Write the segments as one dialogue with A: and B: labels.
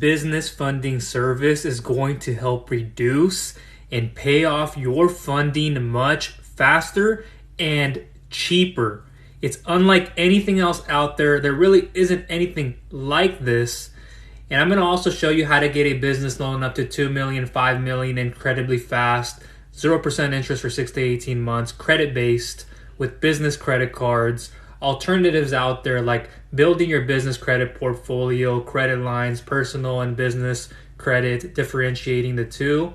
A: business funding service is going to help reduce and pay off your funding much faster and cheaper. It's unlike anything else out there. There really isn't anything like this. And I'm going to also show you how to get a business loan up to $2 million, $5 million incredibly fast, 0% interest for 6 to 18 months, credit-based with business credit cards, alternatives out there like building your business credit portfolio, credit lines, personal and business credit, differentiating the two,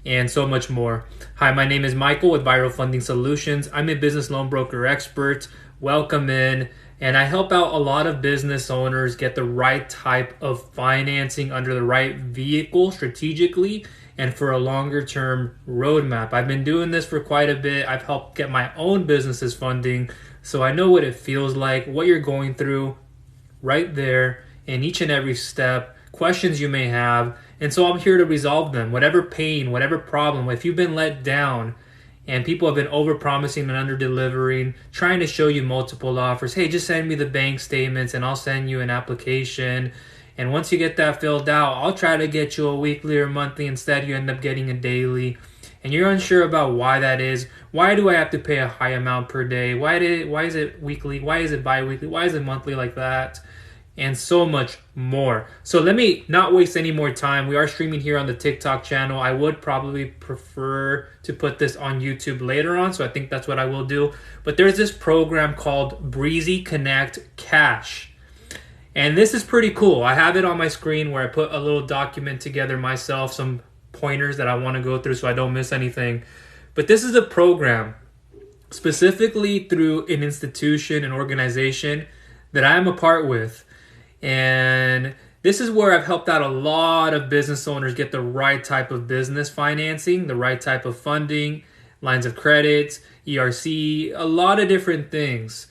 A: and so much more. Hi, my name is Michael with Viral Funding Solutions. I'm a business loan broker expert. Welcome in. And I help out a lot of business owners get the right type of financing under the right vehicle strategically and for a longer term roadmap. I've been doing this for quite a bit. I've helped get my own business's funding, so I know what it feels like, what you're going through right there in each and every step, questions you may have. And so I'm here to resolve them. Whatever pain, whatever problem, if you've been let down and people have been over-promising and under-delivering, trying to show you multiple offers, hey, just send me the bank statements and I'll send you an application. And once you get that filled out, I'll try to get you a weekly or monthly. Instead, you end up getting a daily. And you're unsure about why that is. Why do I have to pay a high amount per day? Why is it weekly? Why is it bi-weekly? Why is it monthly like that? And so much more. So let me not waste any more time. We are streaming here on the TikTok channel. I would probably prefer to put this on YouTube later on, so I think that's what I will do. But there's this program called Breezy Connect Cash. And this is pretty cool. I have it on my screen where I put a little document together myself, some pointers that I want to go through so I don't miss anything. But this is a program specifically through an institution, an organization that I'm a part with. And this is where I've helped out a lot of business owners get the right type of business financing, the right type of funding, lines of credit, ERC, a lot of different things.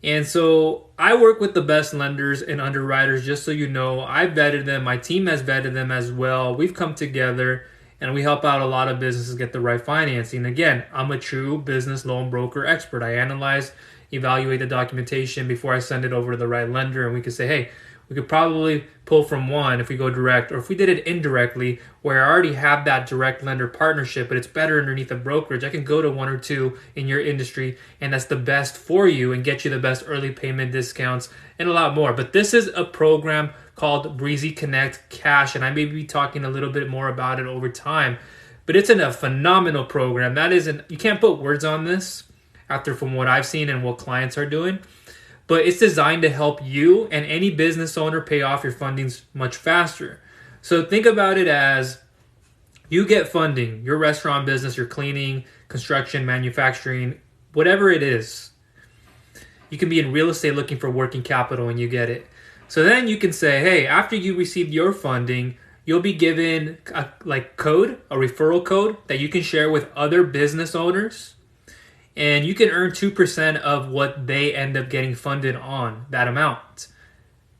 A: And so I work with the best lenders and underwriters, just so you know. I've vetted them. My team has vetted them as well. We've come together and we help out a lot of businesses get the right financing. Again, I'm a true business loan broker expert. I analyze, evaluate the documentation before I send it over to the right lender, and we can say, hey, we could probably pull from one if we go direct, or if we did it indirectly where I already have that direct lender partnership, but it's better underneath a brokerage. I can go to one or two in your industry, and that's the best for you and get you the best early payment discounts and a lot more. But this is a program called Breezy Connect Cash, and I may be talking a little bit more about it over time. But it's a phenomenal program. You can't put words on this from what I've seen and what clients are doing. But it's designed to help you and any business owner pay off your fundings much faster. So think about it as you get funding, your restaurant business, your cleaning, construction, manufacturing, whatever it is. You can be in real estate looking for working capital and you get it. So then you can say, hey, after you receive your funding, you'll be given a referral code that you can share with other business owners. And you can earn 2% of what they end up getting funded on, that amount.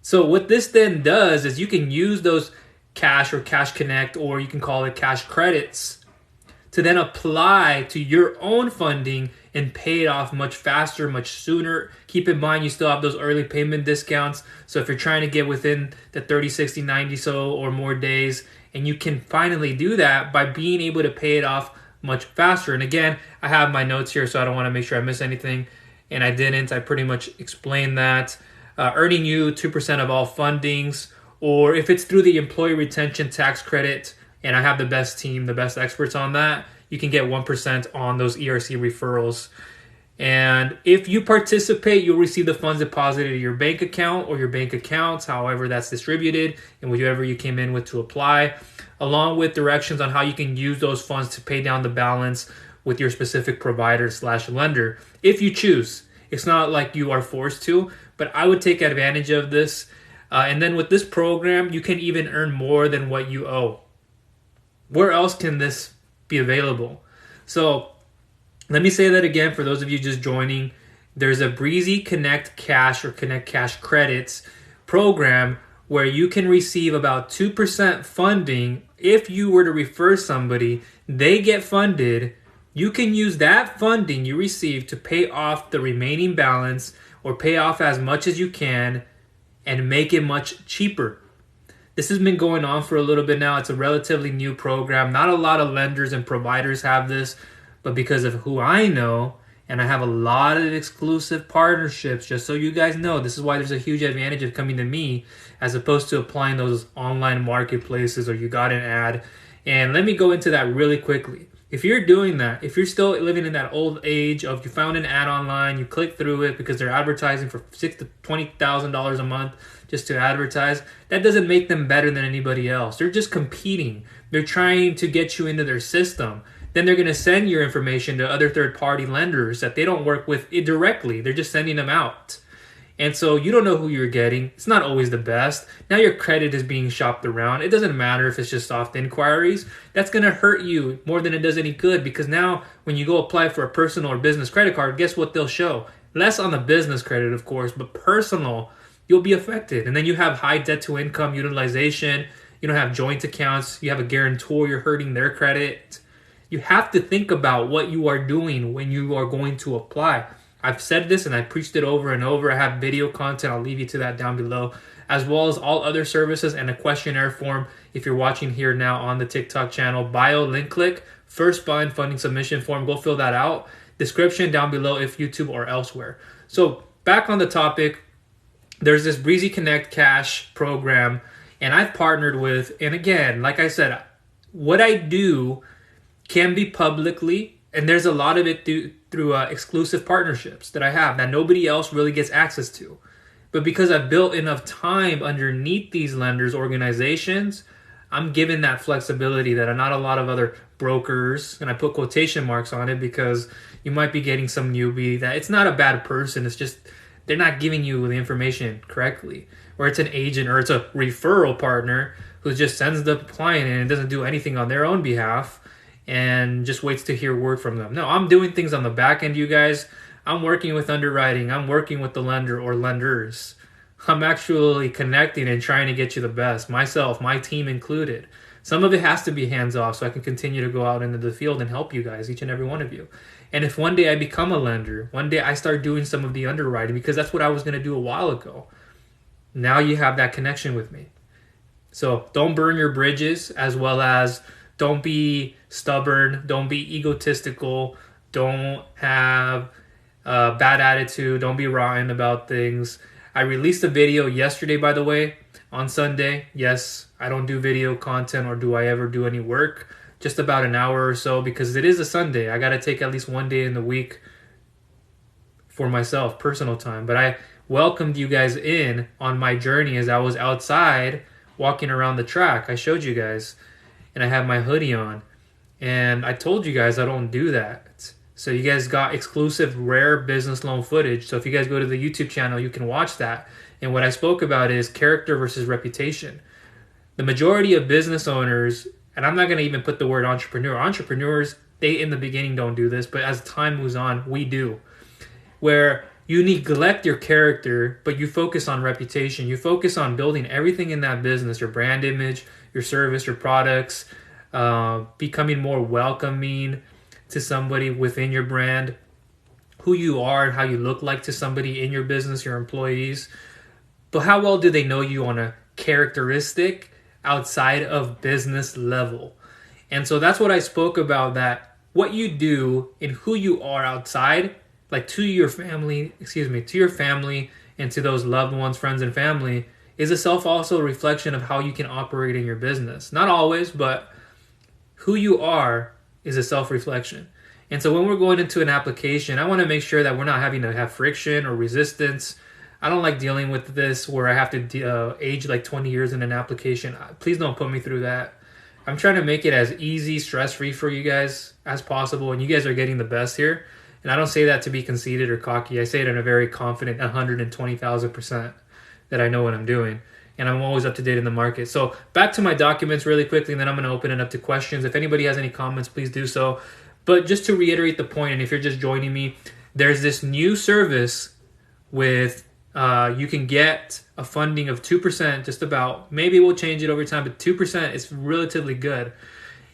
A: So what this then does is you can use those cash or cash connect, or you can call it cash credits, to then apply to your own funding and pay it off much faster, much sooner. Keep in mind, you still have those early payment discounts. So if you're trying to get within the 30, 60, 90 or more days, and you can finally do that by being able to pay it off much faster. And again, I have my notes here, so I don't want to make sure I miss anything. And I didn't. I pretty much explained that. Earning you 2% of all fundings, or if it's through the employee retention tax credit, and I have the best team, the best experts on that, you can get 1% on those ERC referrals. And if you participate, you'll receive the funds deposited to your bank account or your bank accounts, however that's distributed, and whatever you came in with to apply, along with directions on how you can use those funds to pay down the balance with your specific provider/lender, if you choose. It's not like you are forced to, but I would take advantage of this. And then with this program, you can even earn more than what you owe. Where else can this be available? So let me say that again for those of you just joining. There's a Breezy Connect Cash or Connect Cash Credits program where you can receive about 2% funding. If you were to refer somebody, they get funded. You can use that funding you receive to pay off the remaining balance or pay off as much as you can and make it much cheaper. This has been going on for a little bit now. It's a relatively new program. Not a lot of lenders and providers have this, but because of who I know, and I have a lot of exclusive partnerships, just so you guys know, this is why there's a huge advantage of coming to me as opposed to applying those online marketplaces or you got an ad. And let me go into that really quickly. If you're doing that, if you're still living in that old age of you found an ad online, you click through it because they're advertising for $6,000 to $20,000 a month just to advertise, that doesn't make them better than anybody else. They're just competing. They're trying to get you into their system. Then they're going to send your information to other third-party lenders that they don't work with directly. They're just sending them out. And so you don't know who you're getting. It's not always the best. Now your credit is being shopped around. It doesn't matter if it's just soft inquiries. That's going to hurt you more than it does any good, because now when you go apply for a personal or business credit card, guess what they'll show? Less on the business credit, of course, but personal, you'll be affected. And then you have high debt to income utilization. You don't have joint accounts. You have a guarantor. You're hurting their credit. You have to think about what you are doing when you are going to apply. I've said this and I preached it over and over. I have video content. I'll leave you to that down below, as well as all other services and a questionnaire form. If you're watching here now on the TikTok channel, bio link click, first bind funding submission form. Go fill that out. Description down below if YouTube or elsewhere. So back on the topic, there's this Breezy Connect Cash program, and I've partnered with, and again, like I said, what I do can be publicly, and there's a lot of it through exclusive partnerships that I have that nobody else really gets access to. But because I've built enough time underneath these lenders, organizations, I'm given that flexibility that not a lot of other brokers, and I put quotation marks on it because you might be getting some newbie that it's not a bad person, it's just they're not giving you the information correctly. Or it's an agent or it's a referral partner who just sends the client in and doesn't do anything on their own behalf and just waits to hear word from them. No, I'm doing things on the back end, you guys. I'm working with underwriting. I'm working with the lender or lenders. I'm actually connecting and trying to get you the best, myself, my team included. Some of it has to be hands-off so I can continue to go out into the field and help you guys, each and every one of you. And if one day I become a lender, one day I start doing some of the underwriting, because that's what I was going to do a while ago. Now you have that connection with me. So don't burn your bridges, as well as don't be stubborn, don't be egotistical, don't have a bad attitude, don't be rotten about things. I released a video yesterday, by the way, on Sunday. Yes, I don't do video content, or do I ever do any work. Just about an hour or so, because it is a Sunday. I got to take at least one day in the week for myself, personal time. But I welcomed you guys in on my journey as I was outside walking around the track. I showed you guys, and I have my hoodie on. And I told you guys I don't do that. So you guys got exclusive rare business loan footage. So if you guys go to the YouTube channel, you can watch that. And what I spoke about is character versus reputation. The majority of business owners, and I'm not going to even put the word entrepreneur. Entrepreneurs, they in the beginning don't do this, but as time moves on, we do. Where you neglect your character, but you focus on reputation. You focus on building everything in that business, your brand image, your service, your products, becoming more welcoming to somebody within your brand, who you are and how you look like to somebody in your business, your employees. But how well do they know you on a characteristic outside of business level? And so that's what I spoke about, that what you do and who you are outside, like to your family and to those loved ones, friends and family, is also a reflection of how you can operate in your business. Not always, but who you are is a self-reflection. And so when we're going into an application, I want to make sure that we're not having to have friction or resistance. I don't like dealing with this where I have to age like 20 years in an application. Please don't put me through that. I'm trying to make it as easy, stress-free for you guys as possible, and you guys are getting the best here. And I don't say that to be conceited or cocky. I say it in a very confident 120,000% that I know what I'm doing. And I'm always up to date in the market. So back to my documents really quickly, and then I'm going to open it up to questions. If anybody has any comments, please do so. But just to reiterate the point, and if you're just joining me, there's this new service with you can get a funding of 2%, just about. Maybe we'll change it over time, but 2% is relatively good.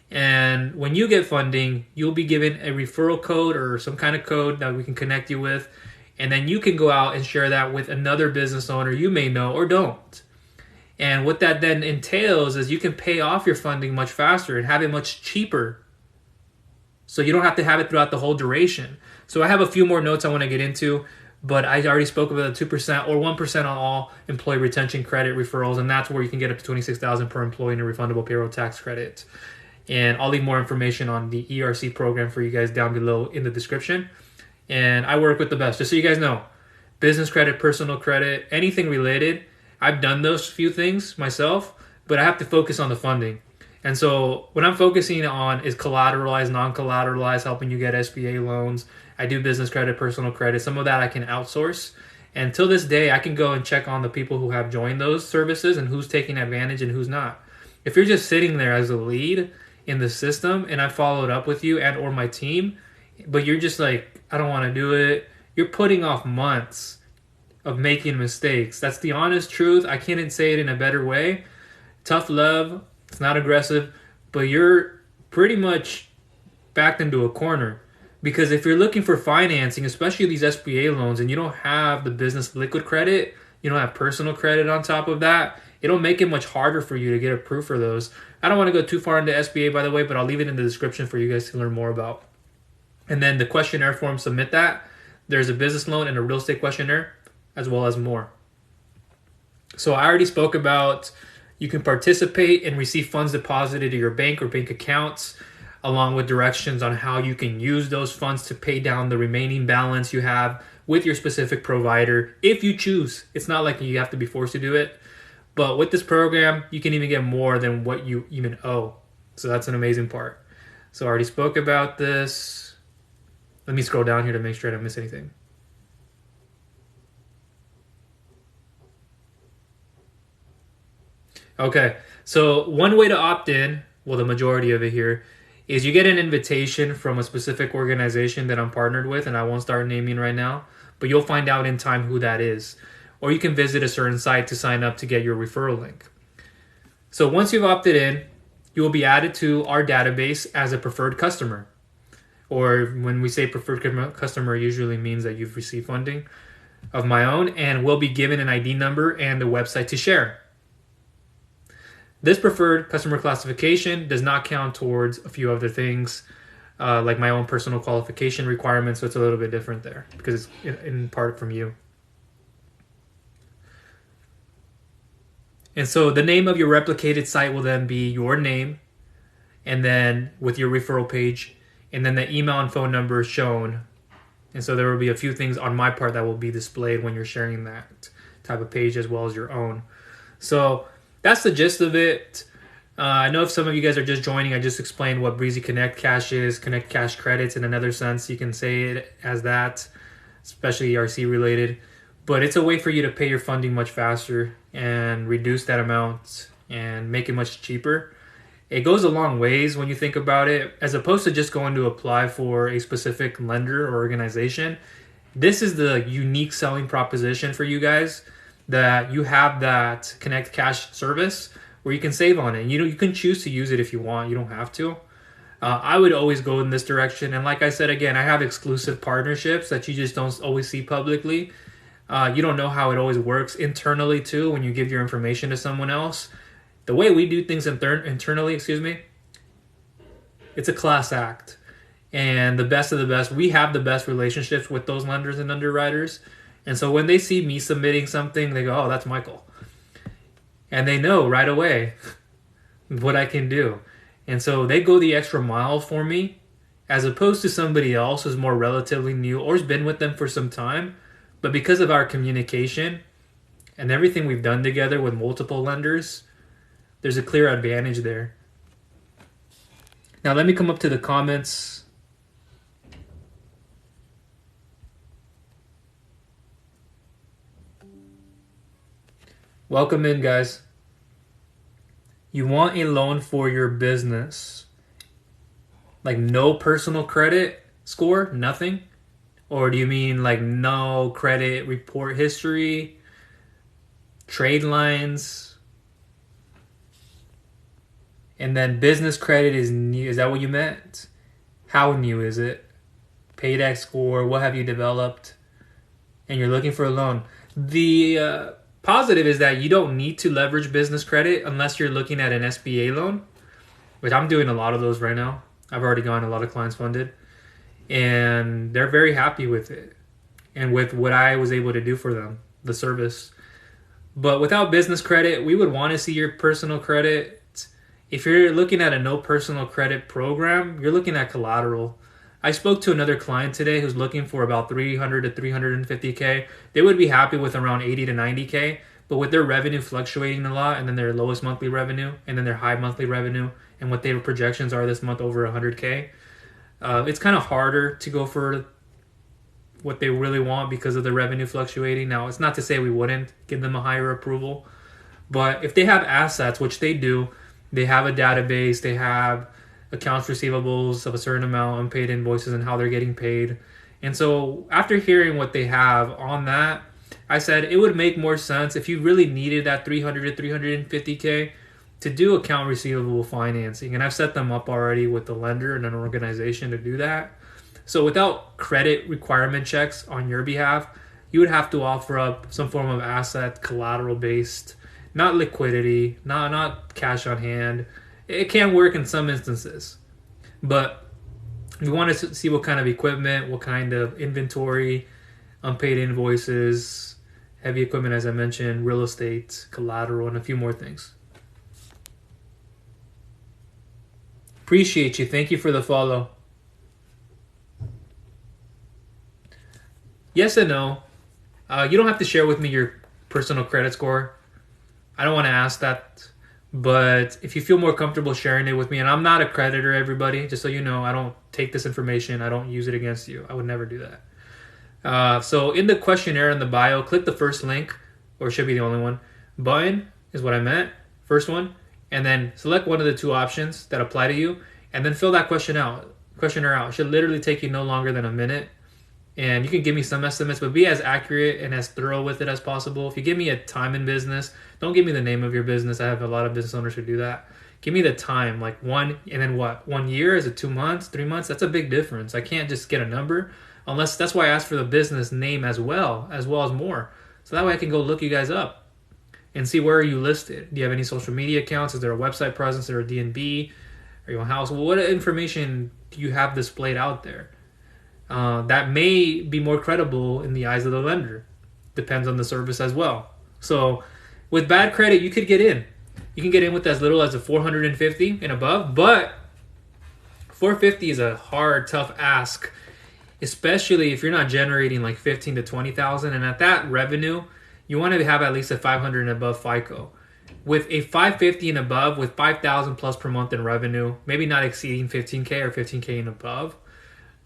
A: And when you get funding, you'll be given a referral code or some kind of code that we can connect you with. And then you can go out and share that with another business owner you may know or don't. And what that then entails is you can pay off your funding much faster and have it much cheaper. So you don't have to have it throughout the whole duration. So I have a few more notes I want to get into, but I already spoke about the 2% or 1% on all employee retention credit referrals, and that's where you can get up to $26,000 per employee in a refundable payroll tax credit. And I'll leave more information on the ERC program for you guys down below in the description. And I work with the best, just so you guys know. Business credit, personal credit, anything related. I've done those few things myself, but I have to focus on the funding. And so what I'm focusing on is collateralized, non-collateralized, helping you get SBA loans. I do business credit, personal credit. Some of that I can outsource. And till this day, I can go and check on the people who have joined those services and who's taking advantage and who's not. If you're just sitting there as a lead in the system and I followed up with you and or my team, but you're just like, I don't want to do it, you're putting off months of making mistakes. That's the honest truth. I can't say it in a better way. Tough love. It's not aggressive, but you're pretty much backed into a corner. Because if you're looking for financing, especially these SBA loans, and you don't have the business liquid credit, you don't have personal credit on top of that, it'll make it much harder for you to get approved for those. I don't want to go too far into SBA, by the way, but I'll leave it in the description for you guys to learn more about. And then the questionnaire form, submit that. There's a business loan and a real estate questionnaire, as well as more. So I already spoke about you can participate and receive funds deposited to your bank or bank accounts, along with directions on how you can use those funds to pay down the remaining balance you have with your specific provider, if you choose. It's not like you have to be forced to do it. But with this program, you can even get more than what you even owe. So that's an amazing part. So I already spoke about this. Let me scroll down here to make sure I don't miss anything. Okay, so one way to opt in, well, the majority of it here, is you get an invitation from a specific organization that I'm partnered with, and I won't start naming right now, but you'll find out in time who that is. Or you can visit a certain site to sign up to get your referral link. So once you've opted in, you will be added to our database as a preferred customer. Or when we say preferred customer, it usually means that you've received funding of my own and will be given an ID number and a website to share. This preferred customer classification does not count towards a few other things, like my own personal qualification requirements, so it's a little bit different there because it's in part from you. And so the name of your replicated site will then be your name, and then with your referral page, and then the email and phone number shown. And so there will be a few things on my part that will be displayed when you're sharing that type of page as well as your own. So that's the gist of it. I know if some of you guys are just joining, I just explained what Breezy Connect Cash is. Connect Cash credits in another sense. You can say it as that, especially ERC related. But it's a way for you to pay your funding much faster and reduce that amount and make it much cheaper. It goes a long ways when you think about it. As opposed to just going to apply for a specific lender or organization, this is the unique selling proposition for you guys, that you have that Connect Cash service where you can save on it. You can choose to use it if you want. You don't have to. I would always go in this direction. And like I said, again, I have exclusive partnerships that you just don't always see publicly. You don't know how it always works internally too when you give your information to someone else. The way we do things internally, it's a class act. And the best of the best, we have the best relationships with those lenders and underwriters. And so when they see me submitting something, they go, oh, that's Michael. And they know right away what I can do. And so they go the extra mile for me, as opposed to somebody else who's more relatively new or has been with them for some time. But because of our communication and everything we've done together with multiple lenders, there's a clear advantage there. Now let me come up to the comments. Welcome in, guys. You want a loan for your business. Like no personal credit score, nothing? Or do you mean like no credit report history, trade lines, and then business credit is new? Is that what you meant? How new is it? Paydex score, what have you developed? And you're looking for a loan. The Positive is that you don't need to leverage business credit unless you're looking at an SBA loan, which I'm doing a lot of those right now. I've already gotten a lot of clients funded, and they're very happy with it and with what I was able to do for them, the service. But without business credit, we would want to see your personal credit. If you're looking at a no personal credit program, you're looking at collateral. I spoke to another client today who's looking for about 300 to 350K. They would be happy with around 80 to 90K, but with their revenue fluctuating a lot, and then their lowest monthly revenue, and then their high monthly revenue, and what their projections are this month over 100K, it's kind of harder to go for what they really want because of the revenue fluctuating. Now, it's not to say we wouldn't give them a higher approval, but if they have assets, which they do, they have a database, they have accounts receivables of a certain amount, unpaid invoices, and how they're getting paid. And so after hearing what they have on that, I said it would make more sense if you really needed that 300 to 350K to do account receivable financing. And I've set them up already with the lender and an organization to do that. So without credit requirement checks on your behalf, you would have to offer up some form of asset collateral based, not liquidity, not cash on hand. It can work in some instances, but we want to see what kind of equipment, what kind of inventory, unpaid invoices, heavy equipment, as I mentioned, real estate, collateral, and a few more things. Appreciate you. Thank you for the follow. Yes and no. You don't have to share with me your personal credit score. I don't want to ask that. But if you feel more comfortable sharing it with me, and I'm not a creditor, everybody, just so you know, I don't take this information, I don't use it against you. I would never do that. So in the questionnaire in the bio, click the first link, or it should be the only one. Button is what I meant, first one, and then select one of the two options that apply to you, and then fill that questionnaire out. It should literally take you no longer than a minute. And you can give me some estimates, but be as accurate and as thorough with it as possible. If you give me a time in business, don't give me the name of your business. I have a lot of business owners who do that. Give me the time, like one, and then what? 1 year? Is it 2 months, 3 months? That's a big difference. I can't just get a number unless, that's why I asked for the business name as well as more. So that way I can go look you guys up and see where are you listed. Do you have any social media accounts? Is there a website presence? Is there a DNB? Are you on house? Well, what information do you have displayed out there? That may be more credible in the eyes of the lender. Depends on the service as well. So with bad credit, you could get in. You can get in with as little as a 450 and above, but 450 is a hard, tough ask, especially if you're not generating like 15 to 20,000. And at that revenue, you want to have at least a 500 and above FICO. With a 550 and above, with 5,000 plus per month in revenue, maybe not exceeding 15K or 15K and above,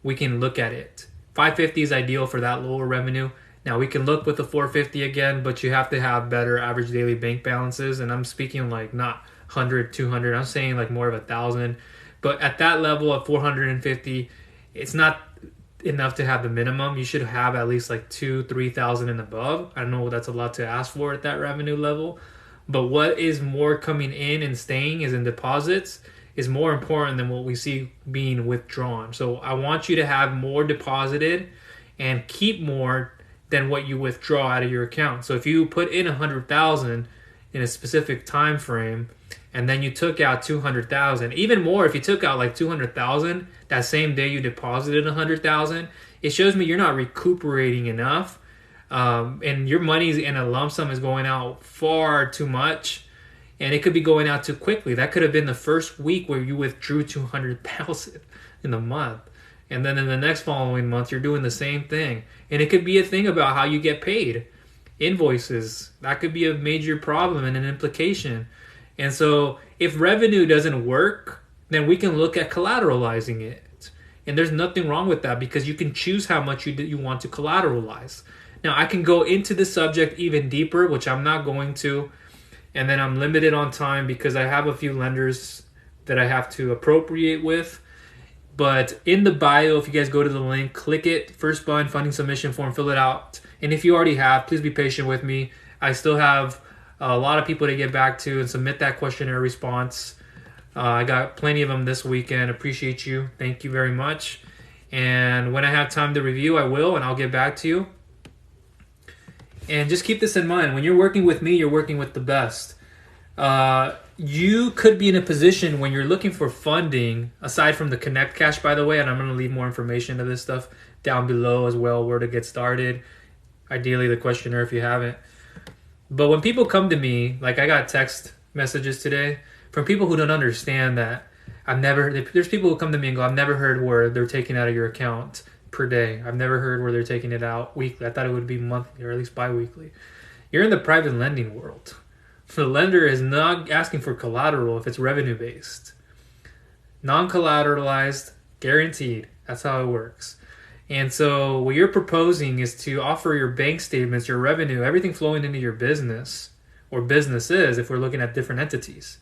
A: we can look at it. 550 is ideal for that lower revenue. Now we can look with the 450 again, but you have to have better average daily bank balances. And I'm speaking like not 100, 200. I'm saying like more of 1,000. But at that level of 450, it's not enough to have the minimum. You should have at least like 2,000, 3,000 and above. I know that's a lot to ask for at that revenue level. But what is more coming in and staying is in deposits is more important than what we see being withdrawn. So I want you to have more deposited and keep more than what you withdraw out of your account. So if you put in 100,000 in a specific time frame and then you took out 200,000, even more if you took out like 200,000 that same day you deposited 100,000, it shows me you're not recuperating enough, and your money in a lump sum is going out far too much. And it could be going out too quickly. That could have been the first week where you withdrew 200,000 in the month. And then in the next following month, you're doing the same thing. And it could be a thing about how you get paid. Invoices, that could be a major problem and an implication. And so if revenue doesn't work, then we can look at collateralizing it. And there's nothing wrong with that because you can choose how much you want to collateralize. Now, I can go into the subject even deeper, which I'm not going to. And then I'm limited on time because I have a few lenders that I have to appropriate with. But in the bio, if you guys go to the link, click it, first button, funding submission form, fill it out. And if you already have, please be patient with me. I still have a lot of people to get back to and submit that questionnaire response. I got plenty of them this weekend. Appreciate you. Thank you very much. And when I have time to review, I will, and I'll get back to you. And just keep this in mind. When you're working with me, you're working with the best. You could be in a position when you're looking for funding, aside from the Connect Cash, by the way, and I'm going to leave more information of this stuff down below as well, where to get started. Ideally, the questionnaire if you haven't. But when people come to me, like I got text messages today from people who don't understand that there's people who come to me and go, I've never heard where they're taking out of your account per day. I've never heard where they're taking it out weekly. I thought it would be monthly or at least bi-weekly. You're in the private lending world. The lender is not asking for collateral if it's revenue based. Non-collateralized, guaranteed. That's how it works. And so what you're proposing is to offer your bank statements, your revenue, everything flowing into your business or businesses if we're looking at different entities.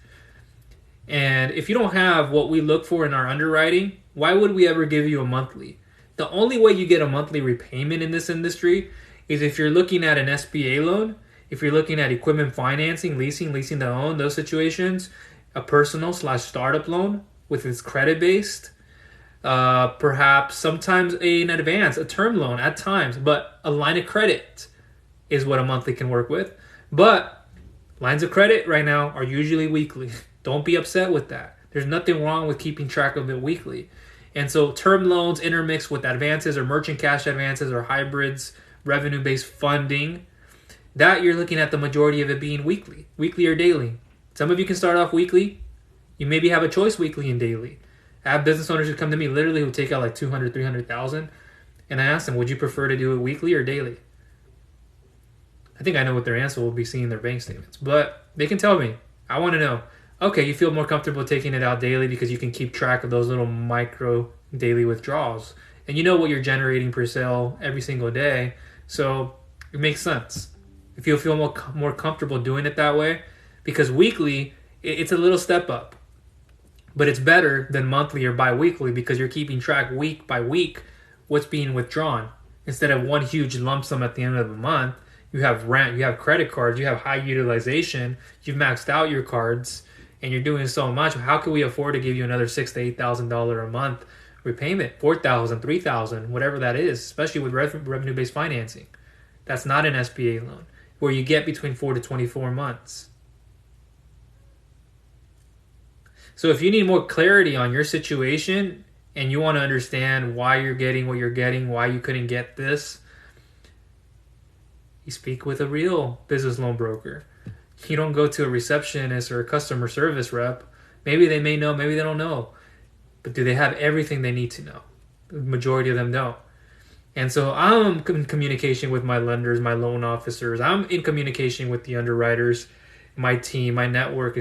A: And if you don't have what we look for in our underwriting, why would we ever give you a monthly? The only way you get a monthly repayment in this industry is if you're looking at an SBA loan, if you're looking at equipment financing, leasing to own, those situations, a personal/startup loan with its credit based, perhaps sometimes an advance, a term loan at times, but a line of credit is what a monthly can work with. But lines of credit right now are usually weekly. Don't be upset with that. There's nothing wrong with keeping track of it weekly. And so term loans intermixed with advances or merchant cash advances or hybrids, revenue-based funding, that you're looking at the majority of it being weekly or daily. Some of you can start off weekly. You maybe have a choice weekly and daily. I have business owners who come to me literally who take out like 200, 300,000. And I ask them, would you prefer to do it weekly or daily? I think I know what their answer will be, seeing their bank statements. But they can tell me. I want to know. Okay, you feel more comfortable taking it out daily because you can keep track of those little micro daily withdrawals. And you know what you're generating per sale every single day. So it makes sense. If you feel more comfortable doing it that way, because weekly, it's a little step up. But it's better than monthly or bi-weekly because you're keeping track week by week what's being withdrawn. Instead of one huge lump sum at the end of the month, you have rent, you have credit cards, you have high utilization, you've maxed out your cards, and you're doing so much. How can we afford to give you another $6,000 to $8,000 a month repayment? $4,000, $3,000, whatever that is, especially with revenue-based financing. That's not an SBA loan, where you get between 4 to 24 months. So if you need more clarity on your situation and you want to understand why you're getting what you're getting, why you couldn't get this, you speak with a real business loan broker. You don't go to a receptionist or a customer service rep. Maybe they may know, maybe they don't know. But do they have everything they need to know? The majority of them don't. And so I'm in communication with my lenders, my loan officers. I'm in communication with the underwriters, my team, my network,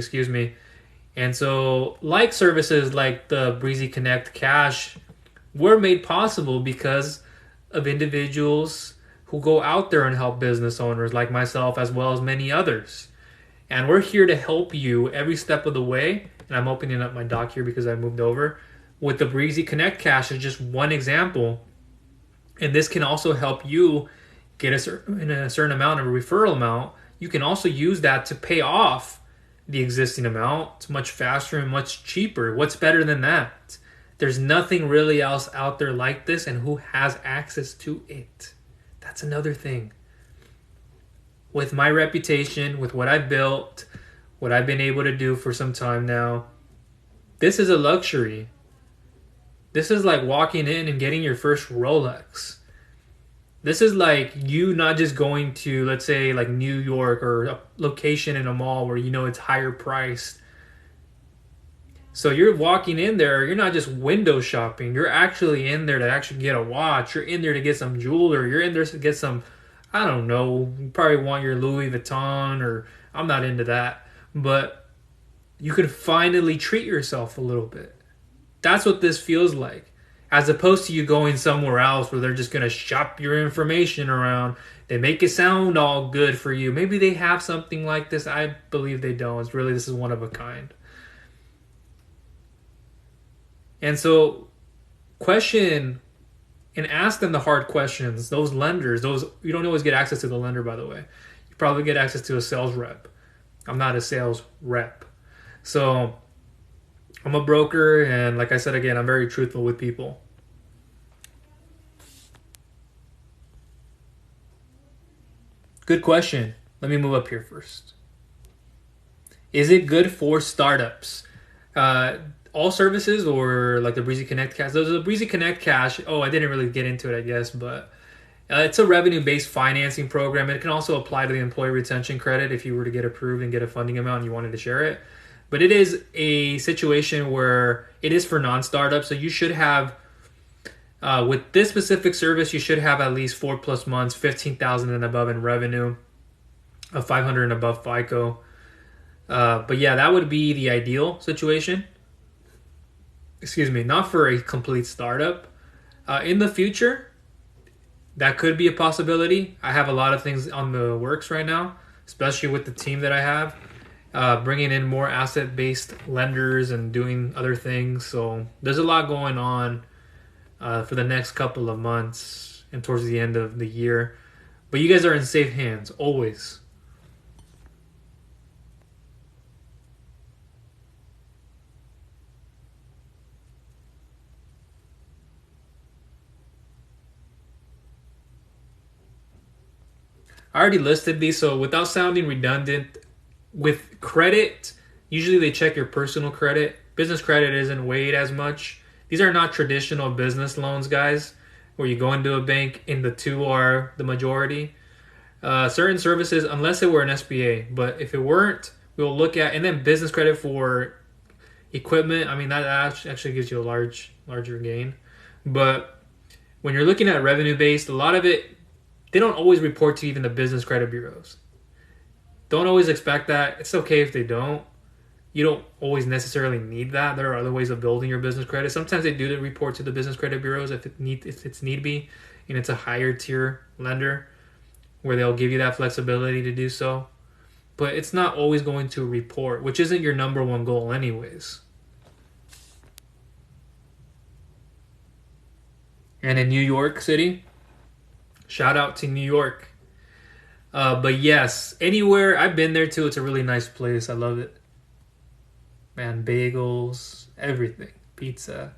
A: And so like services like the Breezy Connect Cash were made possible because of individuals who go out there and help business owners like myself as well as many others. And we're here to help you every step of the way. And I'm opening up my doc here because I moved over. With the Breezy Connect Cash is just one example. And this can also help you get a certain amount of a referral amount. You can also use that to pay off the existing amount. It's much faster and much cheaper. What's better than that? There's nothing really else out there like this, and who has access to it? That's another thing. With my reputation, with what I've built, what I've been able to do for some time now, this is a luxury. This is like walking in and getting your first Rolex. This is like you not just going to, let's say, like New York or a location in a mall where you know it's higher priced. So you're walking in there, you're not just window shopping. You're actually in there to actually get a watch. You're in there to get some jewelry. You're in there to get some, I don't know, you probably want your Louis Vuitton, or I'm not into that. But you can finally treat yourself a little bit. That's what this feels like. As opposed to you going somewhere else where they're just going to shop your information around. They make it sound all good for you. Maybe they have something like this. I believe they don't. It's really, this is one of a kind. And so question and ask them the hard questions. Those lenders, you don't always get access to the lender, by the way. You probably get access to a sales rep. I'm not a sales rep. So I'm a broker, and like I said again, I'm very truthful with people. Good question. Let me move up here first. Is it good for startups? All services or like the Breezy Connect Cash? Those are the Breezy Connect Cash. Oh, I didn't really get into it, I guess, but it's a revenue-based financing program. It can also apply to the employee retention credit if you were to get approved and get a funding amount and you wanted to share it. But it is a situation where it is for non-startups, so you should have, with this specific service, you should have at least 4+ months, 15,000 and above in revenue, a 500 and above FICO. But yeah, that would be the ideal situation. Excuse me, not for a complete startup. In the future, that could be a possibility. I have a lot of things on the works right now, especially with the team that I have, bringing in more asset-based lenders and doing other things. So there's a lot going on for the next couple of months and towards the end of the year. But you guys are in safe hands, always. I already listed these, so without sounding redundant, with credit, usually they check your personal credit. Business credit isn't weighed as much. These are not traditional business loans, guys, where you go into a bank and the two are the majority. Certain services, unless it were an SBA, but if it weren't, we'll look at, and then business credit for equipment. I mean, that actually gives you a larger gain. But when you're looking at revenue-based, a lot of it, they don't always report to even the business credit bureaus. Don't always expect that. It's okay if they don't. You don't always necessarily need that. There are other ways of building your business credit. Sometimes they do report to the business credit bureaus if it's need be, and it's a higher tier lender where they'll give you that flexibility to do so. But it's not always going to report, which isn't your number one goal anyways. And in New York City, shout out to New York. But yes, anywhere, I've been there too. It's a really nice place. I love it. Man, bagels, everything. Pizza.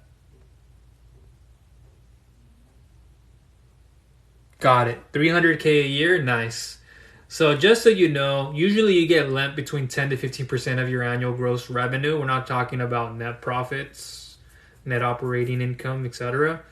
A: Got it. $300K a year? Nice. So just so you know, usually you get lent between 10 to 15% of your annual gross revenue. We're not talking about net profits, net operating income, etc.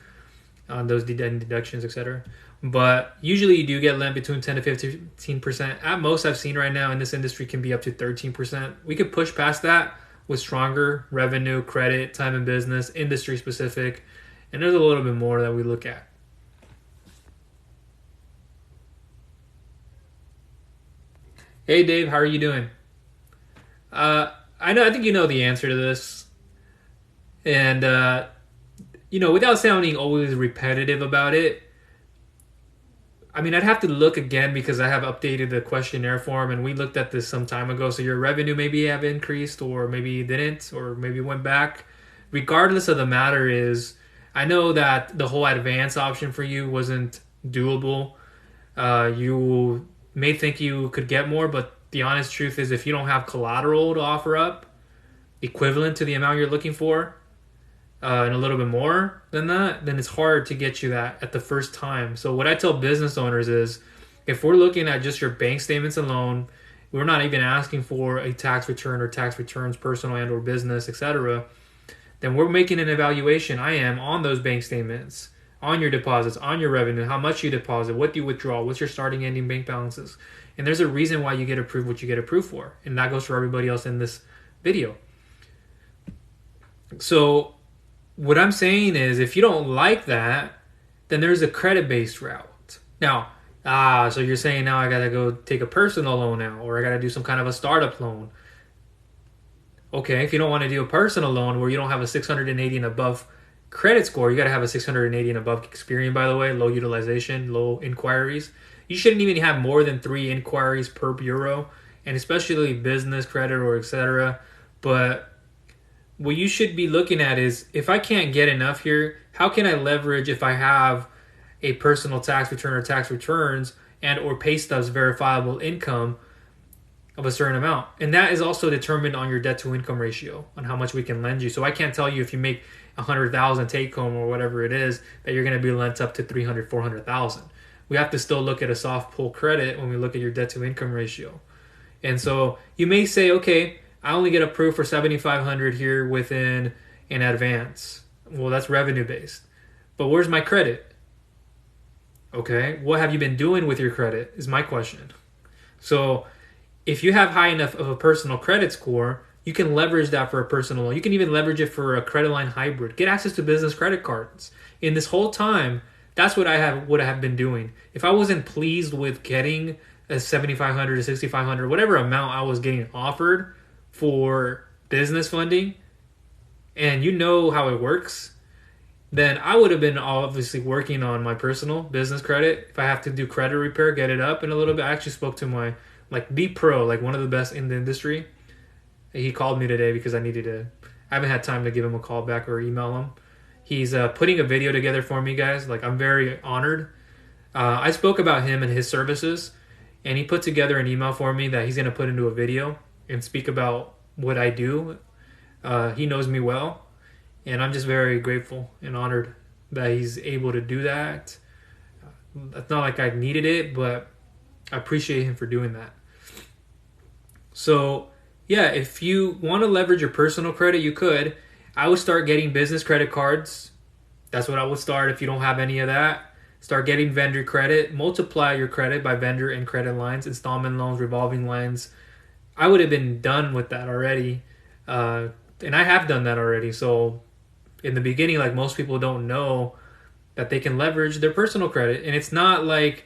A: Those deductions, etc. But usually you do get lent between 10 to 15%. At most I've seen right now in this industry can be up to 13%. We could push past that with stronger revenue, credit, time in business, industry specific, and there's a little bit more that we look at. Hey Dave, how are you doing? I think you know the answer to this. And without sounding always repetitive about it, I mean, I'd have to look again because I have updated the questionnaire form and we looked at this some time ago. So your revenue maybe have increased or maybe didn't or maybe went back. Regardless of the matter is, I know that the whole advance option for you wasn't doable. You may think you could get more, but the honest truth is if you don't have collateral to offer up equivalent to the amount you're looking for, and a little bit more than that, then it's hard to get you that at the first time. So what I tell business owners is, if we're looking at just your bank statements alone, we're not even asking for a tax return or tax returns, personal and or business, etc., then we're making an evaluation, I am, on those bank statements, on your deposits, on your revenue, how much you deposit, what do you withdraw, what's your starting ending bank balances. And there's a reason why you get approved what you get approved for. And that goes for everybody else in this video. So what I'm saying is, if you don't like that, then there's a credit-based route. Now, so you're saying now I got to go take a personal loan now, or I got to do some kind of a startup loan. Okay, if you don't want to do a personal loan where you don't have a 680 and above credit score, you got to have a 680 and above Experian, by the way, low utilization, low inquiries. You shouldn't even have more than 3 inquiries per bureau, and especially business credit or etc. But what you should be looking at is, if I can't get enough here, how can I leverage if I have a personal tax return or tax returns and or pay stubs verifiable income of a certain amount? And that is also determined on your debt to income ratio, on how much we can lend you. So I can't tell you if you make 100,000 take home or whatever it is that you're going to be lent up to 300, 400,000. we have to still look at a soft pull credit when we look at your debt to income ratio. And so you may say, okay, I only get approved for $7,500 here within an advance. Well, that's revenue based. But where's my credit? Okay, what have you been doing with your credit is my question. So if you have high enough of a personal credit score, you can leverage that for a personal loan. You can even leverage it for a credit line hybrid. Get access to business credit cards. In this whole time, that's what I have been doing. If I wasn't pleased with getting a $7,500 to $6,500, whatever amount I was getting offered for business funding, and you know how it works, then I would have been obviously working on my personal business credit. If I have to do credit repair, get it up in a little bit. I actually spoke to my the pro, one of the best in the industry. He called me today because I haven't had time to give him a call back or email him. He's putting a video together for me, guys. I'm very honored. I spoke about him and his services, and he put together an email for me that he's going to put into a video and speak about what I do. He knows me well, and I'm just very grateful and honored that he's able to do that. It's not like I needed it, but I appreciate him for doing that. So, yeah, if you want to leverage your personal credit, you could. I would start getting business credit cards. That's what I would start if you don't have any of that. Start getting vendor credit. Multiply your credit by vendor and credit lines, installment loans, revolving lines. I would have been done with that already. And I have done that already. So in the beginning, most people don't know that they can leverage their personal credit. And it's not like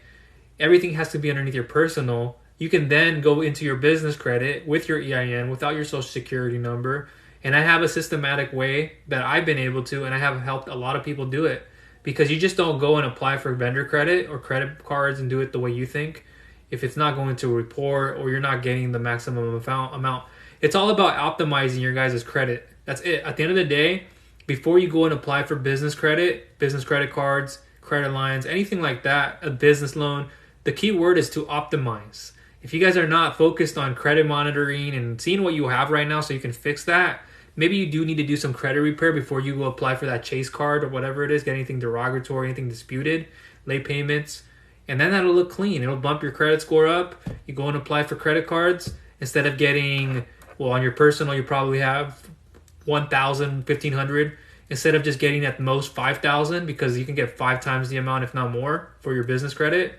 A: everything has to be underneath your personal. You can then go into your business credit with your EIN without your social security number. And I have a systematic way that I've been able to, and I have helped a lot of people do it, because you just don't go and apply for vendor credit or credit cards and do it the way you think if it's not going to a report or you're not getting the maximum amount. It's all about optimizing your guys' credit. That's it. At the end of the day, before you go and apply for business credit cards, credit lines, anything like that, a business loan, the key word is to optimize. If you guys are not focused on credit monitoring and seeing what you have right now so you can fix that, maybe you do need to do some credit repair before you go apply for that Chase card or whatever it is, get anything derogatory, anything disputed, late payments, and then that'll look clean. It'll bump your credit score up. You go and apply for credit cards instead of getting, on your personal, you probably have 1,000, 1,500, instead of just getting at most 5,000, because you can get 5 times the amount, if not more, for your business credit.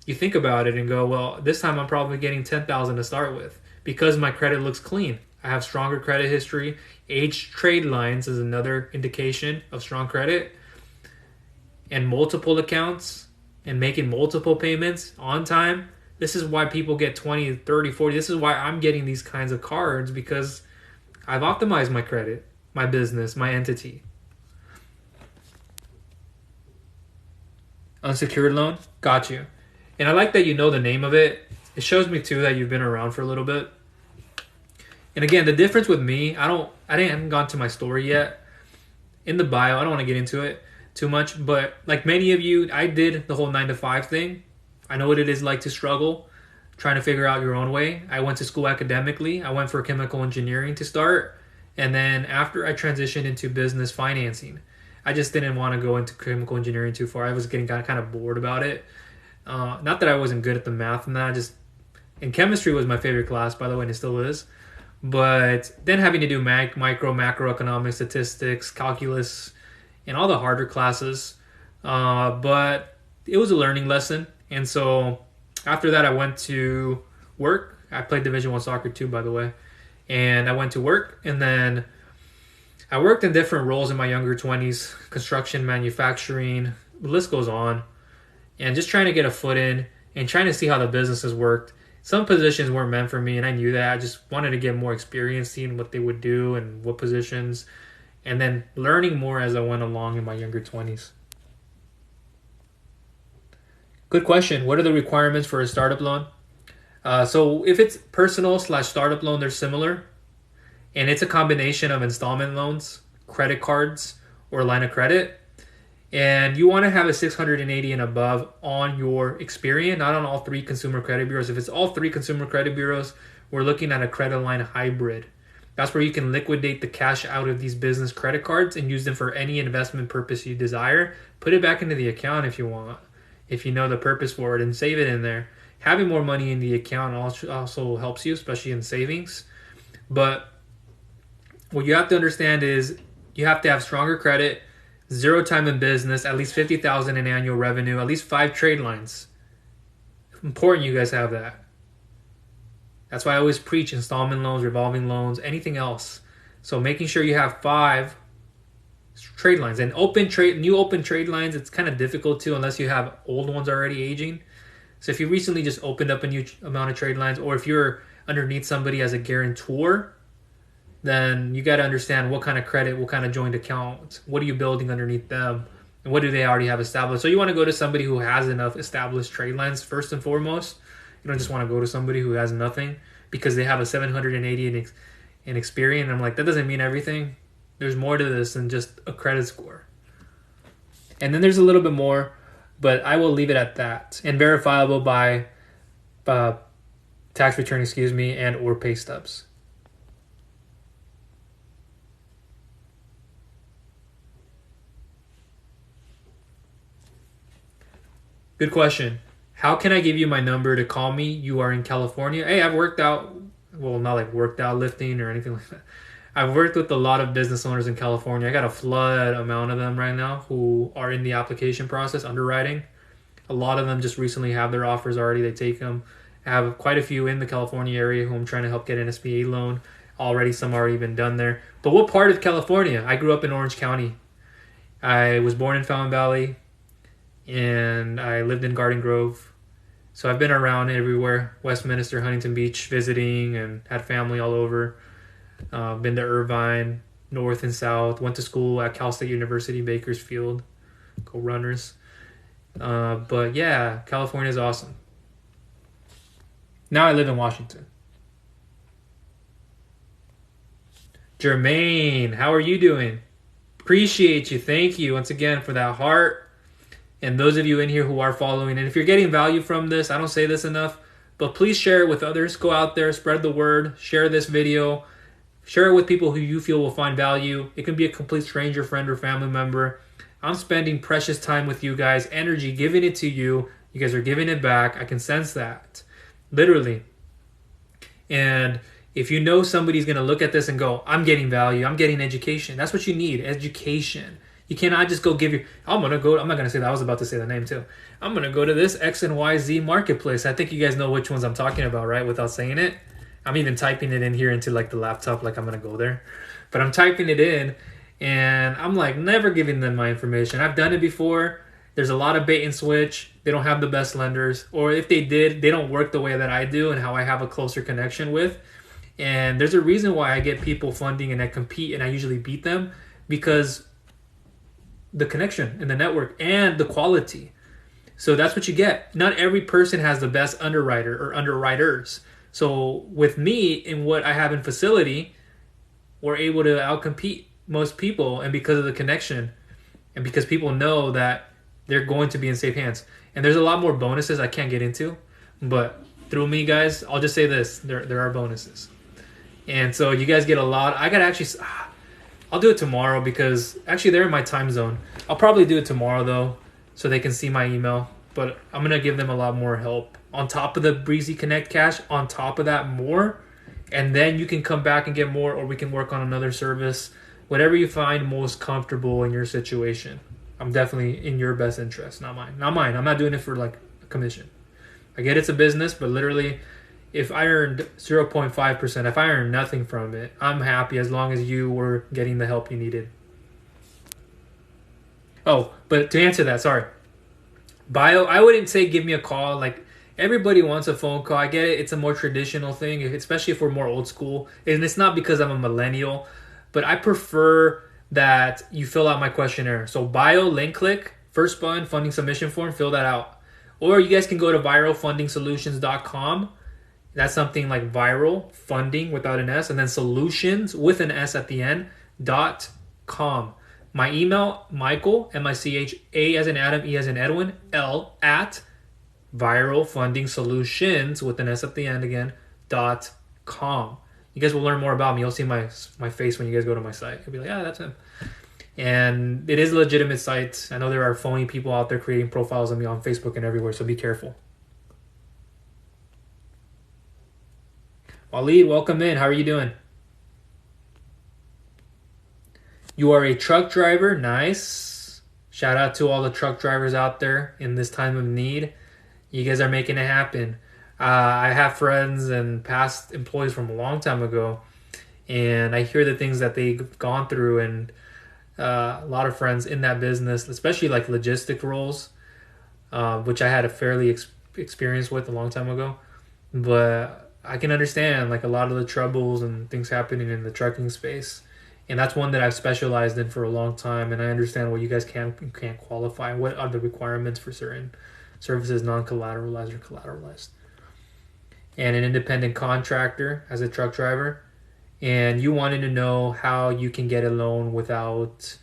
A: You think about it and go, well, this time I'm probably getting 10,000 to start with because my credit looks clean. I have stronger credit history. Aged trade lines is another indication of strong credit. And multiple accounts and making multiple payments on time. This is why people get 20, 30, 40. This is why I'm getting these kinds of cards, because I've optimized my credit, my business, my entity. Unsecured loan? Got you. And I like that you know the name of it. It shows me too that you've been around for a little bit. And again, the difference with me, I haven't gone to my story yet. In the bio, I don't want to get into it too much, but like many of you, I did the whole 9-to-5 thing. I know what it is like to struggle, trying to figure out your own way. I went to school academically. I went for chemical engineering to start. And then after I transitioned into business financing, I just didn't want to go into chemical engineering too far. I was getting kind of bored about it. Not that I wasn't good at the math and that, and chemistry was my favorite class, by the way, and it still is. But then having to do macroeconomics, statistics, calculus, and all the harder classes. But it was a learning lesson. And so after that, I went to work. I played Division I soccer too, by the way. And I went to work, and then I worked in different roles in my younger 20s, construction, manufacturing, the list goes on. And just trying to get a foot in and trying to see how the businesses worked. Some positions weren't meant for me, and I knew that. I just wanted to get more experience, seeing what they would do and what positions, and then learning more as I went along in my younger 20s. Good question. What are the requirements for a startup loan? So if it's personal/startup loan, they're similar. And it's a combination of installment loans, credit cards, or line of credit. And you want to have a 680 and above on your Experian, not on all 3 consumer credit bureaus. If it's all 3 consumer credit bureaus, we're looking at a credit line hybrid. That's where you can liquidate the cash out of these business credit cards and use them for any investment purpose you desire. Put it back into the account if you want. if you know the purpose for it, and save it in there. Having more money in the account also helps you, especially in savings. But what you have to understand is you have to have stronger credit, 0 time in business, at least $50,000 in annual revenue, at least 5 trade lines. Important you guys have that. That's why I always preach installment loans, revolving loans, anything else. So making sure you have 5 trade lines. And new open trade lines, it's kind of difficult too unless you have old ones already aging. So if you recently just opened up a new amount of trade lines, or if you're underneath somebody as a guarantor, then you got to understand what kind of credit, what kind of joint account, what are you building underneath them, and what do they already have established. So you want to go to somebody who has enough established trade lines first and foremost. You don't just want to go to somebody who has nothing because they have a 780 in experience. I'm like, that doesn't mean everything. There's more to this than just a credit score. And then there's a little bit more, but I will leave it at that. And verifiable by tax return, and or pay stubs. Good question. How can I give you my number to call me? You are in California. Hey, I've worked out, well, not like worked out lifting or anything like that. I've worked with a lot of business owners in California. I got a flood amount of them right now who are in the application process, underwriting. A lot of them just recently have their offers already. They take them. I have quite a few in the California area who I'm trying to help get an SBA loan. Already, some already been done there. But what part of California? I grew up in Orange County. I was born in Fountain Valley, and I lived in Garden Grove. So I've been around everywhere, Westminster, Huntington Beach, visiting, and had family all over. Been to Irvine, north and south. Went to school at Cal State University, Bakersfield. Go Runners. But yeah, California is awesome. Now I live in Washington. Jermaine, how are you doing? Appreciate you. Thank you once again for that heart. And those of you in here who are following, and if you're getting value from this, I don't say this enough, but please share it with others. Go out there, spread the word, share this video, share it with people who you feel will find value. It can be a complete stranger, friend, or family member. I'm spending precious time with you guys, energy, giving it to you. You guys are giving it back. I can sense that, literally. And if you know somebody's going to look at this and go, I'm getting value, I'm getting education. That's what you need, education. You cannot just go I'm not going to say that. I was about to say the name too. I'm going to go to this X and Y Z marketplace. I think you guys know which ones I'm talking about, right? Without saying it. I'm even typing it in here into like the laptop, like I'm going to go there. But I'm typing it in and I'm like never giving them my information. I've done it before. There's a lot of bait and switch. They don't have the best lenders. Or if they did, they don't work the way that I do and how I have a closer connection with. And there's a reason why I get people funding and I compete and I usually beat them, because the connection and the network and the quality. So that's what you get. Not every person has the best underwriter or underwriters. So with me and what I have in facility, we're able to outcompete most people, and because of the connection and because people know that they're going to be in safe hands. And there's a lot more bonuses I can't get into, but through me, guys, I'll just say this, there are bonuses. And so you guys get a lot. I got to actually... I'll do it tomorrow because actually they're in my time zone. I'll probably do it tomorrow though, so they can see my email. But I'm going to give them a lot more help. On top of the Breezy Connect cash, on top of that more. And then you can come back and get more, or we can work on another service. Whatever you find most comfortable in your situation. I'm definitely in your best interest, not mine. Not mine. I'm not doing it for like a commission. I get it's a business, but literally... if I earned 0.5%, if I earned nothing from it, I'm happy as long as you were getting the help you needed. Oh, but to answer that, sorry. Bio, I wouldn't say give me a call. Like, everybody wants a phone call. I get it. It's a more traditional thing, especially if we're more old school. And it's not because I'm a millennial, but I prefer that you fill out my questionnaire. So bio, link click, first button, funding submission form, fill that out. Or you guys can go to viralfundingsolutions.com. That's something like viral funding without an S, and then solutions with an S at the end, .com. My email, Michael, M-I-C-H, A as in Adam, E as in Edwin, L, at viralfundingsolutions with an S at the end again, .com. You guys will learn more about me. You'll see my face when you guys go to my site. You'll be like, that's him. And it is a legitimate site. I know there are phony people out there creating profiles of me on Facebook and everywhere, so be careful. Waleed, welcome in. How are you doing? You are a truck driver. Nice. Shout out to all the truck drivers out there in this time of need. You guys are making it happen. I have friends and past employees from a long time ago, and I hear the things that they've gone through, and a lot of friends in that business, especially like logistic roles, which I had a fairly experience with a long time ago. But I can understand like a lot of the troubles and things happening in the trucking space. And that's one that I've specialized in for a long time, and I understand what you guys can and can't qualify, what are the requirements for certain services, non-collateralized or collateralized. And an independent contractor as a truck driver, and you wanted to know how you can get a loan without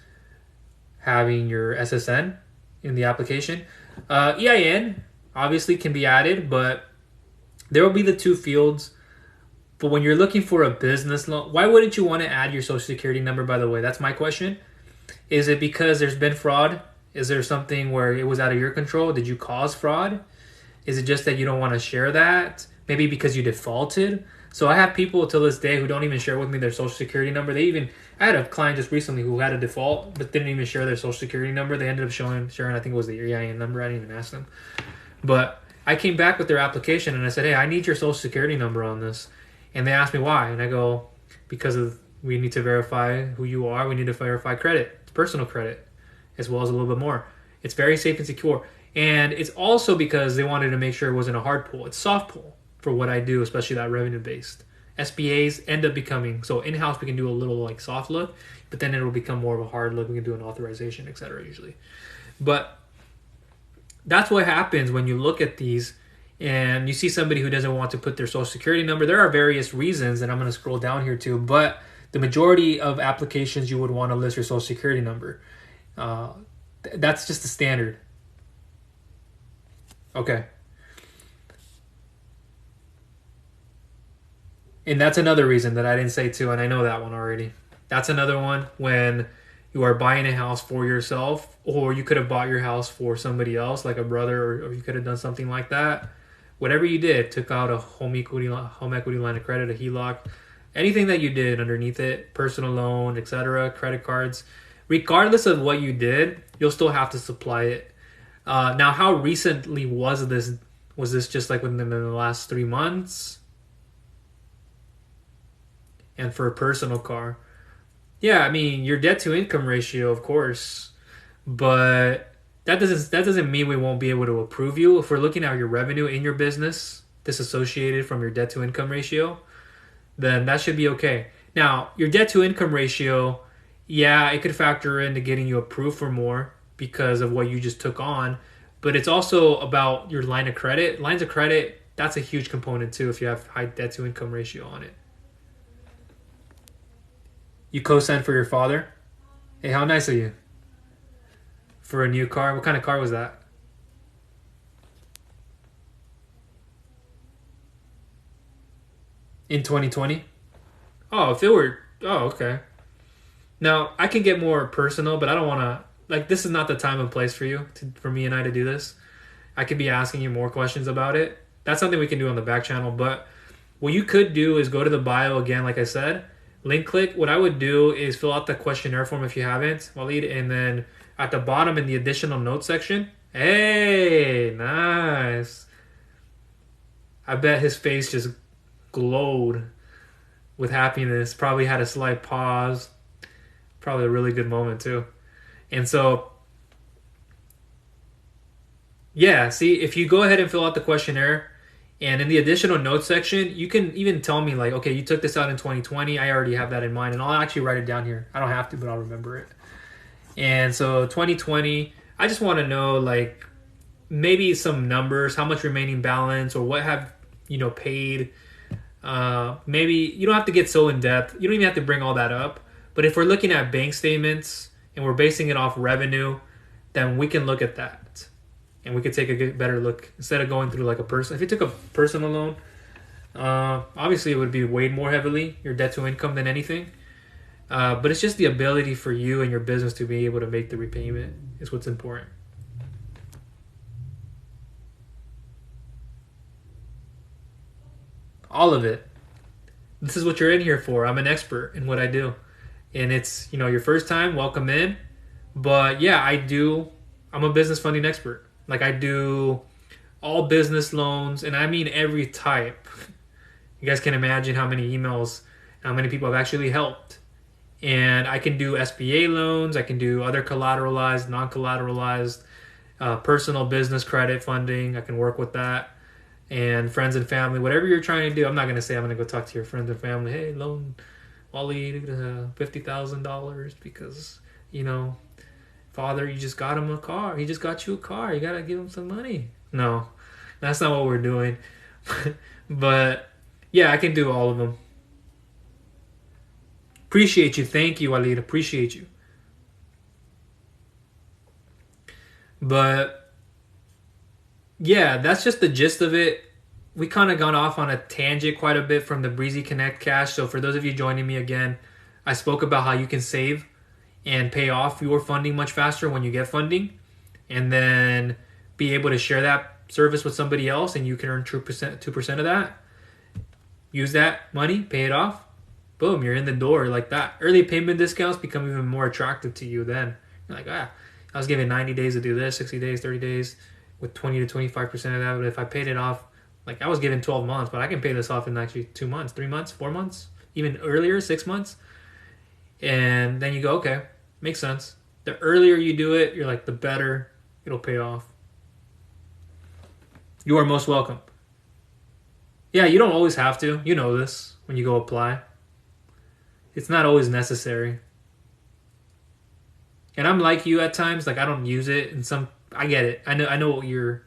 A: having your SSN in the application. EIN obviously can be added, but there will be the two fields. But when you're looking for a business loan, why wouldn't you want to add your social security number, by the way? That's my question. Is it because there's been fraud? Is there something where it was out of your control? Did you cause fraud? Is it just that you don't want to share that? Maybe because you defaulted? So I have people till this day who don't even share with me their social security number. I had a client just recently who had a default but didn't even share their social security number. They ended up sharing, I think it was the EIN number. I didn't even ask them. But I came back with their application and I said, hey, I need your social security number on this. And they asked me why. And I go, because we need to verify who you are. We need to verify credit. It's personal credit, as well as a little bit more. It's very safe and secure. And it's also because they wanted to make sure it wasn't a hard pull. It's soft pull for what I do, especially that revenue-based. SBAs end up becoming, so in-house we can do a little like soft look, but then it'll become more of a hard look. We can do an authorization, etc. usually. But that's what happens when you look at these and you see somebody who doesn't want to put their social security number. There are various reasons, and I'm going to scroll down here too, but the majority of applications you would want to list your social security number. That's just the standard. Okay. And that's another reason that I didn't say too, and I know that one already. That's another one when you are buying a house for yourself, or you could have bought your house for somebody else, like a brother, or you could have done something like that. Whatever you did, took out a home equity line of credit, a HELOC, anything that you did underneath it, personal loan, etc., credit cards, regardless of what you did, you'll still have to supply it. Now, how recently was this? Was this just like within the last 3 months? And for a personal car, yeah, I mean your debt to income ratio, of course, but that doesn't mean we won't be able to approve you. If we're looking at your revenue in your business disassociated from your debt to income ratio, then that should be okay. Now, your debt to income ratio, yeah, it could factor into getting you approved for more because of what you just took on, but it's also about your line of credit. Lines of credit, that's a huge component too if you have high debt to income ratio on it. You co-signed for your father? Hey, how nice of you. For a new car? What kind of car was that? In 2020? Oh, okay. Now, I can get more personal, but I don't want to, like, this is not the time and place for you, for me and I to do this. I could be asking you more questions about it. That's something we can do on the back channel, but what you could do is go to the bio again, like I said, link click. What I would do is fill out the questionnaire form if you haven't, Waleed, and then at the bottom in the additional notes section, hey, nice. I bet his face just glowed with happiness. Probably had a slight pause. Probably a really good moment too. And so, yeah, see, if you go ahead and fill out the questionnaire, and in the additional notes section, you can even tell me like, okay, you took this out in 2020. I already have that in mind, and I'll actually write it down here. I don't have to, but I'll remember it. And so 2020, I just want to know like maybe some numbers, how much remaining balance, or what have you paid. Maybe you don't have to get so in depth. You don't even have to bring all that up. But if we're looking at bank statements and we're basing it off revenue, then we can look at that. And we could take a better look instead of going through like a person. If you took a personal loan, obviously it would be weighed more heavily, your debt to income, than anything. But it's just the ability for you and your business to be able to make the repayment is what's important. All of it. This is what you're in here for. I'm an expert in what I do. And it's, your first time, welcome in. But yeah, I'm a business funding expert. Like, I do all business loans, and I mean every type. You guys can imagine how many emails, how many people I've actually helped. And I can do SBA loans. I can do other collateralized, non-collateralized, personal business credit funding. I can work with that. And friends and family, whatever you're trying to do. I'm not going to say I'm going to go talk to your friends and family. Hey, loan Wally $50,000 because, Father, you just got him a car. He just got you a car. You got to give him some money. No, that's not what we're doing. But yeah, I can do all of them. Appreciate you. Thank you, Walid. Appreciate you. But yeah, that's just the gist of it. We kind of gone off on a tangent quite a bit from the Breezy Connect Cash. So for those of you joining me again, I spoke about how you can save and pay off your funding much faster when you get funding, and then be able to share that service with somebody else, and you can earn 2% of that. Use that money, pay it off. Boom, you're in the door like that. Early payment discounts become even more attractive to you then. You're like, I was given 90 days to do this, 60 days, 30 days, with 20 to 25% of that. But if I paid it off, like I was given 12 months, but I can pay this off in actually 2 months, 3 months, 4 months, even earlier, 6 months. And then you go, okay, makes sense. The earlier you do it, you're like, the better it'll pay off. You are most welcome. Yeah, you don't always have to. You know this when you go apply. It's not always necessary. And I'm like you at times. Like, I don't use it. And I get it. I know what you're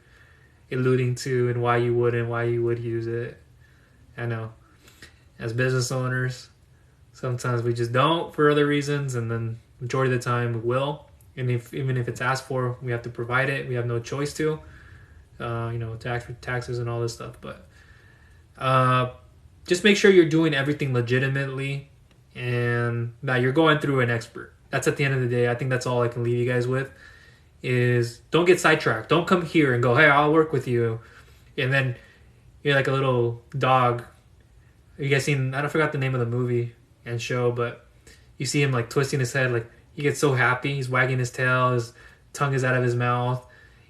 A: alluding to and why you would use it. I know. As business owners, sometimes we just don't for other reasons, and then majority of the time we will. And even if it's asked for, we have to provide it. We have no choice to. Taxes and all this stuff. But just make sure you're doing everything legitimately and that you're going through an expert. That's at the end of the day. I think that's all I can leave you guys with is don't get sidetracked. Don't come here and go, hey, I'll work with you. And then you're like a little dog. You guys seen, I forgot the name of the movie and show, but you see him like twisting his head. Like he gets so happy. He's wagging his tail. His tongue is out of his mouth.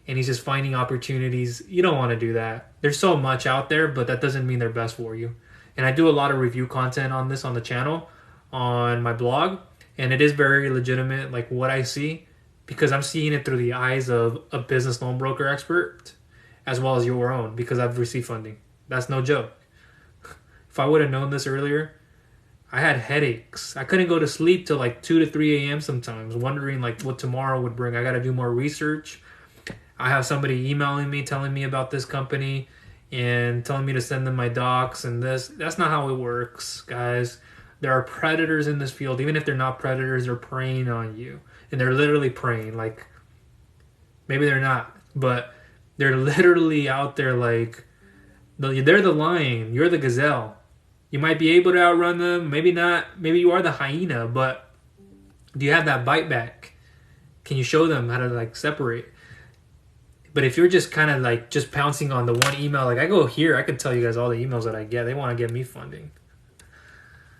A: And he's just finding opportunities. You don't want to do that. There's so much out there, but that doesn't mean they're best for you. And I do a lot of review content on this on the channel, on my blog. And it is very legitimate, like what I see, because I'm seeing it through the eyes of a business loan broker expert, as well as your own, because I've received funding. That's no joke. If I would have known this earlier, I had headaches. I couldn't go to sleep till like 2 to 3 a.m. sometimes, wondering like what tomorrow would bring. I got to do more research. I have somebody emailing me, telling me about this company and telling me to send them my docs and this. That's not how it works, guys. There are predators in this field. Even if they're not predators, they're preying on you. And they're literally preying. Like, maybe they're not, but they're literally out there like, they're the lion. You're the gazelle. You might be able to outrun them. Maybe not. Maybe you are the hyena, but do you have that bite back? Can you show them how to like separate? But if you're just kind of like just pouncing on the one email, like I go here, I can tell you guys all the emails that I get. They want to get me funding.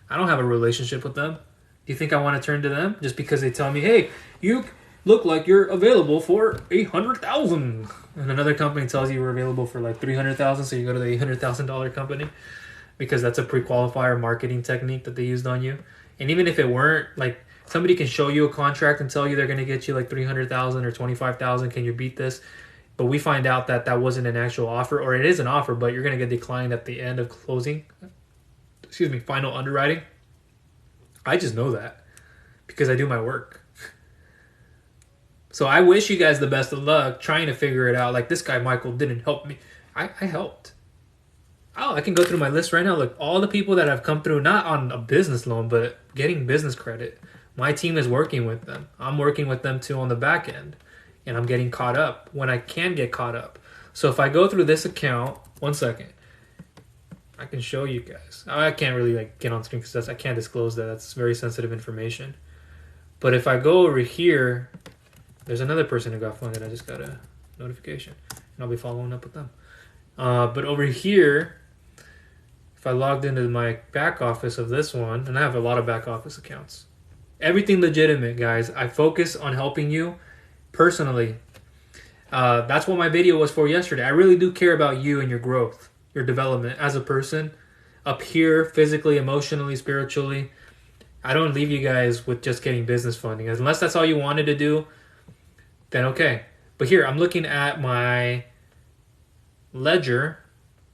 A: I don't have a relationship with them. Do you think I want to turn to them just because they tell me, hey, you look like you're available for $800,000, and another company tells you you're available for like $300,000, so you go to the $800,000 company because that's a pre-qualifier marketing technique that they used on you. And even if it weren't, like somebody can show you a contract and tell you they're going to get you like $300,000 or $25,000. Can you beat this? But we find out that that wasn't an actual offer, or it is an offer, but you're going to get declined at the end of closing. Final underwriting. I just know that because I do my work. So I wish you guys the best of luck trying to figure it out. Like this guy, Michael, didn't help me. I helped. Oh, I can go through my list right now. Look, all the people that have come through, not on a business loan, but getting business credit. My team is working with them. I'm working with them too on the back end. And I'm getting caught up when I can get caught up. So if I go through this account, 1 second. I can show you guys. I can't really like get on screen because I can't disclose that. That's very sensitive information. But if I go over here, there's another person who got funded. I just got a notification, and I'll be following up with them. But over here, if I logged into my back office of this one, and I have a lot of back office accounts, everything legitimate, guys. I focus on helping you personally. That's what my video was for yesterday. I really do care about you and your growth, your development as a person, up here, physically, emotionally, spiritually. I don't leave you guys with just getting business funding. Unless that's all you wanted to do, then okay. But here, I'm looking at my ledger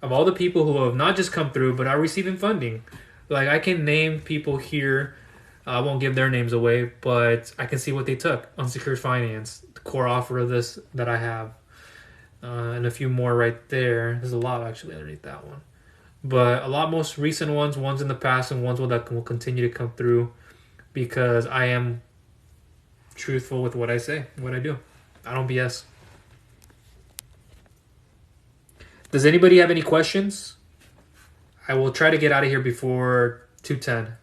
A: of all the people who have not just come through, but are receiving funding. Like, I can name people here. I won't give their names away, but I can see what they took. Unsecured finance, the core offer of this that I have, and a few more right there. There's a lot actually underneath that one. But a lot most recent ones in the past, and ones that will continue to come through because I am truthful with what I say, what I do. I don't BS. Does anybody have any questions? I will try to get out of here before 2:10.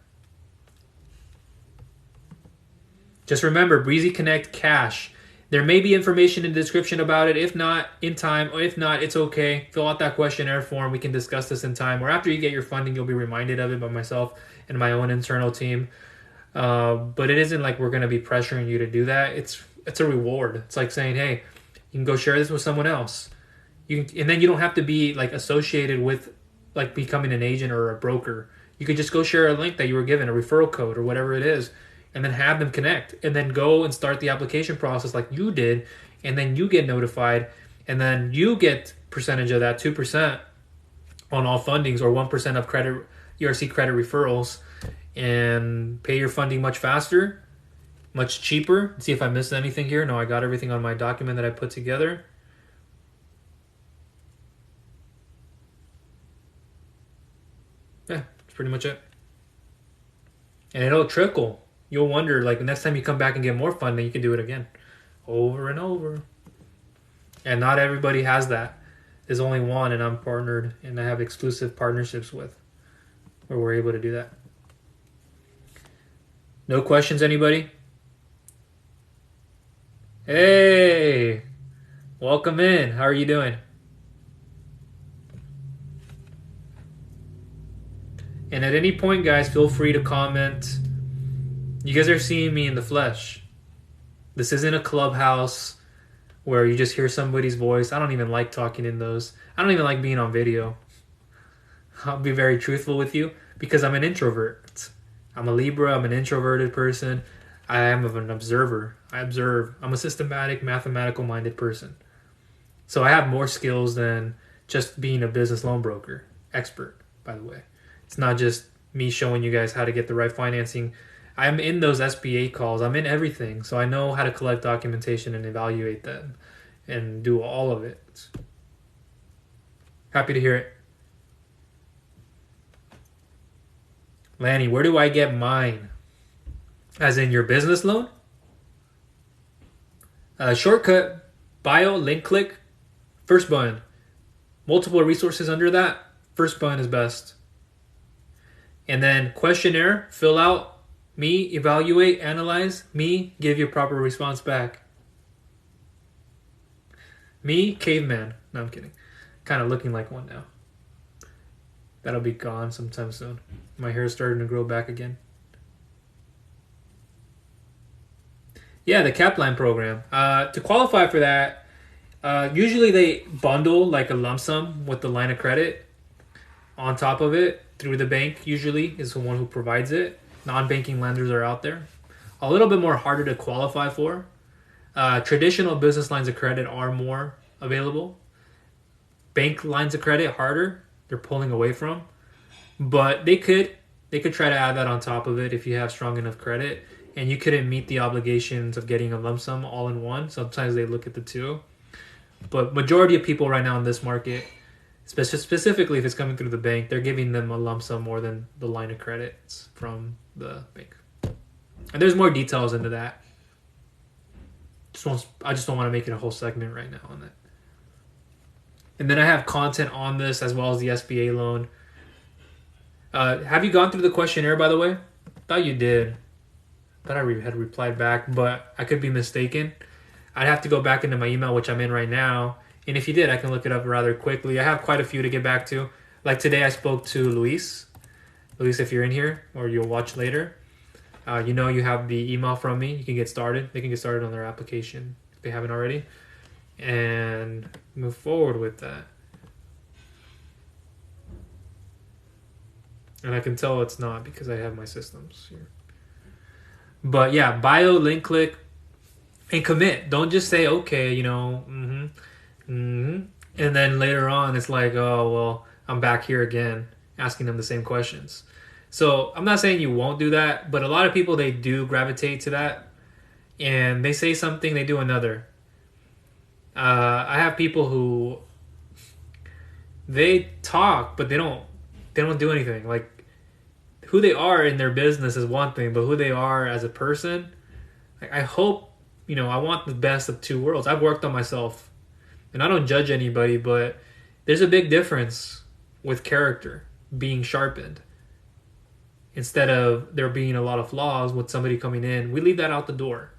A: Just remember, Breezy Connect Cash. There may be information in the description about it. If not, in time. Or if not, it's okay. Fill out that questionnaire form. We can discuss this in time. Or after you get your funding, you'll be reminded of it by myself and my own internal team. But it isn't like we're going to be pressuring you to do that. It's a reward. It's like saying, hey, you can go share this with someone else. And then you don't have to be like associated with like becoming an agent or a broker. You could just go share a link that you were given, a referral code or whatever it is, and then have them connect, and then go and start the application process like you did, and then you get notified, and then you get percentage of that, 2% on all fundings, or 1% of credit ERC credit referrals, and pay your funding much faster, much cheaper. Let's see if I missed anything here. No, I got everything on my document that I put together. Yeah, that's pretty much it. And it'll trickle. You'll wonder, like, the next time you come back and get more funding, you can do it again. Over and over. And not everybody has that. There's only one, and I'm partnered, and I have exclusive partnerships with where we're able to do that. No questions, anybody? Hey! Welcome in. How are you doing? And at any point, guys, feel free to comment. You guys are seeing me in the flesh. This isn't a clubhouse where you just hear somebody's voice. I don't even like talking in those. I don't even like being on video. I'll be very truthful with you because I'm an introvert. I'm a Libra. I'm an introverted person. I am an observer. I observe. I'm a systematic, mathematical-minded person. So I have more skills than just being a business loan broker. Expert, by the way. It's not just me showing you guys how to get the right financing. I'm in those SBA calls. I'm in everything. So I know how to collect documentation and evaluate them and do all of it. Happy to hear it. Lanny, where do I get mine? As in your business loan? Shortcut, bio, link click, first button. Multiple resources under that. First button is best. And then questionnaire, fill out, me, evaluate, analyze, me, give you a proper response back. Me, caveman. No, I'm kidding. Kind of looking like one now. That'll be gone sometime soon. My hair is starting to grow back again. Yeah, the Capline program. To qualify for that, usually they bundle like a lump sum with the line of credit on top of it through the bank. Usually is the one who provides it. Non-banking lenders are out there. A little bit more harder to qualify for. Traditional business lines of credit are more available. Bank lines of credit, harder. They're pulling away from. But they could try to add that on top of it if you have strong enough credit. And you couldn't meet the obligations of getting a lump sum all in one. Sometimes they look at the two. But majority of people right now in this market, specifically if it's coming through the bank, they're giving them a lump sum more than the line of credits from the bank. And there's more details into that. I just don't want to make it a whole segment right now on that. And then I have content on this as well as the SBA loan. Have you gone through the questionnaire, by the way? Thought you did. Thought I had replied back, but I could be mistaken. I'd have to go back into my email, which I'm in right now. And if you did, I can look it up rather quickly. I have quite a few to get back to. Like today, I spoke to Luis. Luis, if you're in here or you'll watch later, you know you have the email from me. You can get started. They can get started on their application if they haven't already. And move forward with that. And I can tell it's not because I have my systems here. But yeah, bio, link click, and commit. Don't just say, okay, and then later on it's like, oh, well, I'm back here again, asking them the same questions. So I'm not saying you won't do that, but a lot of people, they do gravitate to that. And they say something, they do another. I have people who, they talk, but they don't do anything. Like, who they are in their business is one thing, but who they are as a person, like, I hope, I want the best of two worlds. I've worked on myself, and I don't judge anybody, but there's a big difference with character being sharpened. Instead of there being a lot of flaws with somebody coming in, we leave that out the door.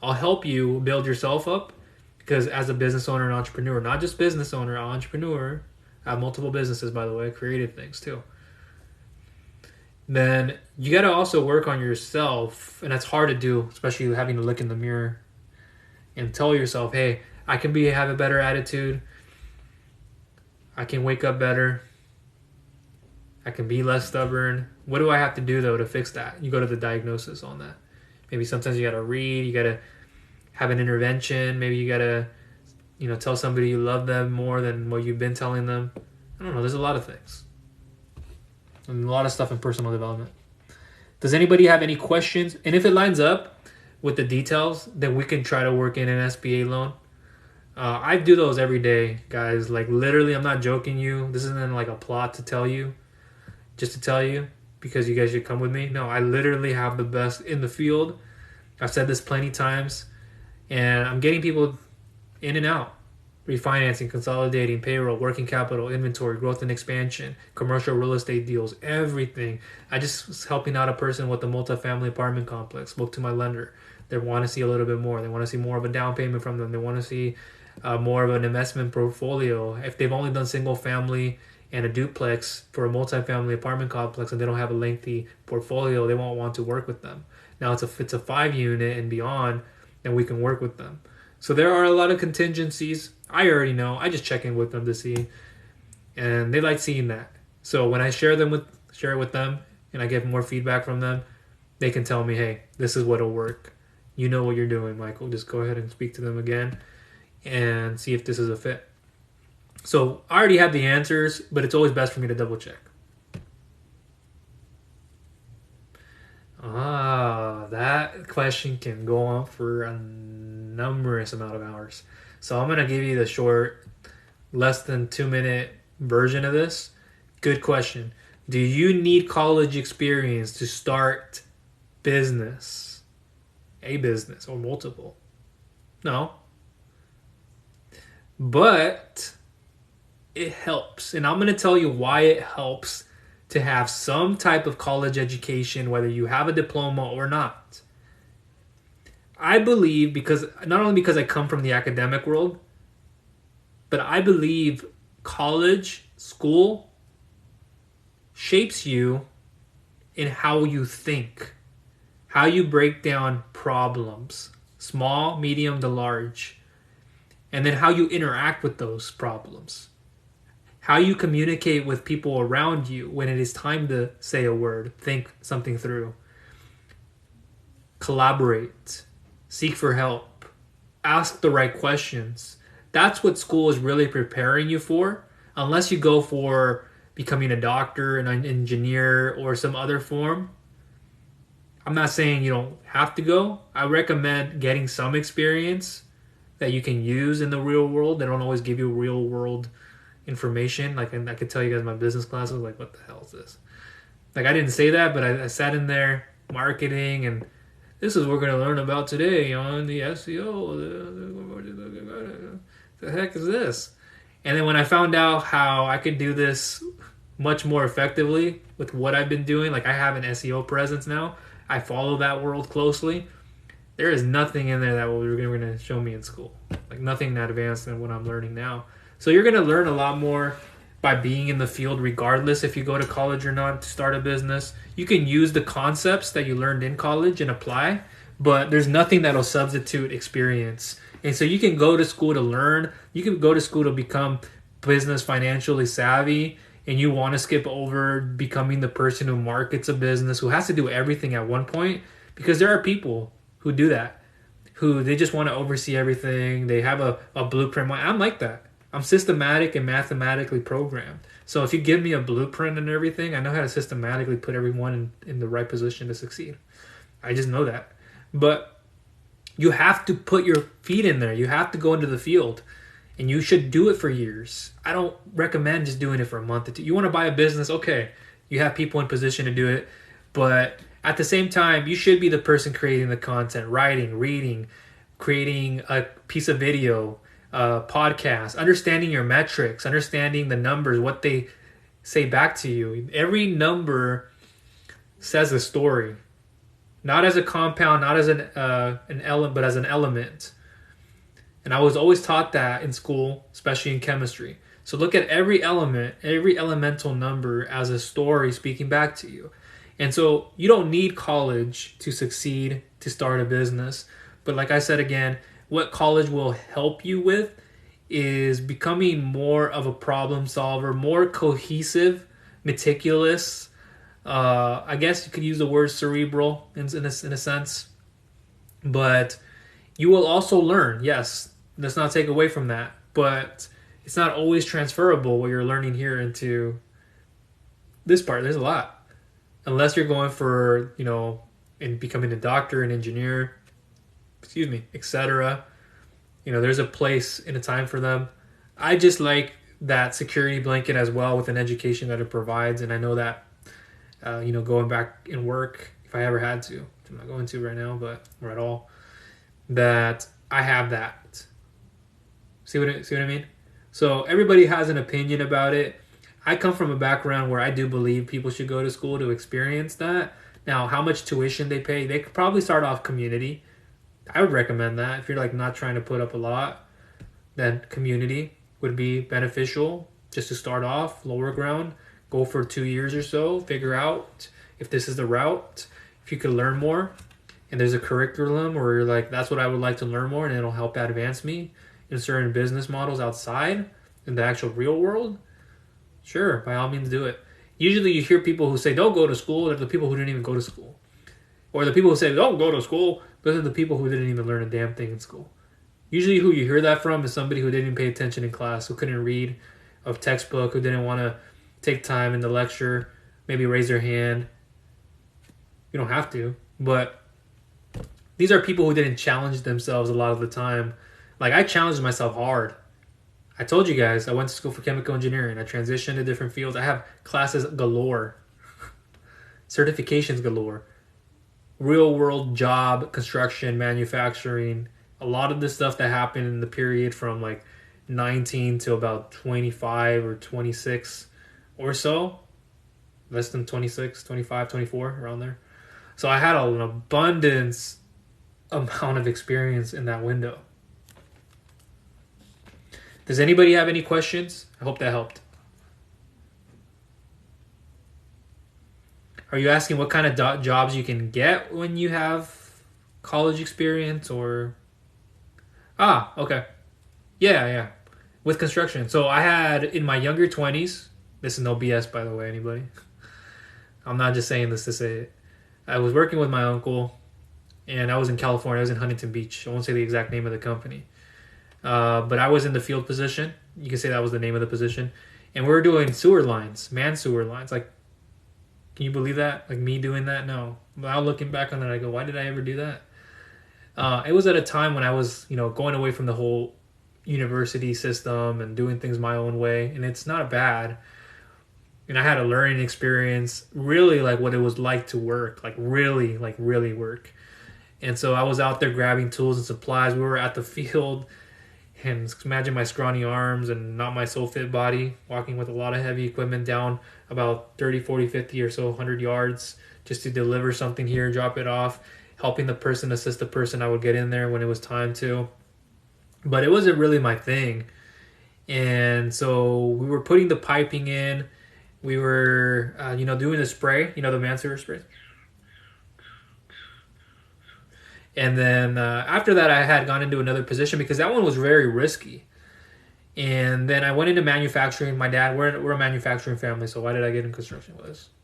A: I'll help you build yourself up, because as a business owner and entrepreneur, not just business owner, entrepreneur, I have multiple businesses, by the way, creative things too. Then you got to also work on yourself, and that's hard to do, especially having to look in the mirror and tell yourself, hey, I can have a better attitude. I can wake up better. I can be less stubborn. What do I have to do, though, to fix that? You go to the diagnosis on that. Maybe sometimes you got to read. You got to have an intervention. Maybe you got to, tell somebody you love them more than what you've been telling them. I don't know. There's a lot of things. And a lot of stuff in personal development. Does anybody have any questions? And if it lines up with the details, then we can try to work in an SBA loan. I do those every day, guys. Like, literally, I'm not joking you. This isn't like a plot to tell you, just to tell you, because you guys should come with me. No, I literally have the best in the field. I've said this plenty times. And I'm getting people in and out. Refinancing, consolidating, payroll, working capital, inventory, growth and expansion, commercial real estate deals, everything. I just was helping out a person with a multifamily apartment complex. Spoke to my lender. They want to see a little bit more. They want to see more of a down payment from them. They want to see more of an investment portfolio. If they've only done single family and a duplex for a multifamily apartment complex and they don't have a lengthy portfolio, they won't want to work with them. Now, if it's a 5 unit and beyond, then we can work with them. So there are a lot of contingencies. I already know. I just check in with them to see. And they like seeing that. So when I share it with them and I get more feedback from them, they can tell me, hey, this is what'll work. You know what you're doing, Michael. Just go ahead and speak to them again and see if this is a fit. So I already have the answers, but it's always best for me to double check. That question can go on for a numerous amount of hours. So I'm going to give you the short, less than 2-minute version of this. Good question. Do you need college experience to start business? A business or multiple? No. But it helps. And I'm going to tell you why it helps to have some type of college education, whether you have a diploma or not. I believe, not only because I come from the academic world, but I believe college, school, shapes you in how you think, how you break down problems, small, medium to large, and then how you interact with those problems. How you communicate with people around you when it is time to say a word, think something through. Collaborate. Seek for help. Ask the right questions. That's what school is really preparing you for. Unless you go for becoming a doctor, an engineer, or some other form. I'm not saying you don't have to go. I recommend getting some experience that you can use in the real world. They don't always give you real world information. Like, I could tell you guys my business classes, like, what the hell is this? Like, I didn't say that, but I sat in there, marketing, and this is what we're going to learn about today on the SEO. The heck is this? And then when I found out how I could do this much more effectively with what I've been doing. Like I have an SEO presence now. I follow that world closely. There is nothing in there that we're going to show me in school. Like nothing that advanced than what I'm learning now. So you're going to learn a lot more by being in the field regardless if you go to college or not to start a business. You can use the concepts that you learned in college and apply, but there's nothing that'll substitute experience. And so you can go to school to learn. You can go to school to become business financially savvy, and you want to skip over becoming the person who markets a business, who has to do everything at one point, because there are people who do that, who they just want to oversee everything. They have a blueprint. I'm like that. I'm systematic and mathematically programmed. So if you give me a blueprint and everything, I know how to systematically put everyone in the right position to succeed. I just know that. But you have to put your feet in there. You have to go into the field. And you should do it for years. I don't recommend just doing it for a month or two. You want to buy a business, okay. You have people in position to do it. But at the same time, you should be the person creating the content, writing, reading, creating a piece of video, podcast, understanding your metrics, understanding the numbers, what they say back to you. Every number says a story. Not as a compound, not as an element, but as an element. And I was always taught that in school, especially in chemistry. So look at every element, every elemental number as a story speaking back to you. And so you don't need college to succeed, to start a business. But like I said again, what college will help you with is becoming more of a problem solver, more cohesive, meticulous. I guess you could use the word cerebral in a sense. But you will also learn, yes, let's not take away from that, but it's not always transferable what you're learning here into this part. There's a lot. Unless you're going for, and becoming a doctor, an engineer, etc. There's a place and a time for them. I just like that security blanket as well with an education that it provides, and I know that, going back in work, if I ever had to, I'm not going to right now, or at all, that I have that. See what I mean? So everybody has an opinion about it. I come from a background where I do believe people should go to school to experience that. Now, how much tuition they pay, they could probably start off community. I would recommend that. If you're not trying to put up a lot, then community would be beneficial just to start off, lower ground, go for 2 years or so, figure out if this is the route, if you could learn more. And there's a curriculum where you're like, that's what I would like to learn more, and it'll help advance me in certain business models outside in the actual real world. Sure, by all means do it. Usually you hear people who say, don't go to school. They're the people who didn't even go to school. Or the people who say, don't go to school. Those are the people who didn't even learn a damn thing in school. Usually who you hear that from is somebody who didn't pay attention in class, who couldn't read a textbook, who didn't want to take time in the lecture, maybe raise their hand. You don't have to, but these are people who didn't challenge themselves a lot of the time. Like, I challenged myself hard. I told you guys, I went to school for chemical engineering. I transitioned to different fields. I have classes galore. Certifications galore. Real world job, construction, manufacturing. A lot of the stuff that happened in the period from 19 to about 25 or 26 or so. Less than 26, 25, 24, around there. So I had an abundance amount of experience in that window. Does anybody have any questions? I hope that helped. Are you asking what kind of jobs you can get when you have college experience or... okay. Yeah. With construction. So I had in my younger 20s, this is no BS by the way, anybody. I'm not just saying this to say it. I was working with my uncle and I was in California. I was in Huntington Beach. I won't say the exact name of the company. But I was in the field position. You can say that was the name of the position. And we were doing sewer lines, man sewer lines. Can you believe that? Me doing that? No. Now looking back on it, I go, why did I ever do that? It was at a time when I was, going away from the whole university system and doing things my own way. And it's not bad. And I had a learning experience, really what it was like to work, really work. And so I was out there grabbing tools and supplies. We were at the field And imagine my scrawny arms and not my so fit body, walking with a lot of heavy equipment down about 30, 40, 50 or so 100 yards just to deliver something here, drop it off, helping the person, assist the person. I would get in there when it was time to. But it wasn't really my thing. And so we were putting the piping in. We were, doing the spray, the manservietor spray. And then after that, I had gone into another position because that one was very risky. And then I went into manufacturing. My dad, we're a manufacturing family, so why did I get in construction?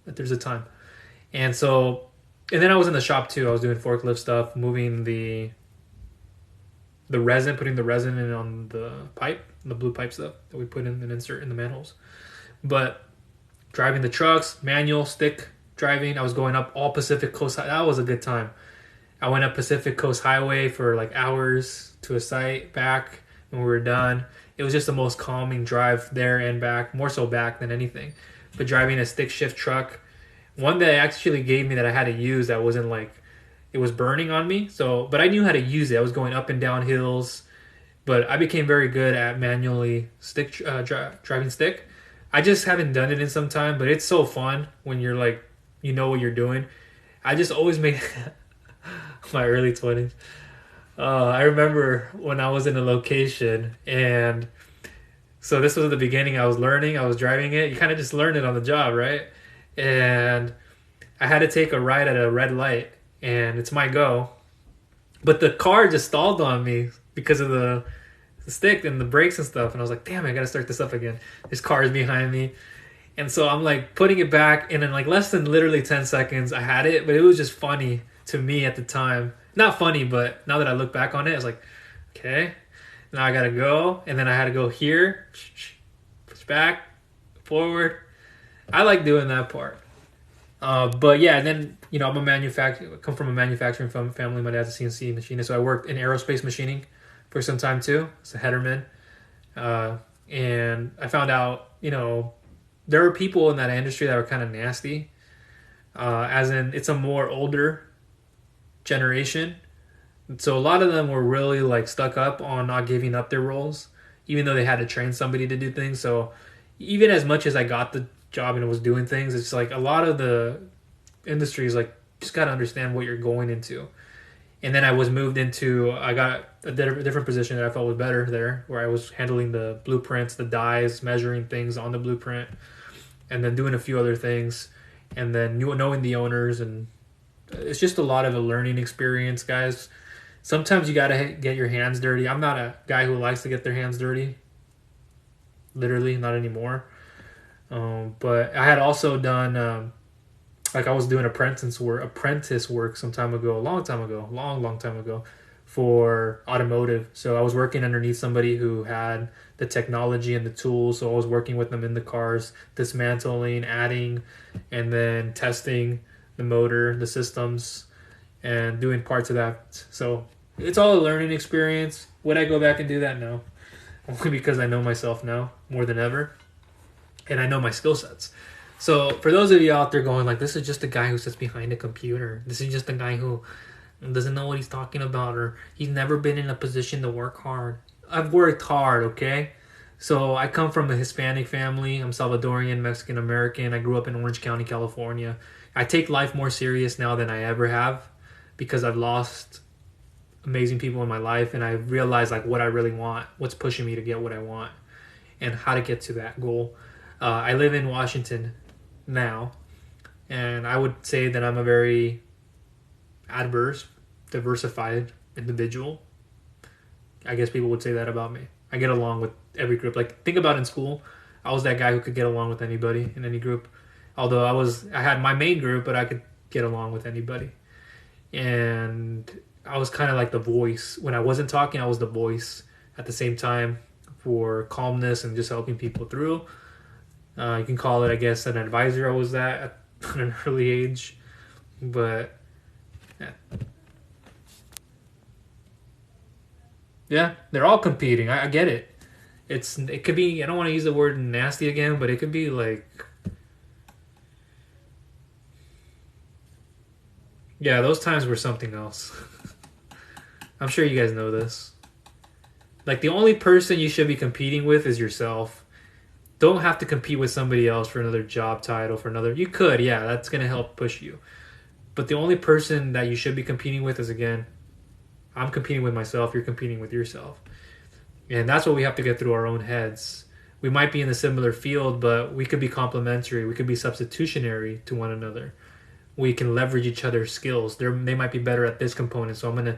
A: There's a time. And then I was in the shop too. I was doing forklift stuff, moving the resin, putting the resin in on the pipe, the blue pipe stuff that we put in and insert in the manholes. But driving the trucks, manual, stick driving, I was going up all Pacific Coast. That was a good time. I went up Pacific Coast Highway for like hours to a site back when we were done. It was just the most calming drive there and back, more so back than anything. But driving a stick shift truck, one that actually gave me that I had to use that wasn't like, it was burning on me. But I knew how to use it. I was going up and down hills, but I became very good at manually driving stick. I just haven't done it in some time, but it's so fun when you're like, you know what you're doing. I just always made my early 20s. I remember when I was in a location, and so this was the beginning. I was learning, I was driving it. You kind of just learn it on the job, right? And I had to take a ride at a red light, and it's my go. But the car just stalled on me because of the stick and the brakes and stuff. And I was like, damn, I got to start this up again. This car is behind me. And so I'm like putting it back, and in like less than literally 10 seconds, I had it. But it was just funny to me at the time. Not funny, but now that I look back on it, I was like, okay, now I got to go. And then I had to go here, push back, forward. I like doing that part. But yeah, and then, I'm I come from a manufacturing family. My dad's a CNC machinist. So I worked in aerospace machining for some time too. It's a headerman. And I found out, there were people in that industry that were kind of nasty. As in, it's a more older generation. So a lot of them were really like stuck up on not giving up their roles, even though they had to train somebody to do things. So even as much as I got the job and was doing things, it's like a lot of the industries, like, just got to understand what you're going into. And then I got a different position that I felt was better there, where I was handling the blueprints, the dies, measuring things on the blueprint, and then doing a few other things, and then knowing the owners. And it's just a lot of a learning experience, guys. Sometimes you got to get your hands dirty. I'm not a guy who likes to get their hands dirty. Literally, not anymore. But I had also done, I was doing apprentice work some time ago, long time ago, for automotive. So I was working underneath somebody who had the technology and the tools. So I was working with them in the cars, dismantling, adding, and then testing the motor, the systems, and doing parts of that. So it's all a learning experience. Would I go back and do that? No. Only because I know myself now more than ever. And I know my skill sets. So for those of you out there going like, this is just a guy who sits behind a computer. This is just a guy who doesn't know what he's talking about, or he's never been in a position to work hard. I've worked hard, okay? So I come from a Hispanic family. I'm Salvadorian, Mexican American. I grew up in Orange County, California. I take life more serious now than I ever have because I've lost amazing people in my life, and I realize like what I really want, what's pushing me to get what I want, and how to get to that goal. I live in Washington now, and I would say that I'm a very diversified individual. I guess people would say that about me. I get along with every group. Like, think about in school, I was that guy who could get along with anybody in any group. Although I had my main group, but I could get along with anybody. And I was kind of like the voice. When I wasn't talking, I was the voice at the same time for calmness and just helping people through. You can call it, I guess, an advisor. I was that at an early age. But yeah, they're all competing. I get it. It could be, I don't want to use the word nasty again, but it could be like, yeah, those times were something else. I'm sure you guys know this. Like, the only person you should be competing with is yourself. Don't have to compete with somebody else for another job title, for another. You could, yeah, that's going to help push you. But the only person that you should be competing with is, again, I'm competing with myself, you're competing with yourself. And that's what we have to get through our own heads. We might be in a similar field, but we could be complementary. We could be substitutionary to one another. We can leverage each other's skills. They might be better at this component, so I'm going to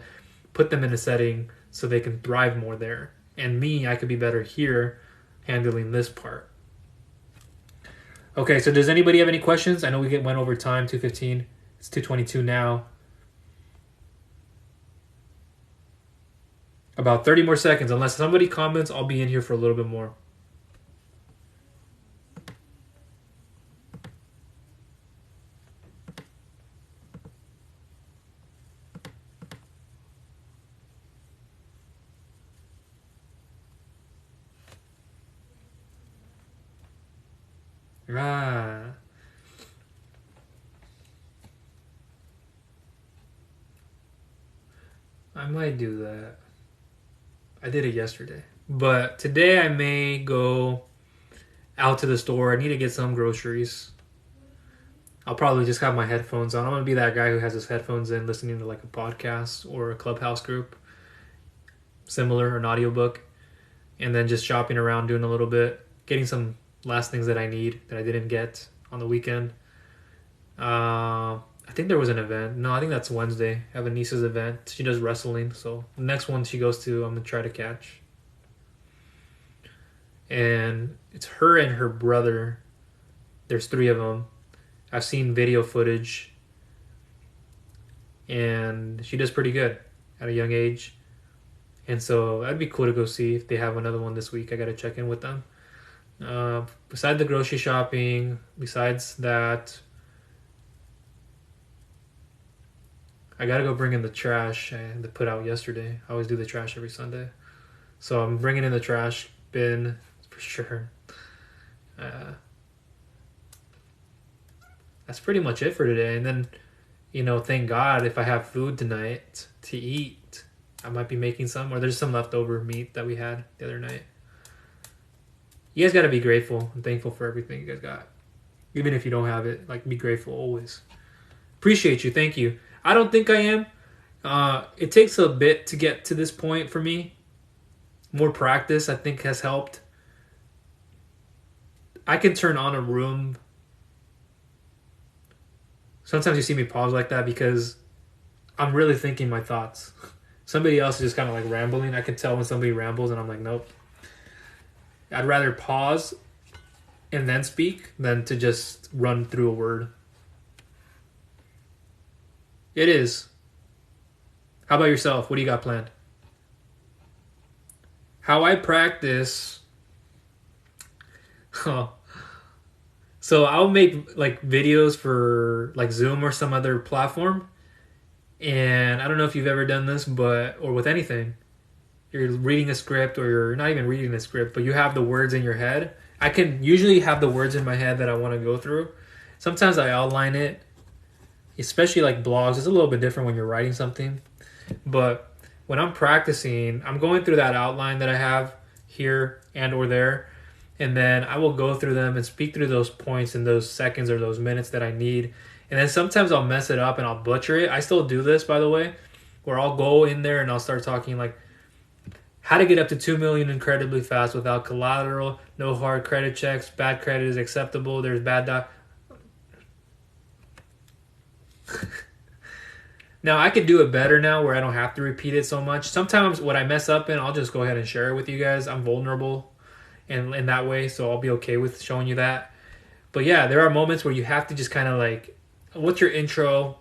A: put them in a setting so they can thrive more there. And me, I could be better here handling this part. Okay, so does anybody have any questions? I know we went over time, 2:15. It's 2:22 now. About 30 more seconds. Unless somebody comments, I'll be in here for a little bit more. Ah. I might do that. I did it yesterday. But today I may go out to the store. I need to get some groceries. I'll probably just have my headphones on. I'm going to be that guy who has his headphones in listening to like a podcast or a Clubhouse group. Similar, an audiobook. And then just shopping around, doing a little bit. Getting some last things that I need that I didn't get on the weekend. I think there was an event. No, I think that's Wednesday. I have a niece's event. She does wrestling. So the next one she goes to, I'm going to try to catch. And it's her and her brother. There's 3 of them. I've seen video footage. And she does pretty good at a young age. And so that'd be cool to go see if they have another one this week. I got to check in with them. Besides the grocery shopping, besides that, I gotta go bring in the trash I had to put out yesterday. I always do the trash every Sunday. So I'm bringing in the trash bin for sure. That's pretty much it for today. And then, thank God if I have food tonight to eat, I might be making some, or there's some leftover meat that we had the other night. You guys gotta be grateful and thankful for everything you guys got. Even if you don't have it, be grateful always. Appreciate you. Thank you. I don't think I am. It takes a bit to get to this point for me. More practice, I think, has helped. I can turn on a room. Sometimes you see me pause like that because I'm really thinking my thoughts. Somebody else is just kind of rambling. I can tell when somebody rambles and I'm like, nope. I'd rather pause and then speak than to just run through a word. It is. How about yourself? What do you got planned? How I practice. So I'll make videos for Zoom or some other platform. And I don't know if you've ever done this, or with anything. You're reading a script, or you're not even reading a script, but you have the words in your head. I can usually have the words in my head that I want to go through. Sometimes I outline it. Especially blogs, it's a little bit different when you're writing something. But when I'm practicing, I'm going through that outline that I have here and or there. And then I will go through them and speak through those points in those seconds or those minutes that I need. And then sometimes I'll mess it up and I'll butcher it. I still do this, by the way, where I'll go in there and I'll start talking how to get up to $2 million incredibly fast without collateral, no hard credit checks, bad credit is acceptable, there's bad Now, I could do it better now where I don't have to repeat it so much. Sometimes what I mess up in, I'll just go ahead and share it with you guys. I'm vulnerable in that way, so I'll be okay with showing you that. But yeah, there are moments where you have to just kind of what's your intro?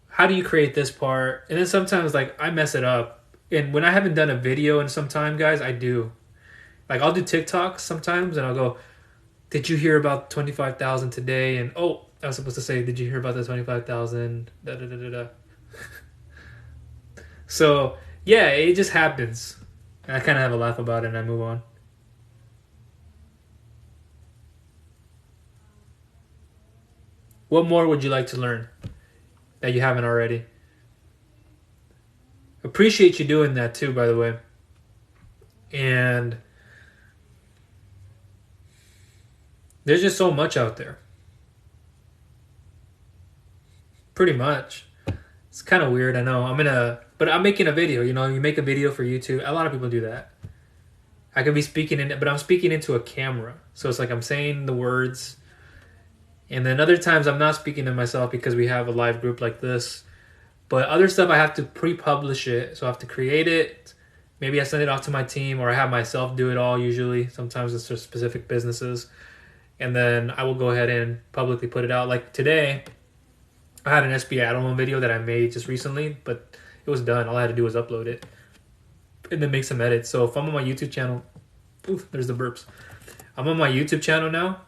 A: How do you create this part? And then sometimes I mess it up. And when I haven't done a video in some time, guys, I do. I'll do TikToks sometimes and I'll go, did you hear about 25,000 today? And I was supposed to say, did you hear about the 25,000? So, yeah, it just happens. And I kind of have a laugh about it and I move on. What more would you like to learn that you haven't already? Appreciate you doing that too, by the way. And there's just so much out there. Pretty much. It's kind of weird, I know. But I'm making a video. You know, you make a video for YouTube. A lot of people do that. I could be speaking in it, but I'm speaking into a camera. So it's like I'm saying the words. And then other times I'm not speaking to myself because we have a live group like this. But other stuff I have to pre-publish it. So I have to create it. Maybe I send it off to my team, or I have myself do it all usually. Sometimes it's for specific businesses. And then I will go ahead and publicly put it out. Like today, I had an SBA EIDL Loan video that I made just recently, but it was done. All I had to do was upload it and then make some edits. So if I'm on my YouTube channel, oof, there's the burps. I'm on my YouTube channel now.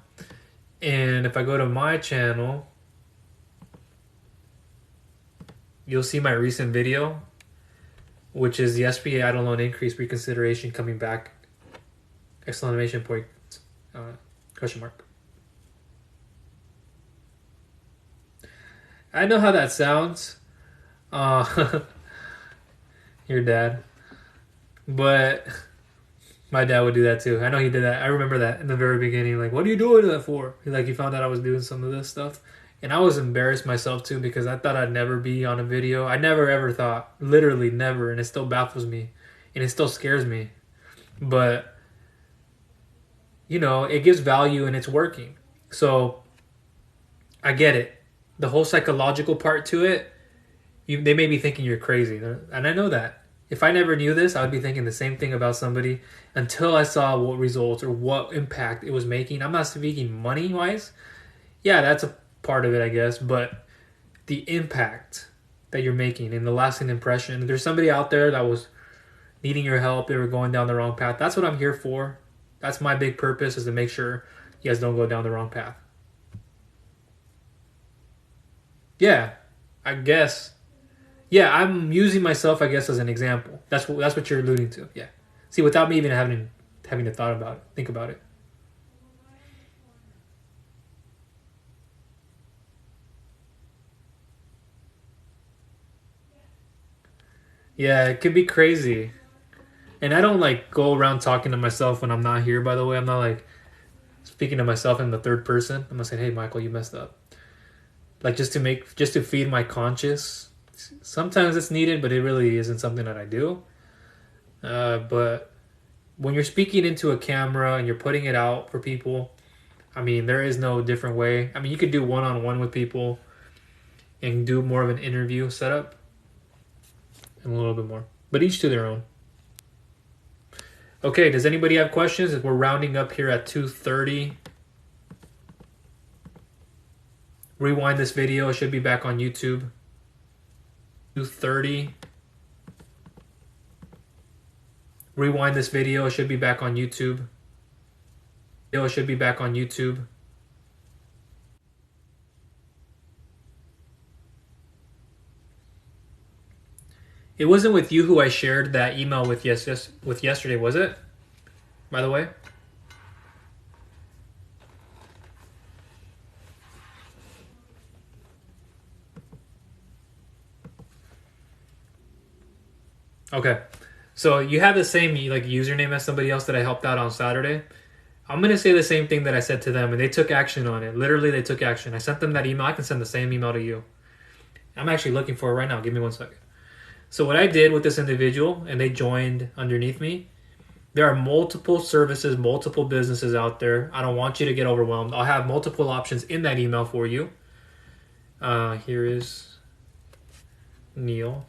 A: And if I go to my channel, you'll see my recent video, which is the SBA EIDL Loan increase reconsideration coming back, exclamation point, question mark. I know how that sounds. Your dad. But my dad would do that too. I know he did that. I remember that in the very beginning. Like, what are you doing that for? He found out I was doing some of this stuff. And I was embarrassed myself too because I thought I'd never be on a video. I never ever thought. Literally never. And it still baffles me. And it still scares me. But, you know, it gives value and it's working. So, I get it. The whole psychological part to it, they may be thinking you're crazy. And I know that. If I never knew this, I would be thinking the same thing about somebody until I saw what results or what impact it was making. I'm not speaking money-wise. Yeah, that's a part of it, I guess. But the impact that you're making and the lasting impression. If there's somebody out there that was needing your help, they were going down the wrong path. That's what I'm here for. That's my big purpose, is to make sure you guys don't go down the wrong path. Yeah, I guess. Yeah, I'm using myself, I guess, as an example. That's what you're alluding to. Yeah. See, without me even having to think about it. Yeah, it could be crazy. And I don't go around talking to myself when I'm not here, by the way. I'm not speaking to myself in the third person. I'm not saying, "Hey, Michael, you messed up." Just to feed my conscience. Sometimes it's needed, but it really isn't something that I do. But when you're speaking into a camera and you're putting it out for people, I mean, there is no different way. I mean, you could do one-on-one with people and do more of an interview setup and a little bit more. But each to their own. Okay, does anybody have questions? We're rounding up here at 2:30. Rewind this video. It should be back on YouTube. 2:30. Rewind this video. It should be back on YouTube. It should be back on YouTube. It wasn't with you who I shared that email with yesterday, was it? By the way? Okay. So you have the same username as somebody else that I helped out on Saturday. I'm going to say the same thing that I said to them, and they took action on it. Literally, they took action. I sent them that email. I can send the same email to you. I'm actually looking for it right now. Give me 1 second. So what I did with this individual, and they joined underneath me, there are multiple services, multiple businesses out there. I don't want you to get overwhelmed. I'll have multiple options in that email for you. Here is Neil.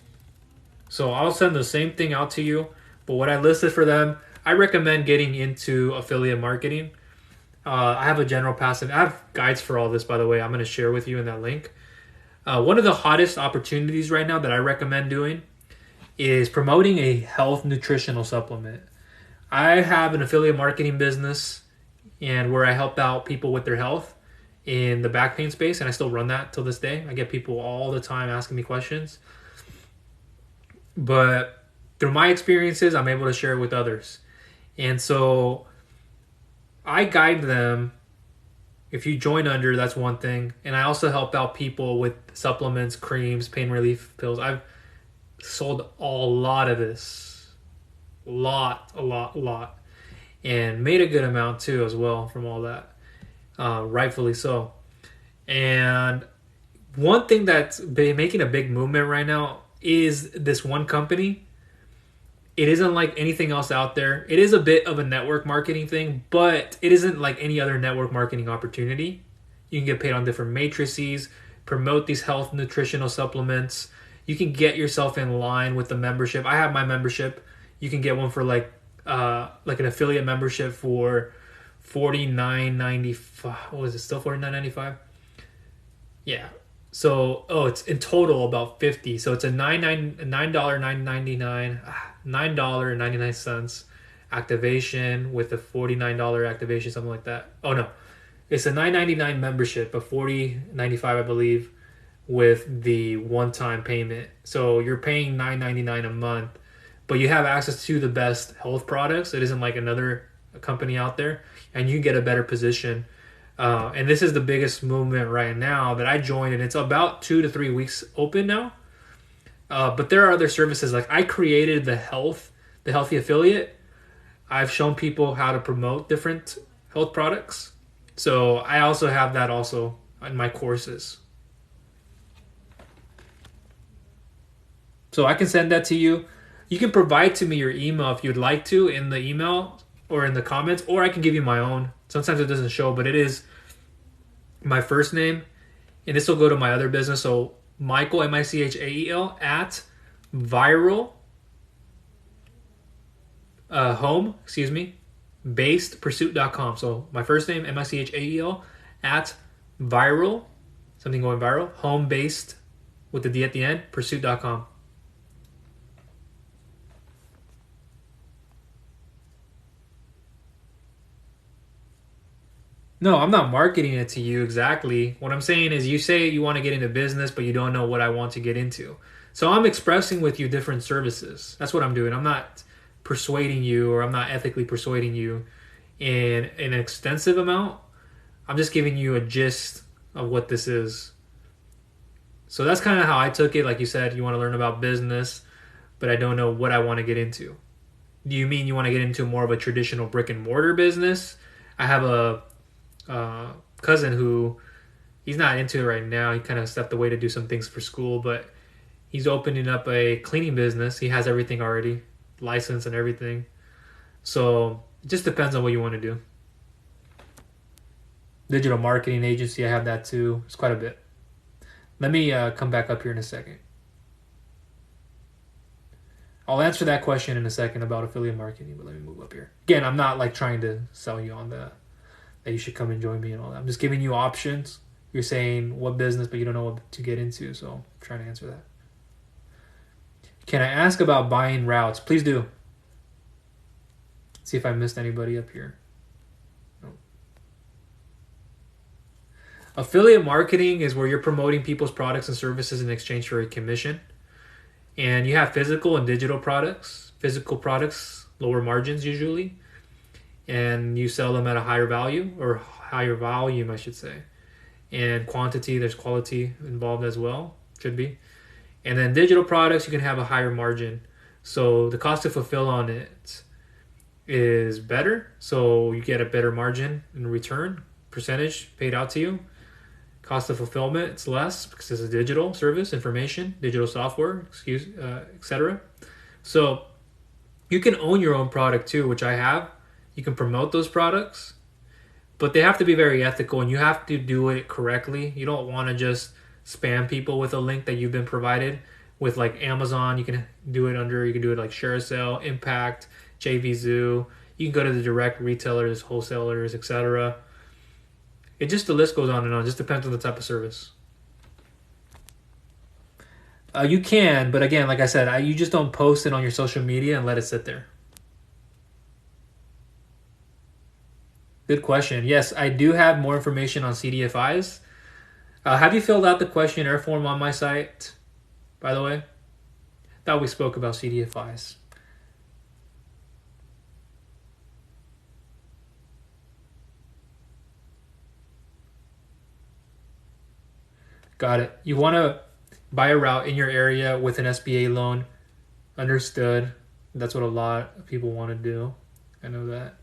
A: So I'll send the same thing out to you. But what I listed for them, I recommend getting into affiliate marketing. I have a general passive. I have guides for all this, by the way. I'm going to share with you in that link. One of the hottest opportunities right now that I recommend doing is promoting a health nutritional supplement. I have an affiliate marketing business and where I help out people with their health in the back pain space, and I still run that till this day. I get people all the time asking me questions. But through my experiences, I'm able to share it with others. And so I guide them. If you join under, that's one thing. And I also help out people with supplements, creams, pain relief pills. I've sold a lot of this. a lot, and made a good amount too as well from all that, rightfully so. And one thing that's been making a big movement right now is this one company. It isn't like anything else out there. It is a bit of a network marketing thing, but it isn't like any other network marketing opportunity. You can get paid on different matrices, promote these health nutritional supplements. You can get yourself in line with the membership. I have my membership. You can get one for like an affiliate membership for $49.95. What is it? Still $49.95? Yeah. So it's in total about $50. So it's a $9.99 activation with a $49 activation, something like that. Oh no, it's a $9.99 membership, a $40.95 I believe, with the one-time payment. So you're paying $9.99 a month, but you have access to the best health products. It isn't like another company out there, and you get a better position. And this is the biggest movement right now that I joined, and it's about 2 to 3 weeks open now. But there are other services. Like I created the healthy affiliate. I've shown people how to promote different health products. So I also have that also in my courses. So I can send that to you. You can provide to me your email if you'd like to in the email or in the comments, or I can give you my own. Sometimes it doesn't show, but it is my first name, and this will go to my other business. So Michael, Michael at viral home, based pursuit.com. So my first name, Michael at viral, something going viral, home based with the D at the end, pursuit.com. No, I'm not marketing it to you exactly. What I'm saying is you say you want to get into business, but you don't know what I want to get into. So I'm expressing with you different services. That's what I'm doing. I'm not persuading you, or I'm not ethically persuading you in an extensive amount. I'm just giving you a gist of what this is. So that's kind of how I took it. Like you said, you want to learn about business, but I don't know what I want to get into. Do you mean you want to get into more of a traditional brick and mortar business? I have a cousin who he's not into it right now. He kind of stepped away to do some things for school, but he's opening up a cleaning business. He has everything already, license and everything. So it just depends on what you want to do. Digital marketing agency, I have that too. It's quite a bit. Let me come back up here in a second. I'll answer that question in a second about affiliate marketing, but let me move up here. Again, I'm not like trying to sell you on that you should come and join me and all that. I'm just giving you options. You're saying what business, but you don't know what to get into, so I'm trying to answer that. Can I ask about buying routes? Please do. See if I missed anybody up here. No. Affiliate marketing is where you're promoting people's products and services in exchange for a commission. And you have physical and digital products. Physical products, lower margins usually. And you sell them at a higher value, or higher volume, I should say. And quantity, there's quality involved as well, should be. And then digital products, you can have a higher margin. So the cost to fulfill on it is better. So you get a better margin in return, percentage paid out to you. Cost of fulfillment, it's less because it's a digital service, information, digital software, etc. So you can own your own product too, which I have. You can promote those products, but they have to be very ethical, and you have to do it correctly. You don't want to just spam people with a link that you've been provided with, like Amazon. You can do it like ShareSale, Impact, JVZoo. You can go to the direct retailers, wholesalers, etc. The list goes on and on. It just depends on the type of service. You can, but again, like I said, you just don't post it on your social media and let it sit there. Good question. Yes, I do have more information on CDFIs. Have you filled out the questionnaire form on my site, by the way? Thought we spoke about CDFIs. Got it. You want to buy a route in your area with an SBA loan. Understood. That's what a lot of people want to do. I know that.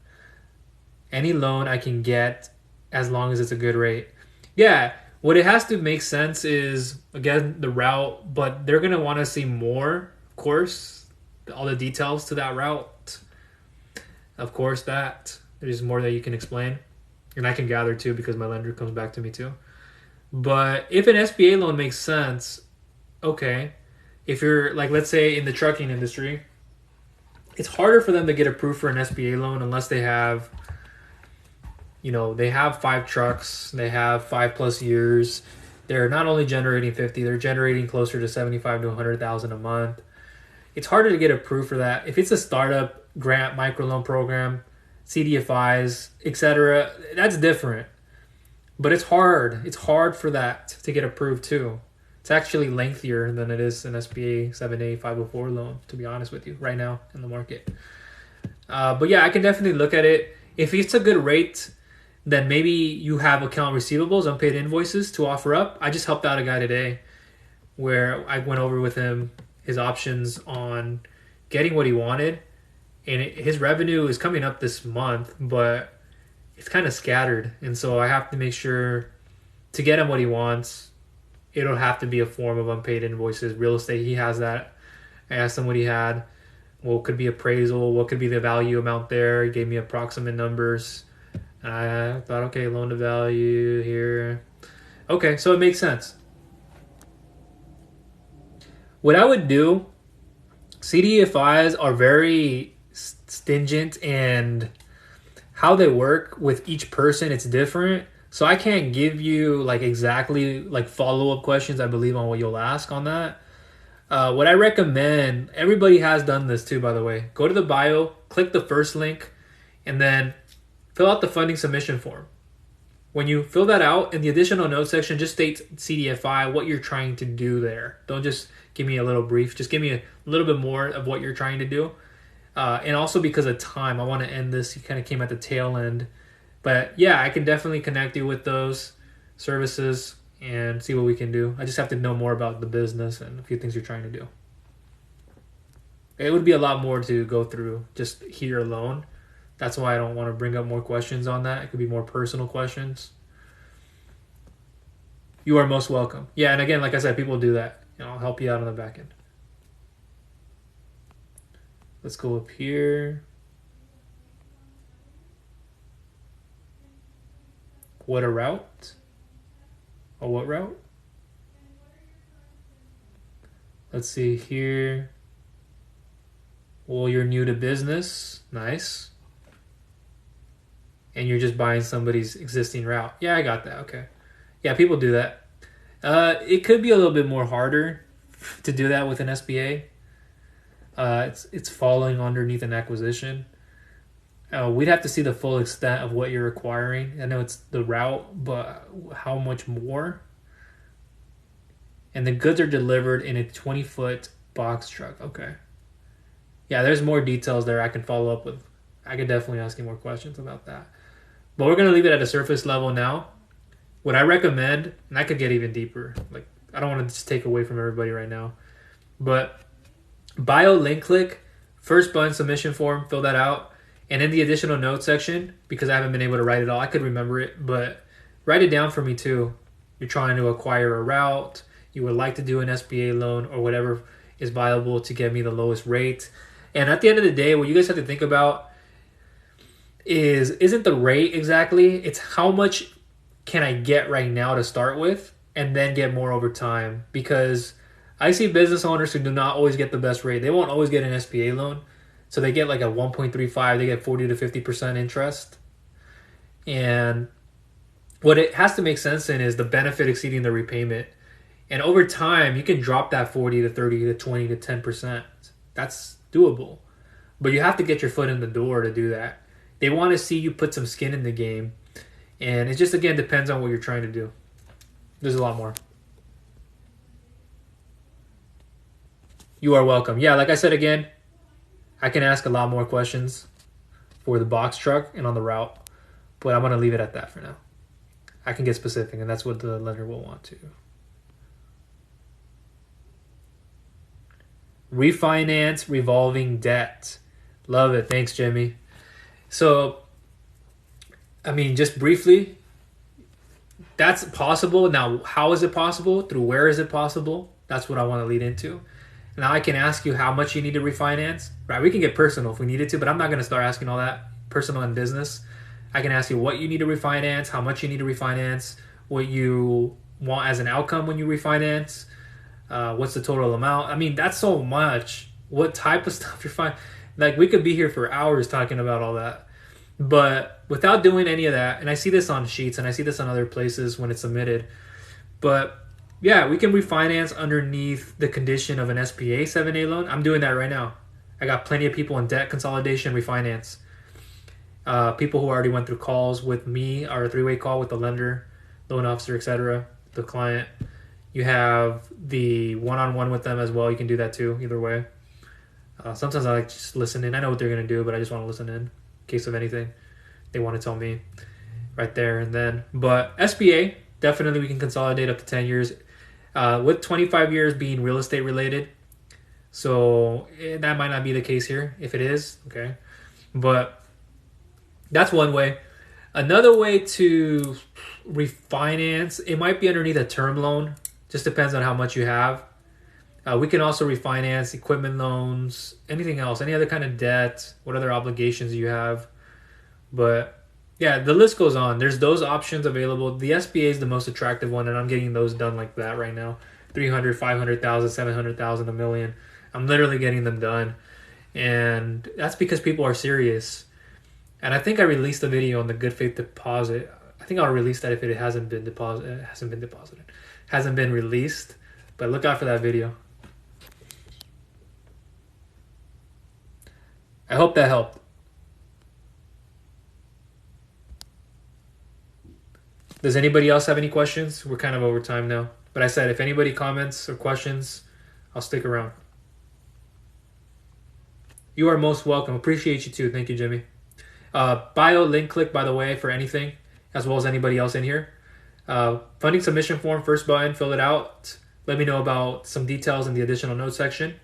A: Any loan I can get as long as it's a good rate. Yeah, what it has to make sense is, again, the route, but they're going to want to see more, of course, all the details to that route. Of course, that. There's more that you can explain. And I can gather too because my lender comes back to me too. But if an SBA loan makes sense, okay. If you're, like, let's say in the trucking industry, it's harder for them to get approved for an SBA loan unless they have, they have 5 trucks, they have 5+ years. They're not only generating 50, they're generating closer to 75 to 100,000 a month. It's harder to get approved for that. If it's a startup grant microloan program, CDFIs, etc., that's different. But it's hard. It's hard for that to get approved too. It's actually lengthier than it is an SBA 7A 504 loan, to be honest with you, right now in the market. But yeah, I can definitely look at it. If it's a good rate, then maybe you have account receivables, unpaid invoices to offer up. I just helped out a guy today where I went over with him his options on getting what he wanted. And his revenue is coming up this month, but it's kind of scattered. And so I have to make sure to get him what he wants, it'll have to be a form of unpaid invoices. Real estate, he has that. I asked him what he had. What could be appraisal? What could be the value amount there? He gave me approximate numbers. And I thought, okay, loan to value here. Okay, so it makes sense. What I would do, CDFIs are very stingent, and how they work with each person, it's different. So I can't give you like exactly like follow-up questions, I believe, on what you'll ask on that. What I recommend, everybody has done this too, by the way. Go to the bio, click the first link, and then fill out the funding submission form. When you fill that out, in the additional notes section, just state CDFI, what you're trying to do there. Don't just give me a little brief. Just give me a little bit more of what you're trying to do. And also because of time, I want to end this. You kind of came at the tail end. But yeah, I can definitely connect you with those services and see what we can do. I just have to know more about the business and a few things you're trying to do. It would be a lot more to go through just here alone. That's why I don't want to bring up more questions on that. It could be more personal questions. You are most welcome. Yeah, and again, like I said, people do that. I'll help you out on the back end. Let's go up here. What a route? Or what route? Let's see here. Well, you're new to business. Nice. And you're just buying somebody's existing route. Yeah, I got that. Okay. Yeah, people do that. It could be a little bit more harder to do that with an SBA. It's falling underneath an acquisition. We'd have to see the full extent of what you're acquiring. I know it's the route, but how much more? And the goods are delivered in a 20-foot box truck. Okay. Yeah, there's more details there I can follow up with. I could definitely ask you more questions about that. But we're going to leave it at a surface level now. What I recommend, and I could get even deeper. Like, I don't want to just take away from everybody right now. But bio link click, first button submission form, fill that out. And in the additional notes section, because I haven't been able to write it all, I could remember it, but write it down for me too. You're trying to acquire a route, you would like to do an SBA loan or whatever is viable to get me the lowest rate. And at the end of the day, what you guys have to think about isn't the rate exactly, it's how much can I get right now to start with and then get more over time. Because I see business owners who do not always get the best rate. They won't always get an SBA loan. So they get like a 1.35, they get 40 to 50% interest. And what it has to make sense in is the benefit exceeding the repayment. And over time, you can drop that 40 to 30 to 20 to 10%. That's doable. But you have to get your foot in the door to do that. They want to see you put some skin in the game. And it just, again, depends on what you're trying to do. There's a lot more. You are welcome. Yeah, like I said again, I can ask a lot more questions for the box truck and on the route, but I'm going to leave it at that for now. I can get specific, and that's what the lender will want to. refinance revolving debt. Love it. Thanks, Jimmy. So, I mean, just briefly, that's possible. Now, how is it possible? Through where is it possible? That's what I want to lead into. Now I can ask you how much you need to refinance. Right? We can get personal if we needed to, but I'm not going to start asking all that personal in business. I can ask you what you need to refinance, how much you need to refinance, what you want as an outcome when you refinance, what's the total amount. I mean, that's so much. What type of stuff you're finding? Like, we could be here for hours talking about all that. But without doing any of that, and I see this on sheets and I see this on other places when it's submitted, but yeah, we can refinance underneath the condition of an SBA 7A loan. I'm doing that right now. I got plenty of people in debt consolidation refinance. People who already went through calls with me, or a three-way call with the lender, loan officer, etc., the client. You have the one-on-one with them as well. You can do that too, either way. Sometimes I like just listen in. I know what they're going to do, but I just want to listen in case of anything they want to tell me right there and then. But SBA, definitely we can consolidate up to 10 years with 25 years being real estate related. So that might not be the case here. If it is, okay. But that's one way. Another way to refinance, it might be underneath a term loan. Just depends on how much you have. We can also refinance equipment loans, anything else, any other kind of debt, what other obligations you have. But yeah, the list goes on. There's those options available. The SBA is the most attractive one, and I'm getting those done like that right now. 300, 500,000, 700,000, a million. I'm literally getting them done. And that's because people are serious. And I think I released a video on the good faith deposit. I think I'll release that if it hasn't been released. But look out for that video. I hope that helped. Does anybody else have any questions? We're kind of over time now. But I said if anybody comments or questions, I'll stick around. You are most welcome. Appreciate you too. Thank you, Jimmy. Bio link click, by the way, for anything, as well as anybody else in here. Funding submission form, first button, fill it out. Let me know about some details in the additional notes section.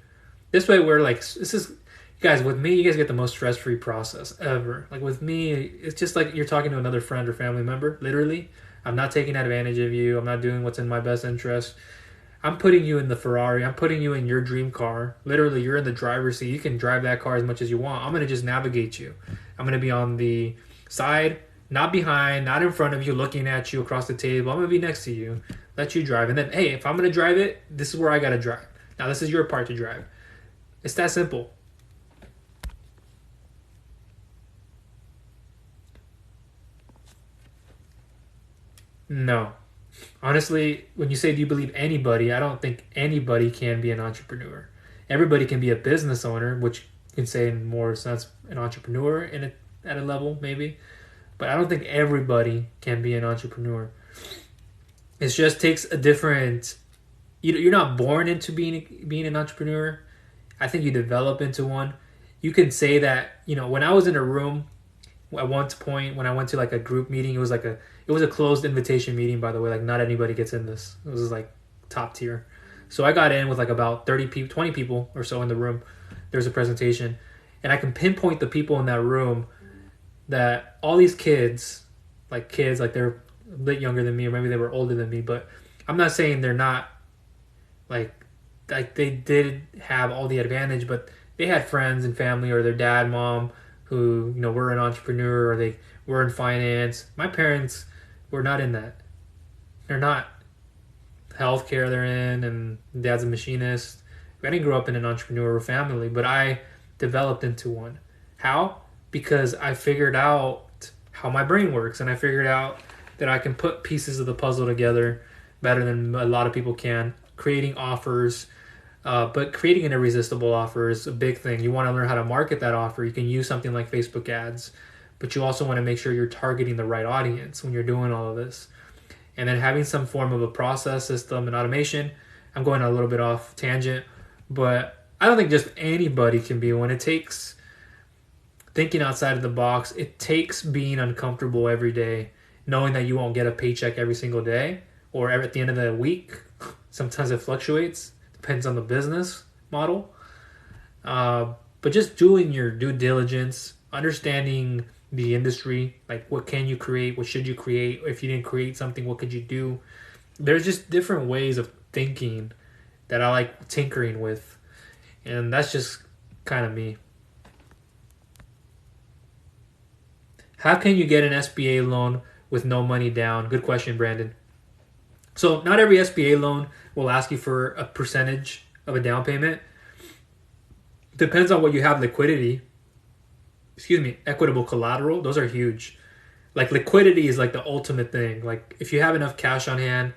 A: This way we're like, this is, guys, with me, you guys get the most stress-free process ever. Like with me, it's just like you're talking to another friend or family member, literally. I'm not taking advantage of you. I'm not doing what's in my best interest. I'm putting you in the Ferrari. I'm putting you in your dream car. Literally, you're in the driver's seat. You can drive that car as much as you want. I'm going to just navigate you. I'm going to be on the side, not behind, not in front of you, looking at you across the table. I'm going to be next to you, let you drive. And then, hey, if I'm going to drive it, this is where I got to drive. Now, this is your part to drive. It's that simple. No. Honestly, when you say do you believe anybody, I don't think anybody can be an entrepreneur. Everybody can be a business owner, which you can say in more sense an entrepreneur at a level maybe. But I don't think everybody can be an entrepreneur. It just takes a different... You're not born into being an entrepreneur. I think you develop into one. You can say that, when I was in a room at one point, when I went to like a group meeting, it was a closed invitation meeting, by the way. Like, not anybody gets in this. It was like top tier. So I got in with like about 30 people, 20 people or so in the room. There's a presentation. And I can pinpoint the people in that room that all these kids, like they're a bit younger than me, or maybe they were older than me, but I'm not saying they're not like they did have all the advantage, but they had friends and family or their dad, mom, who, were an entrepreneur or they were in finance. My parents were not in that. They're not. Healthcare they're in, and dad's a machinist. I didn't grow up in an entrepreneurial family, but I developed into one. How? Because I figured out how my brain works, and I figured out that I can put pieces of the puzzle together better than a lot of people can. Creating offers, but creating an irresistible offer is a big thing. You want to learn how to market that offer. You can use something like Facebook ads, but you also want to make sure you're targeting the right audience when you're doing all of this. And then having some form of a process, system, and automation. I'm going a little bit off tangent, but I don't think just anybody can be one. It takes thinking outside of the box. It takes being uncomfortable every day, knowing that you won't get a paycheck every single day or at the end of the week. Sometimes it fluctuates. Depends on the business model. But just doing your due diligence, understanding the industry, like what can you create, what should you create, if you didn't create something, what could you do. There's just different ways of thinking that I like tinkering with, and that's just kind of me. How can you get an SBA loan with no money down? Good question, Brandon. So not every SBA loan will ask you for a percentage of a down payment. Depends on what you have liquidity. Equitable collateral. Those are huge. Like liquidity is like the ultimate thing. Like if you have enough cash on hand,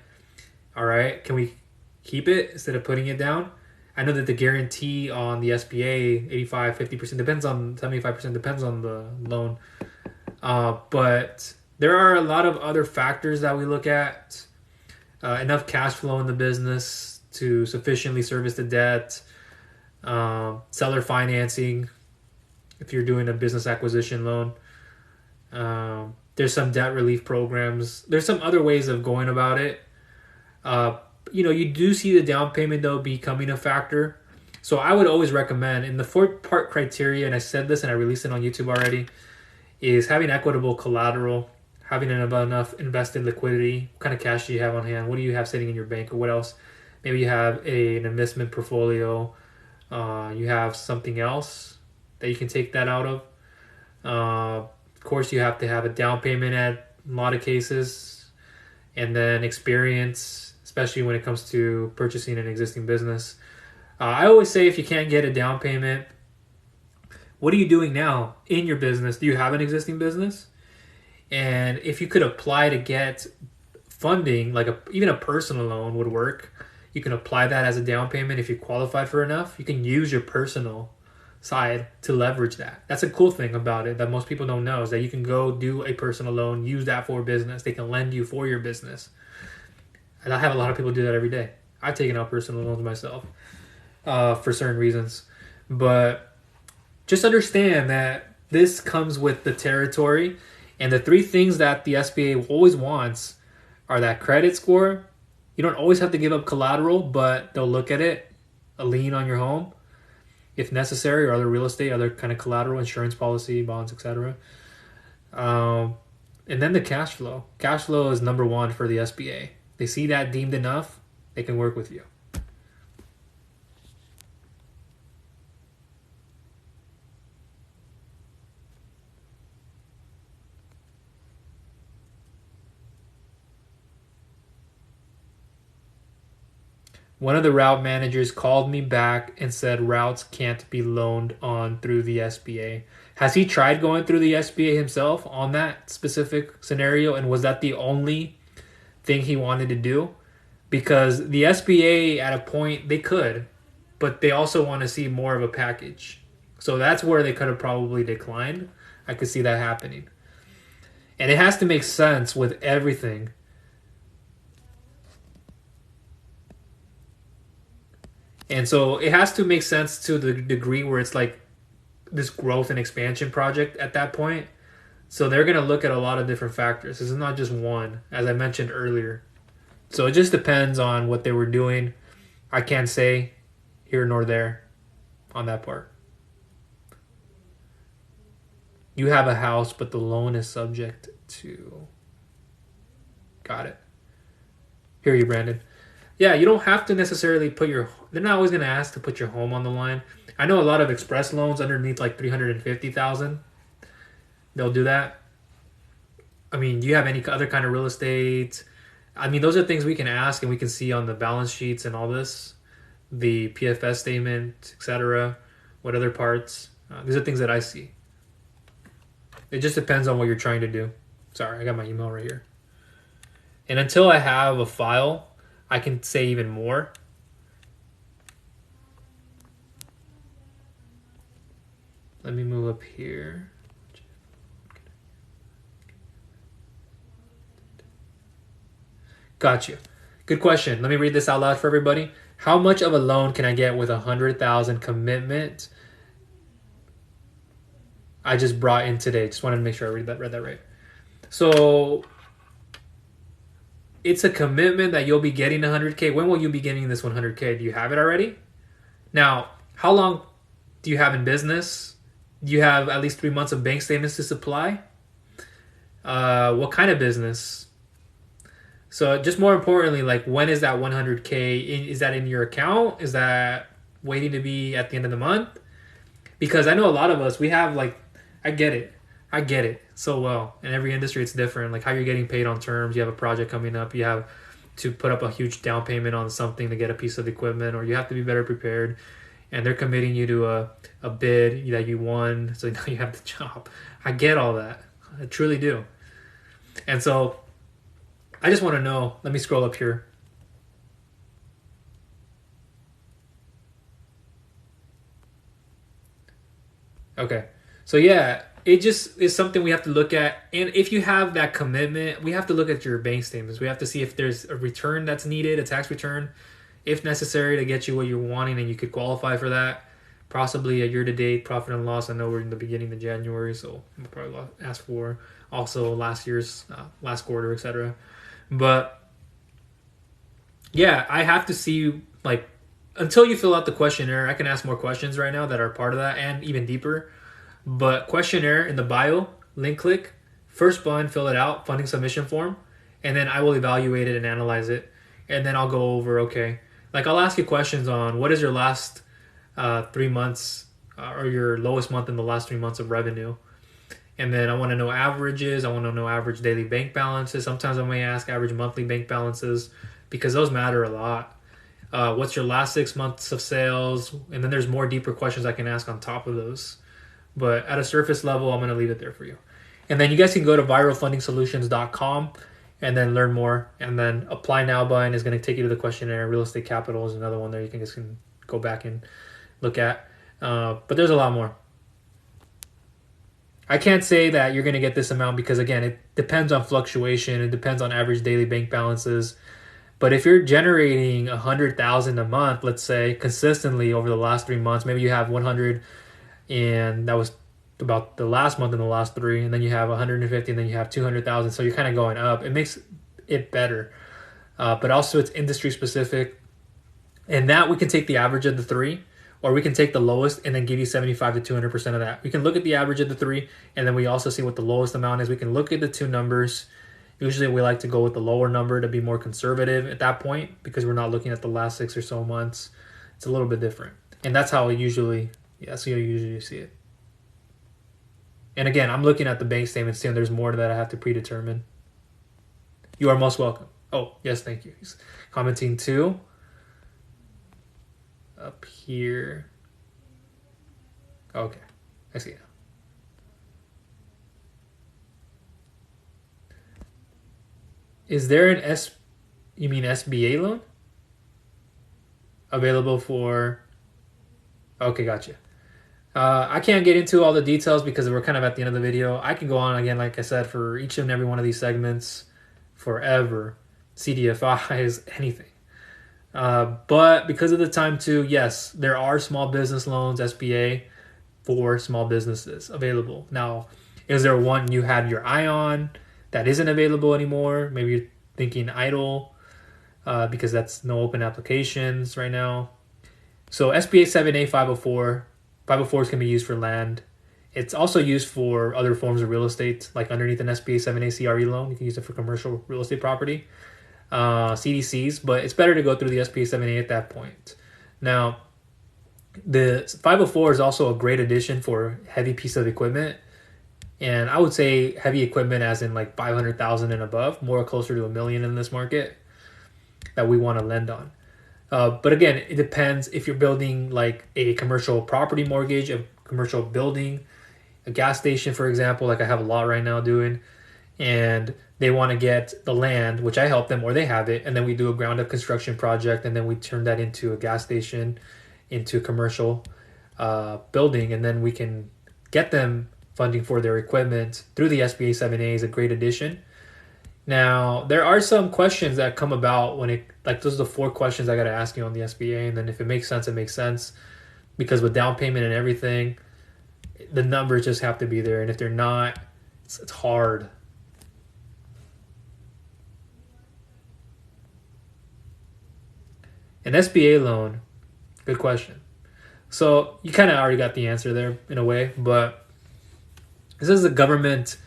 A: all right, can we keep it instead of putting it down? I know that the guarantee on the SBA, 85, 50%, depends on 75%, depends on the loan. But there are a lot of other factors that we look at. Enough cash flow in the business to sufficiently service the debt. Seller financing, if you're doing a business acquisition loan. There's some debt relief programs. There's some other ways of going about it. You do see the down payment, though, becoming a factor. So I would always recommend, in the 4-part criteria, and I said this and I released it on YouTube already, is having equitable collateral, having enough invested liquidity. What kind of cash do you have on hand? What do you have sitting in your bank, or what else? Maybe you have an investment portfolio. You have something else that you can take that out of. Of course, you have to have a down payment at a lot of cases, and then experience, especially when it comes to purchasing an existing business. I always say if you can't get a down payment, what are you doing now in your business? Do you have an existing business? And if you could apply to get funding, like even a personal loan would work. You can apply that as a down payment if you qualified for enough. You can use your personal side to leverage that. That's a cool thing about it that most people don't know, is that you can go do a personal loan, use that for business. They can lend you for your business. And I have a lot of people do that every day. I've taken out personal loans myself for certain reasons. But just understand that this comes with the territory. And the 3 things that the SBA always wants are that credit score. You don't always have to give up collateral, but they'll look at it, a lien on your home, if necessary, or other real estate, other kind of collateral, insurance policy, bonds, etc. And then the cash flow. Cash flow is number 1 for the SBA. They see that deemed enough, they can work with you. One of the route managers called me back and said routes can't be loaned on through the SBA. Has he tried going through the SBA himself on that specific scenario? And was that the only thing he wanted to do? Because the SBA at a point, they could, but they also want to see more of a package. So that's where they could have probably declined. I could see that happening. And it has to make sense with everything. And so it has to make sense to the degree where it's like this growth and expansion project at that point. So they're going to look at a lot of different factors. This is not just one, as I mentioned earlier. So it just depends on what they were doing. I can't say here nor there on that part. You have a house, but the loan is subject to... Got it. Hear you, Brandon. Yeah, you don't have to necessarily put your... They're not always going to ask to put your home on the line. I know a lot of express loans underneath like $350,000. They'll do that. I mean, do you have any other kind of real estate? I mean, those are things we can ask and we can see on the balance sheets and all this. The PFS statement, etc. What other parts? These are things that I see. It just depends on what you're trying to do. Sorry, I got my email right here. And until I have a file, I can say even more. Let me move up here. Got you. Good question. Let me read this out loud for everybody. How much of a loan can I get with $100,000 commitment? I just brought in today. Just wanted to make sure I read that right. So it's a commitment that you'll be getting $100K. When will you be getting this $100K? Do you have it already? Now, how long do you have in business? Do you have at least 3 months of bank statements to supply? What kind of business? So just more importantly, like when is that 100K? Is that in your account? Is that waiting to be at the end of the month? Because I know a lot of us, we have like, I get it. I get it so well. In every industry, it's different. Like how you're getting paid on terms. You have a project coming up. You have to put up a huge down payment on something to get a piece of equipment, or you have to be better prepared. And they're committing you to a bid that you won, so now you have the job. I get all that. I truly do. And so I just want to know. Let me scroll up here. Okay. So yeah, it just is something we have to look at. And if you have that commitment, we have to look at your bank statements. We have to see if there's a return that's needed, a tax return, if necessary, to get you what you're wanting and you could qualify for that. Possibly a year-to-date profit and loss. I know we're in the beginning of January, so we'll probably ask for also last year's last quarter, etc. But yeah, I have to see, like, until you fill out the questionnaire, I can ask more questions right now that are part of that and even deeper. But questionnaire in the bio, link click, first button, fill it out, funding submission form, and then I will evaluate it and analyze it. And then I'll go over, okay, like I'll ask you questions on what is your last 3 months or your lowest month in the last 3 months of revenue. And then I want to know averages. I want to know average daily bank balances. Sometimes I may ask average monthly bank balances because those matter a lot. What's your last 6 months of sales? And then there's more deeper questions I can ask on top of those. But at a surface level, I'm going to leave it there for you. And then you guys can go to viralfundingsolutions.com and then learn more. And then apply now button is going to take you to the questionnaire. Real estate capital is another one there you can just go back and look at. But there's a lot more. I can't say that you're going to get this amount because, again, it depends on fluctuation. It depends on average daily bank balances. But if you're generating $100,000 a month, let's say, consistently over the last 3 months, maybe you have 100 and that was about the last month in the last 3, and then you have 150 and then you have 200,000. So you're kind of going up. It makes it better. But also it's industry specific. And that we can take the average of the 3, or we can take the lowest and then give you 75 to 200% of that. We can look at the average of the 3, and then we also see what the lowest amount is. We can look at the 2 numbers. Usually we like to go with the lower number to be more conservative at that point because we're not looking at the last 6 or so months. It's a little bit different. And that's how you usually see it. And again, I'm looking at the bank statements too, and there's more that I have to predetermine. You are most welcome. Oh, yes, thank you. He's commenting too. Up here. Okay, I see it now. Is there an you mean SBA loan? Available for... Okay, gotcha. I can't get into all the details because we're kind of at the end of the video. I can go on again, like I said, for each and every one of these segments forever. CDFIs, anything. But because of the time too, yes, there are small business loans, SBA, for small businesses available. Now, is there one you had your eye on that isn't available anymore? Maybe you're thinking EIDL because that's no open applications right now. So SBA 7A 504. 504s can be used for land. It's also used for other forms of real estate, like underneath an SBA 7A CRE loan. You can use it for commercial real estate property, CDCs, but it's better to go through the SBA 7A at that point. Now, the 504 is also a great addition for heavy piece of equipment. And I would say heavy equipment as in like 500,000 and above, more closer to $1 million in this market that we want to lend on. But again, it depends if you're building like a commercial property mortgage, a commercial building, a gas station, for example, like I have a lot right now doing, and they want to get the land, which I help them, or they have it, and then we do a ground up construction project, and then we turn that into a gas station, into a commercial building, and then we can get them funding for their equipment through the SBA 7A is a great addition. Now, there are some questions that come about when it, like those are the 4 questions I got to ask you on the SBA. And then if it makes sense, it makes sense. Because with down payment and everything, the numbers just have to be there. And if they're not, it's hard. An SBA loan, good question. So you kind of already got the answer there in a way, but this is the government.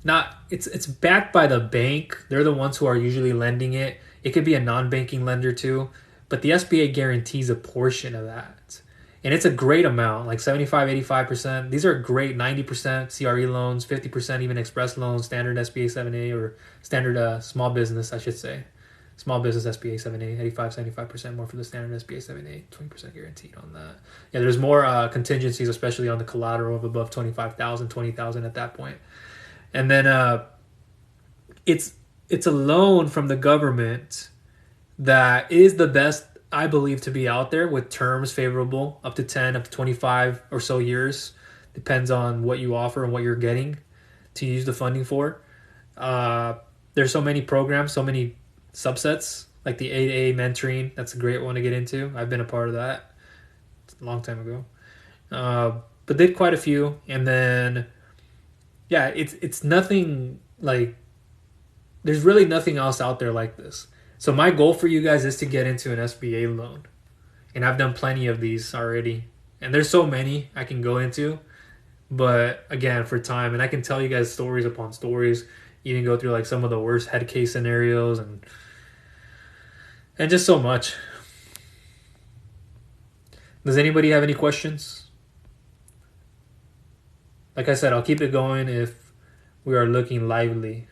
A: Not it's backed by the bank. They're the ones who are usually lending it. It could be a non-banking lender too, but the SBA guarantees a portion of that. And it's a great amount, like 75, 85%. These are great 90% CRE loans, 50% even express loans, standard SBA 7A or standard small business, I should say. Small business SBA 7A, 85, 75% more for the standard SBA 7A, 20% guaranteed on that. Yeah, there's more contingencies, especially on the collateral of above 25,000, 20,000 at that point. And then it's a loan from the government that is the best, I believe, to be out there, with terms favorable, up to 10, up to 25 or so years. Depends on what you offer and what you're getting to use the funding for. There's so many programs, so many subsets, like the 8A mentoring. That's a great one to get into. I've been a part of that. It's a long time ago. But did quite a few. And then, yeah, it's nothing like, there's really nothing else out there like this. So my goal for you guys is to get into an SBA loan. And I've done plenty of these already. And there's so many I can go into. But again, for time, and I can tell you guys stories upon stories, even go through like some of the worst head case scenarios and just so much. Does anybody have any questions? Like I said, I'll keep it going if we are looking lively.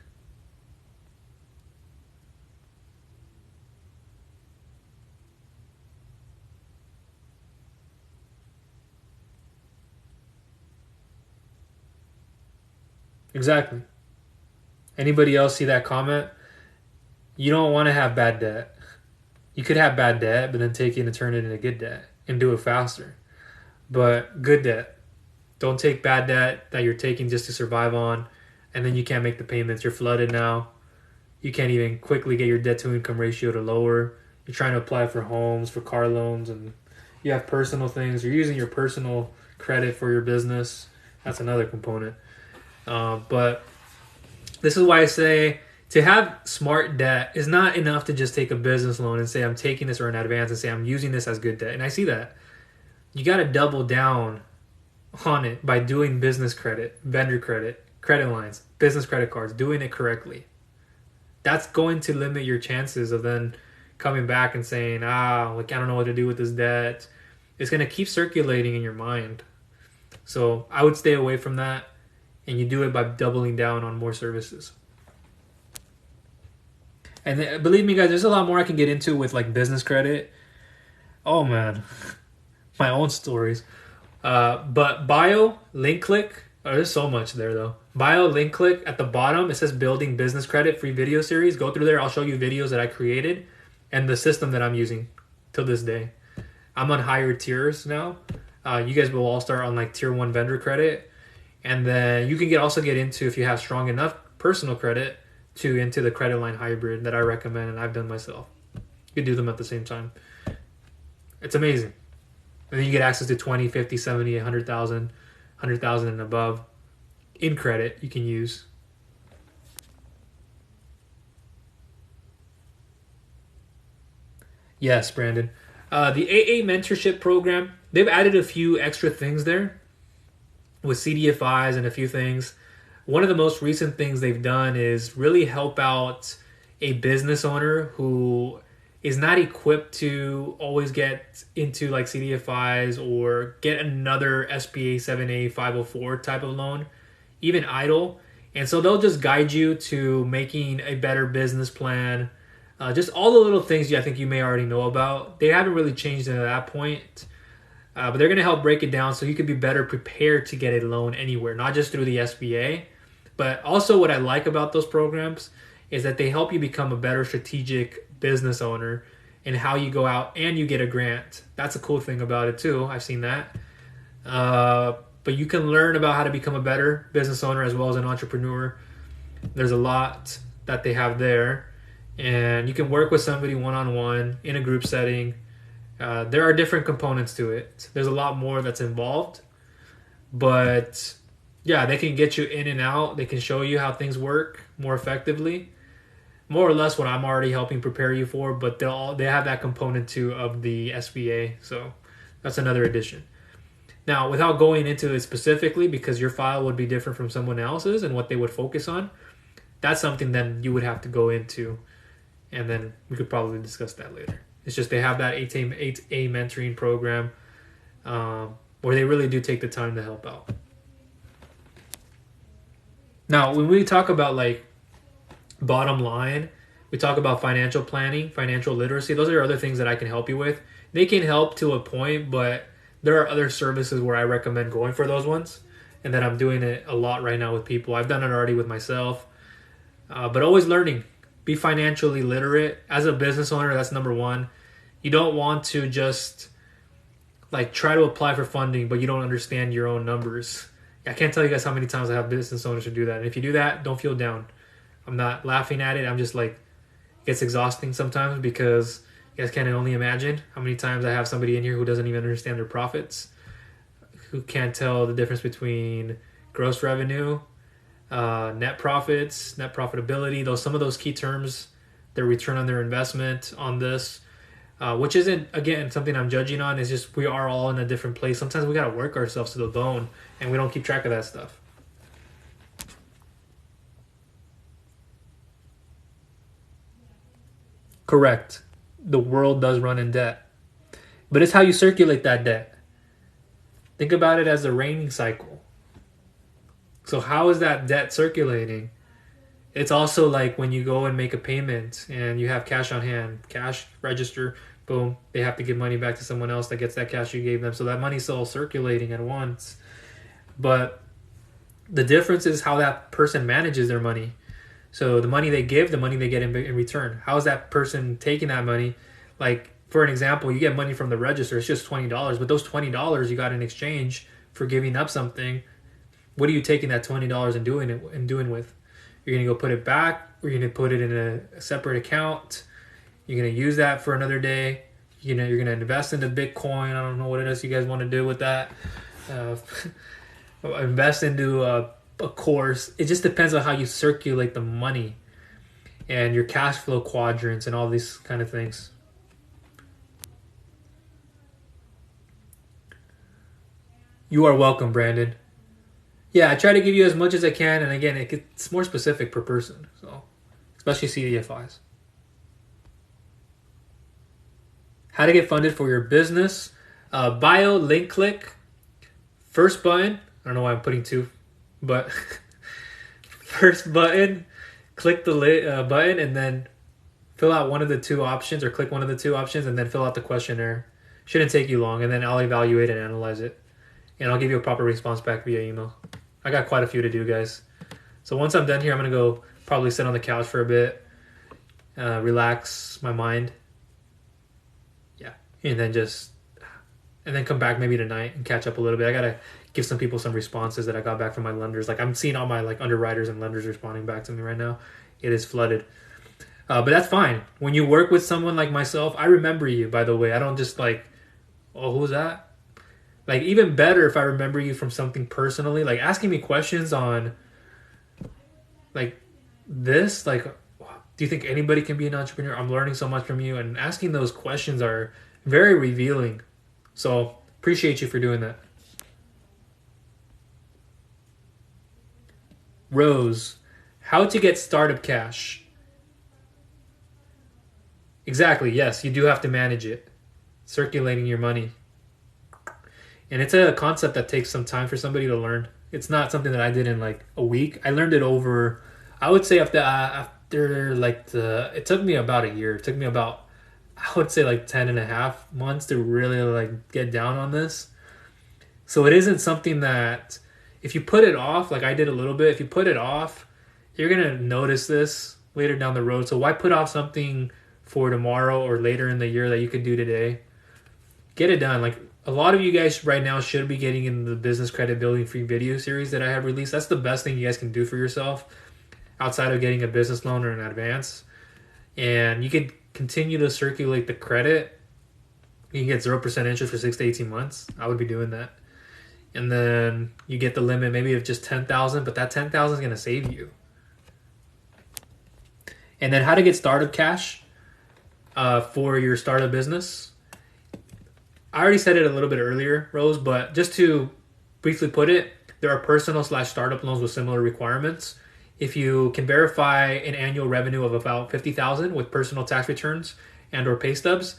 A: Exactly. Anybody else see that comment? You don't want to have bad debt. You could have bad debt, but then take it and turn it into good debt and do it faster. But good debt. Don't take bad debt that you're taking just to survive on, and then you can't make the payments. You're flooded now. You can't even quickly get your debt to income ratio to lower. You're trying to apply for homes, for car loans, and you have personal things. You're using your personal credit for your business. That's another component. But this is why I say to have smart debt is not enough to just take a business loan and say I'm taking this, or an advance and say I'm using this as good debt. And I see that. You got to double down on it by doing business credit, vendor credit, credit lines, business credit cards, doing it correctly. That's going to limit your chances of then coming back and saying, like, I don't know what to do with this debt. It's going to keep circulating in your mind. So I would stay away from that. And you do it by doubling down on more services. And believe me, guys, there's a lot more I can get into with like business credit. Oh man, my own stories. But bio, link click. Oh, there's so much there though. Bio, link click. At the bottom, it says building business credit free video series. Go through there. I'll show you videos that I created and the system that I'm using till this day. I'm on higher tiers now. You guys will all start on like tier 1 vendor credit. And then you can also get into, if you have strong enough personal credit, into the credit line hybrid that I recommend and I've done myself. You can do them at the same time. It's amazing. And then you get access to 20, 50, 70, 100,000, 100,000 and above in credit you can use. Yes, Brandon. The AA mentorship program, they've added a few extra things there with CDFIs and a few things. One of the most recent things they've done is really help out a business owner who is not equipped to always get into like CDFIs or get another SBA 7A 504 type of loan, even EIDL. And so they'll just guide you to making a better business plan. Just all the little things I think you may already know about. They haven't really changed at that point. But they're going to help break it down so you could be better prepared to get a loan anywhere, not just through the SBA. But also what I like about those programs is that they help you become a better strategic business owner and how you go out and you get a grant. That's a cool thing about it too. I've seen that. But you can learn about how to become a better business owner as well as an entrepreneur. There's a lot that they have there. And you can work with somebody one-on-one in a group setting. There are different components to it. There's a lot more that's involved. But yeah, they can get you in and out. They can show you how things work more effectively. More or less what I'm already helping prepare you for, but they have that component too of the SBA. So That's another addition. Now, without going into it specifically, because your file would be different from someone else's and what they would focus on, that's something then you would have to go into, and then we could probably discuss that later. It's just they have that 8A mentoring program where they really do take the time to help out. Now, when we talk about like bottom line, we talk about financial planning, financial literacy. Those are other things that I can help you with. They can help to a point, but there are other services where I recommend going for those ones, and then I'm doing it a lot right now with people. I've done it already with myself, but always learning. Be financially literate. As a business owner, that's number one. You don't want to just like try to apply for funding, but you don't understand your own numbers. I can't tell you guys how many times I have business owners who do that. And if you do that, don't feel down. I'm not laughing at it. I'm just like, it gets exhausting sometimes because you guys can only imagine how many times I have somebody in here who doesn't even understand their profits, who can't tell the difference between gross revenue, net profits, net profitability, some of those key terms, their return on their investment on this, which isn't, again, something I'm judging on. It's just we are all in a different place. Sometimes we got to work ourselves to the bone, and we don't keep track of that stuff. Correct. The world does run in debt. But it's how you circulate that debt. Think about it as a raining cycle. So how is that debt circulating? It's also like when you go and make a payment and you have cash on hand, cash register, boom, they have to give money back to someone else that gets that cash you gave them. So that money's all circulating at once. But the difference is how that person manages their money. So the money they give, the money they get in return. How is that person taking that money? Like, for an example, you get money from the register, it's just $20, but those $20 you got in exchange for giving up something. What are you taking that $20 and doing with? You're gonna go put it back, or you're gonna put it in a separate account. You're gonna use that for another day. You're gonna invest into Bitcoin. I don't know what it is you guys want to do with that. Invest into a course. It just depends on how you circulate the money and your cash flow quadrants and all these kind of things. You are welcome, Brandon. Yeah, I try to give you as much as I can, and again, it's more specific per person, so especially CDFIs. How to get funded for your business. Bio, link click. First button. I don't know why I'm putting two, but first button, click the button, and then fill out one of the two options, or click one of the two options, and then fill out the questionnaire. Shouldn't take you long, and then I'll evaluate and analyze it. And I'll give you a proper response back via email. I got quite a few to do, guys. So once I'm done here, I'm going to go probably sit on the couch for a bit, relax my mind. Yeah. And then come back maybe tonight and catch up a little bit. I got to give some people some responses that I got back from my lenders. Like, I'm seeing all my like underwriters and lenders responding back to me right now. It is flooded. But that's fine. When you work with someone like myself, I remember you, by the way. I don't just like, oh, who's that? Like, even better if I remember you from something personally, like asking me questions on like this, like, do you think anybody can be an entrepreneur? I'm learning so much from you, and asking those questions are very revealing. So appreciate you for doing that. Rose, how to get startup cash. Exactly, yes, you do have to manage it. Circulating your money. And it's a concept that takes some time for somebody to learn. It's not something that I did in like a week. I learned it over, I would say after like it took me about a year. It took me about, I would say like 10 and a half months to really like get down on this. So it isn't something that if you put it off, like I did a little bit, if you put it off, you're going to notice this later down the road. So why put off something for tomorrow or later in the year that you could do today? Get it done. Like, a lot of you guys right now should be getting into the business credit building free video series that I have released. That's the best thing you guys can do for yourself outside of getting a business loan or an advance. And you can continue to circulate the credit. You can get 0% interest for 6 to 18 months. I would be doing that. And then you get the limit maybe of just 10,000, but that 10,000 is going to save you. And then how to get startup cash for your startup business. I already said it a little bit earlier, Rose, but just to briefly put it, there are personal/startup loans with similar requirements. If you can verify an annual revenue of about 50,000 with personal tax returns and or pay stubs,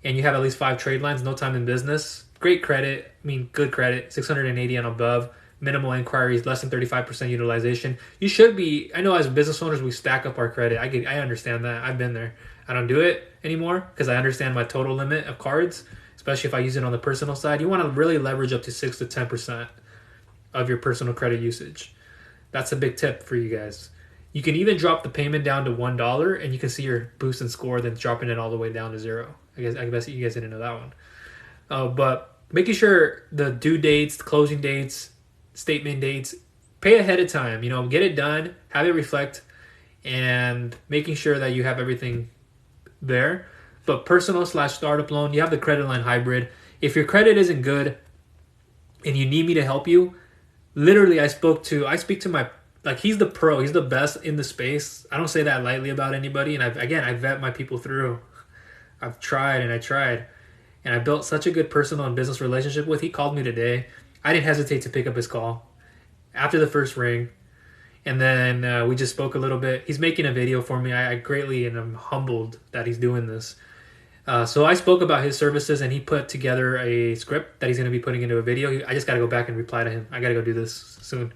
A: and you have at least 5 trade lines, no time in business, great credit, good credit, 680 and above, minimal inquiries, less than 35% utilization. You should be, I know as business owners, we stack up our credit. I understand that. I've been there. I don't do it anymore because I understand my total limit of cards, especially if I use it on the personal side. You want to really leverage up to 6 to 10% of your personal credit usage. That's a big tip for you guys. You can even drop the payment down to $1 and you can see your boost and score, then dropping it all the way down to 0. I guess you guys didn't know that one. But making sure the due dates, the closing dates, statement dates, pay ahead of time, get it done, have it reflect, and making sure that you have everything there. But personal/startup loan, you have the credit line hybrid. If your credit isn't good and you need me to help you, literally I speak to my, he's the pro, he's the best in the space. I don't say that lightly about anybody. And I vet my people through. I've tried and and I built such a good personal and business relationship with. He called me today. I didn't hesitate to pick up his call after the first ring. And then we just spoke a little bit. He's making a video for me. I greatly, and I'm humbled that he's doing this. So I spoke about his services and he put together a script that he's going to be putting into a video. I just got to go back and reply to him. I got to go do this soon.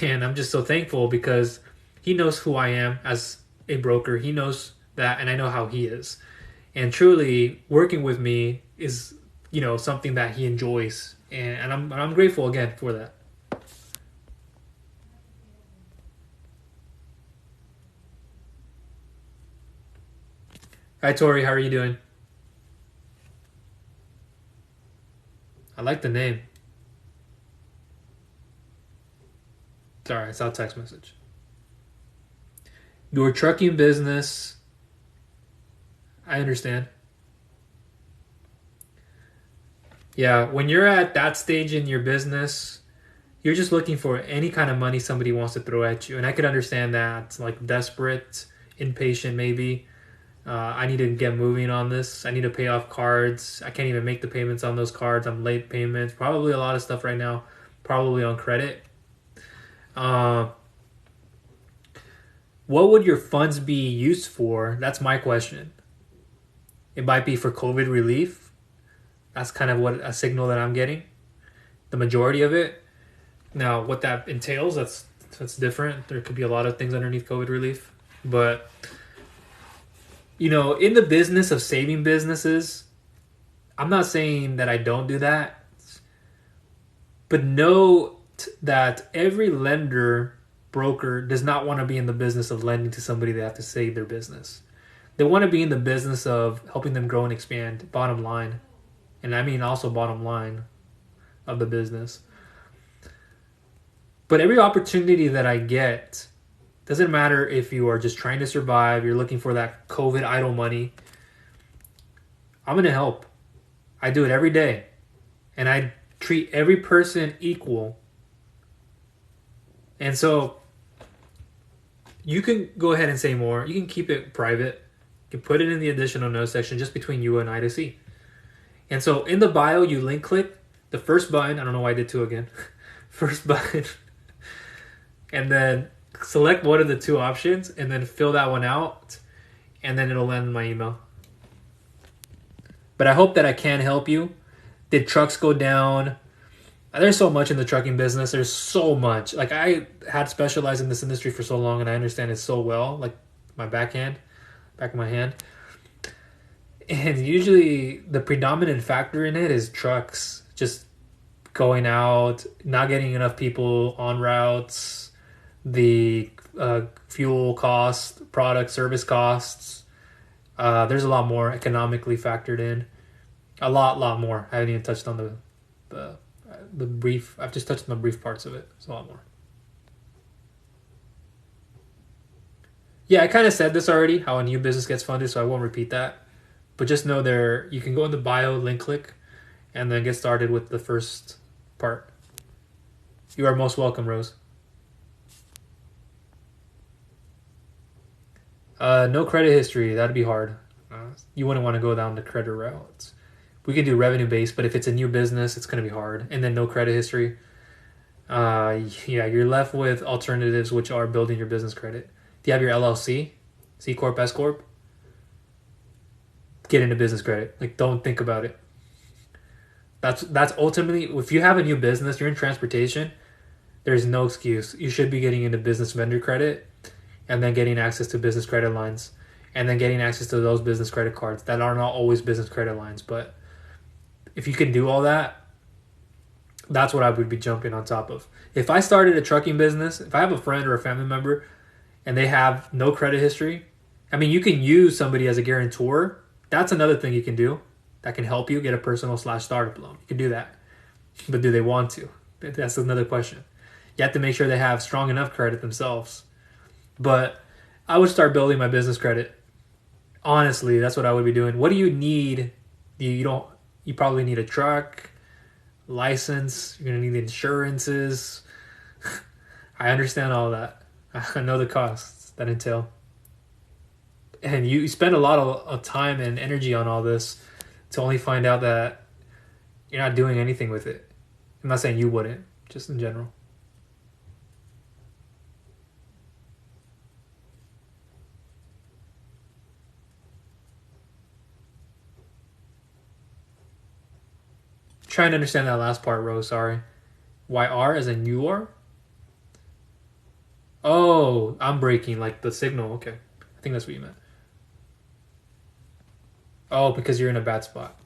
A: And I'm just so thankful because he knows who I am as a broker. He knows that, and I know how he is. And truly, working with me is, something that he enjoys. And I'm grateful again for that. Hi, Tori. How are you doing? I like the name. Sorry, I saw a text message. Your trucking business, I understand. Yeah, when you're at that stage in your business, you're just looking for any kind of money somebody wants to throw at you. And I could understand that, like desperate, impatient maybe. I need to get moving on this. I need to pay off cards. I can't even make the payments on those cards. I'm late payments. Probably a lot of stuff right now, probably on credit. What would your funds be used for? That's my question. It might be for COVID relief. That's kind of what a signal that I'm getting. The majority of it. Now, what that entails, that's different. There could be a lot of things underneath COVID relief. But, in the business of saving businesses, I'm not saying that I don't do that. But know that every lender, broker, does not want to be in the business of lending to somebody that have to save their business. They want to be in the business of helping them grow and expand, bottom line. And I mean also bottom line of the business. But every opportunity that I get, doesn't matter if you are just trying to survive, you're looking for that COVID idle money, I'm going to help. I do it every day. And I treat every person equal. And so you can go ahead and say more. You can keep it private. You can put it in the additional notes section just between you and I to see. And so in the bio, you link click the first button. I don't know why I did 2 again. First button. And then select one of the 2 options and then fill that one out. And then it'll land in my email. But I hope that I can help you. Did trucks go down? There's so much in the trucking business. There's so much. Like, I had specialized in this industry for so long and I understand it so well. Like my back of my hand. And usually the predominant factor in it is trucks. Just going out, not getting enough people on routes, the fuel costs, product service costs. There's a lot more economically factored in. A lot more. I haven't even touched on the brief. I've just touched on the brief parts of it. It's a lot more. Yeah, I kind of said this already, how a new business gets funded, so I won't repeat that. But just know you can go in the bio, link click, and then get started with the first part. You are most welcome, Rose. No credit history. That'd be hard. You wouldn't want to go down the credit route. We can do revenue based, but if it's a new business, it's going to be hard. And then no credit history. Yeah, you're left with alternatives, which are building your business credit. Do you have your LLC, C Corp, S Corp? Get into business credit. Like, don't think about it. That's ultimately, if you have a new business, you're in transportation, there's no excuse. You should be getting into business vendor credit and then getting access to business credit lines and then getting access to those business credit cards that are not always business credit lines. But if you can do all that, that's what I would be jumping on top of. If I started a trucking business, if I have a friend or a family member and they have no credit history, I mean, you can use somebody as a guarantor. That's another thing you can do that can help you get a personal/startup loan. You can do that. But do they want to? That's another question. You have to make sure they have strong enough credit themselves. But I would start building my business credit. Honestly, that's what I would be doing. What do you need? You probably need a truck, license, you're gonna need insurances. I understand all that. I know the costs that entail. And you spend a lot of time and energy on all this to only find out that you're not doing anything with it. I'm not saying you wouldn't, just in general. Trying to understand that last part, Rose, sorry. YR as in you are? Oh, I'm breaking, like the signal. Okay. I think that's what you meant. Oh, because you're in a bad spot.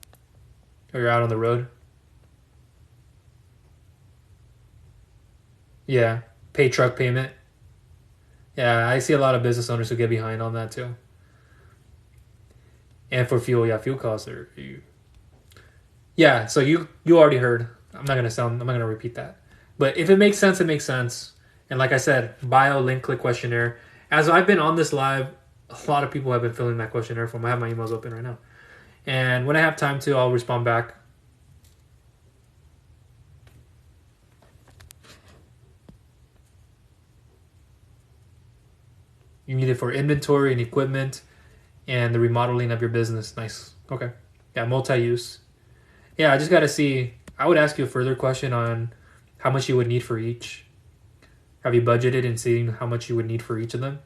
A: Or you're out on the road? Yeah. Pay truck payment. Yeah, I see a lot of business owners who get behind on that too. And for fuel, yeah, fuel costs are you. Yeah, so you already heard. I'm not gonna repeat that. But if it makes sense, it makes sense. And like I said, bio, link, click, questionnaire. As I've been on this live, a lot of people have been filling that questionnaire form. I have my emails open right now. And when I have time to, I'll respond back. You need it for inventory and equipment and the remodeling of your business. Nice. Okay. Yeah, multi-use. Yeah, I just got to see. I would ask you a further question on how much you would need for each. Have you budgeted and seeing how much you would need for each of them?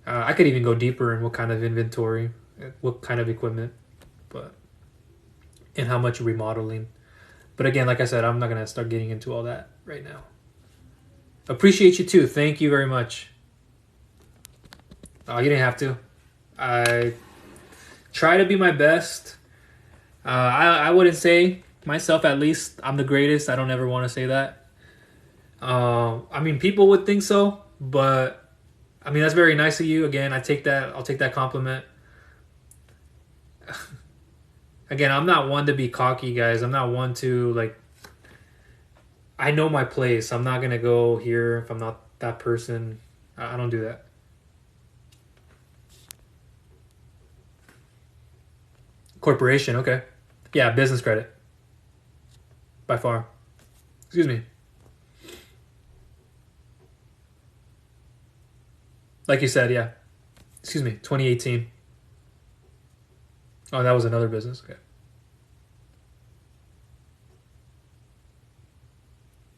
A: I could even go deeper in what kind of inventory, what kind of equipment, and how much remodeling. But again, like I said, I'm not going to start getting into all that right now. Appreciate you too. Thank you very much. Oh, you didn't have to. I try to be my best. I wouldn't say myself, at least I'm the greatest. I don't ever want to say that. I mean, people would think so, but I mean, that's very nice of you. Again, I'll take that compliment. Again, I'm not one to be cocky, guys. I'm not one to I know my place. I'm not going to go here if I'm not that person. I don't do that. Corporation, okay. Yeah, business credit. By far. Excuse me. Like you said, yeah. Excuse me, 2018. Oh, that was another business. Okay.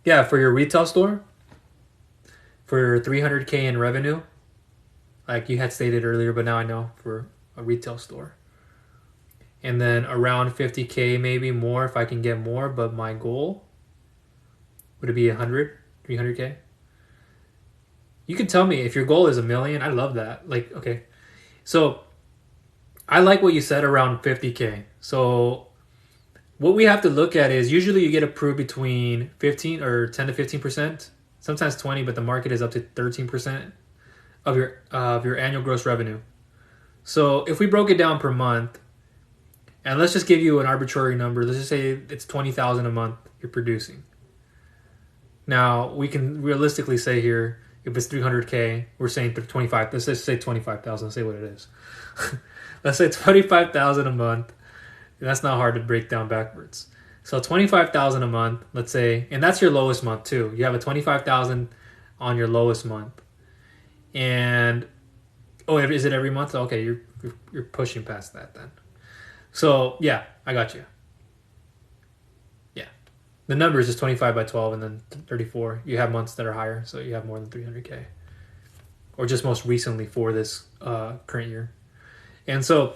A: Yeah, for your retail store, for 300K in revenue, like you had stated earlier, but now I know for a retail store. And then around 50K, maybe more if I can get more, but my goal, would it be 100, 300K? You can tell me if your goal is $1 million. I love that. Okay. So I like what you said around 50K. So what we have to look at is usually you get approved between 15 or 10 to 15%, sometimes 20, but the market is up to 13% of your annual gross revenue. So if we broke it down per month, and let's just give you an arbitrary number. Let's just say it's $20,000 a month you're producing. Now we can realistically say here, if it's 300K, we're saying 25. Let's just say 25,000. Let's say what it is. Let's say 25,000 a month. That's not hard to break down backwards. So 25,000 a month, let's say, and that's your lowest month too. You have a 25,000 on your lowest month. And is it every month? Okay, you're pushing past that then. So yeah, I got you. Yeah, the number is just 25 by 12 and then 34. You have months that are higher, so you have more than 300K, or just most recently for this current year. And so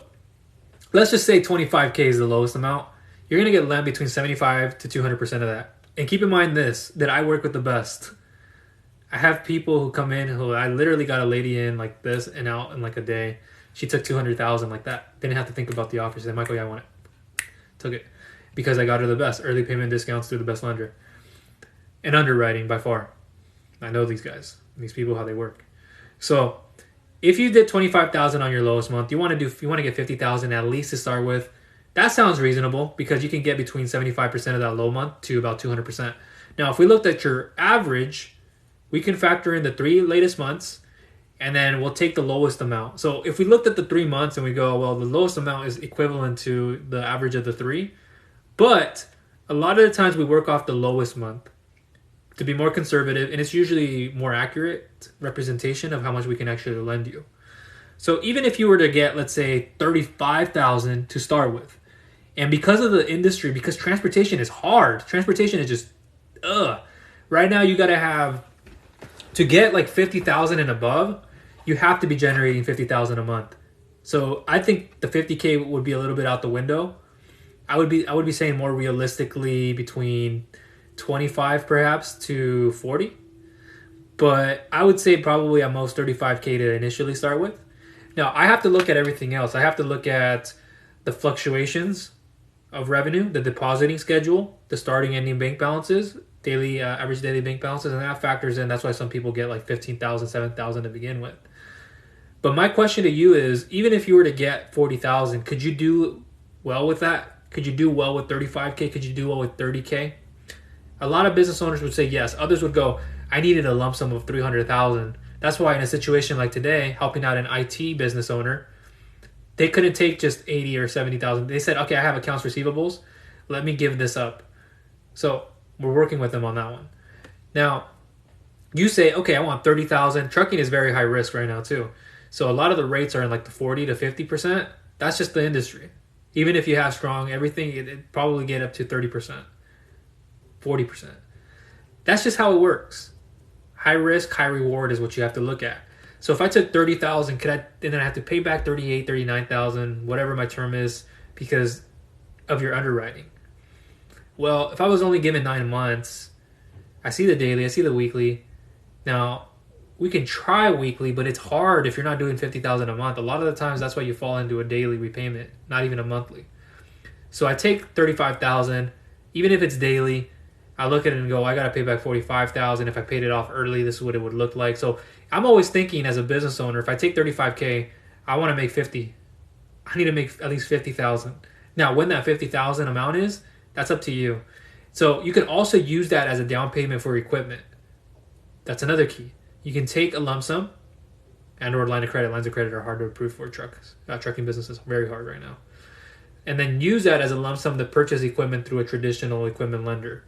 A: let's just say 25K is the lowest amount. You're gonna get lent between 75 to 200% of that. And keep in mind this, that I work with the best. I have people who come in who I literally got a lady in like this and out in like a day. She took 200,000 like that. Didn't have to think about the offer. She said, Michael, yeah, I want it. Took it because I got her the best early payment discounts through the best lender. And underwriting by far. I know these guys, these people, how they work. So if you did 25,000 on your lowest month, you want to get 50,000 at least to start with. That sounds reasonable because you can get between 75% of that low month to about 200%. Now, if we looked at your average, we can factor in the 3 latest months, and then we'll take the lowest amount. So if we looked at the 3 months and we go, well, the lowest amount is equivalent to the average of the 3, but a lot of the times we work off the lowest month to be more conservative, and it's usually more accurate representation of how much we can actually lend you. So even if you were to get, let's say, 35,000 to start with, and because of the industry, because transportation is hard, transportation is just, right now you got to have, to get like 50,000 and above, you have to be generating 50,000 a month. So I think the 50K would be a little bit out the window. I would be saying more realistically between 25 perhaps to 40. But I would say probably at most 35K to initially start with. Now I have to look at everything else. I have to look at the fluctuations of revenue, the depositing schedule, the starting ending bank balances, daily average daily bank balances, and that factors in. That's why some people get like 15,000, 7,000 to begin with. But my question to you is, even if you were to get 40,000, could you do well with that? Could you do well with 35K? Could you do well with 30K? A lot of business owners would say yes. Others would go, I needed a lump sum of 300,000. That's why in a situation like today, helping out an IT business owner, they couldn't take just 80 or 70,000. They said, okay, I have accounts receivables. Let me give this up. So we're working with them on that one. Now, you say, okay, I want 30,000. Trucking is very high risk right now too. So a lot of the rates are in like the 40 to 50%. That's just the industry. Even if you have strong everything, it'd probably get up to 30%, 40%. That's just how it works. High risk, high reward is what you have to look at. So if I took 30,000, then I have to pay back 38, 39,000, whatever my term is, because of your underwriting. Well, if I was only given 9 months, I see the daily, I see the weekly. Now, we can try weekly, but it's hard if you're not doing 50,000 a month. A lot of the times, that's why you fall into a daily repayment, not even a monthly. So I take 35,000, even if it's daily. I look at it and go, I got to pay back 45,000. If I paid it off early, this is what it would look like. So I'm always thinking as a business owner, if I take 35K, I want to make 50. I need to make at least 50,000. Now, when that 50,000 amount is, that's up to you. So you can also use that as a down payment for equipment. That's another key. You can take a lump sum and or line of credit. Lines of credit are hard to approve for trucks. Trucking business is very hard right now. And then use that as a lump sum to purchase equipment through a traditional equipment lender.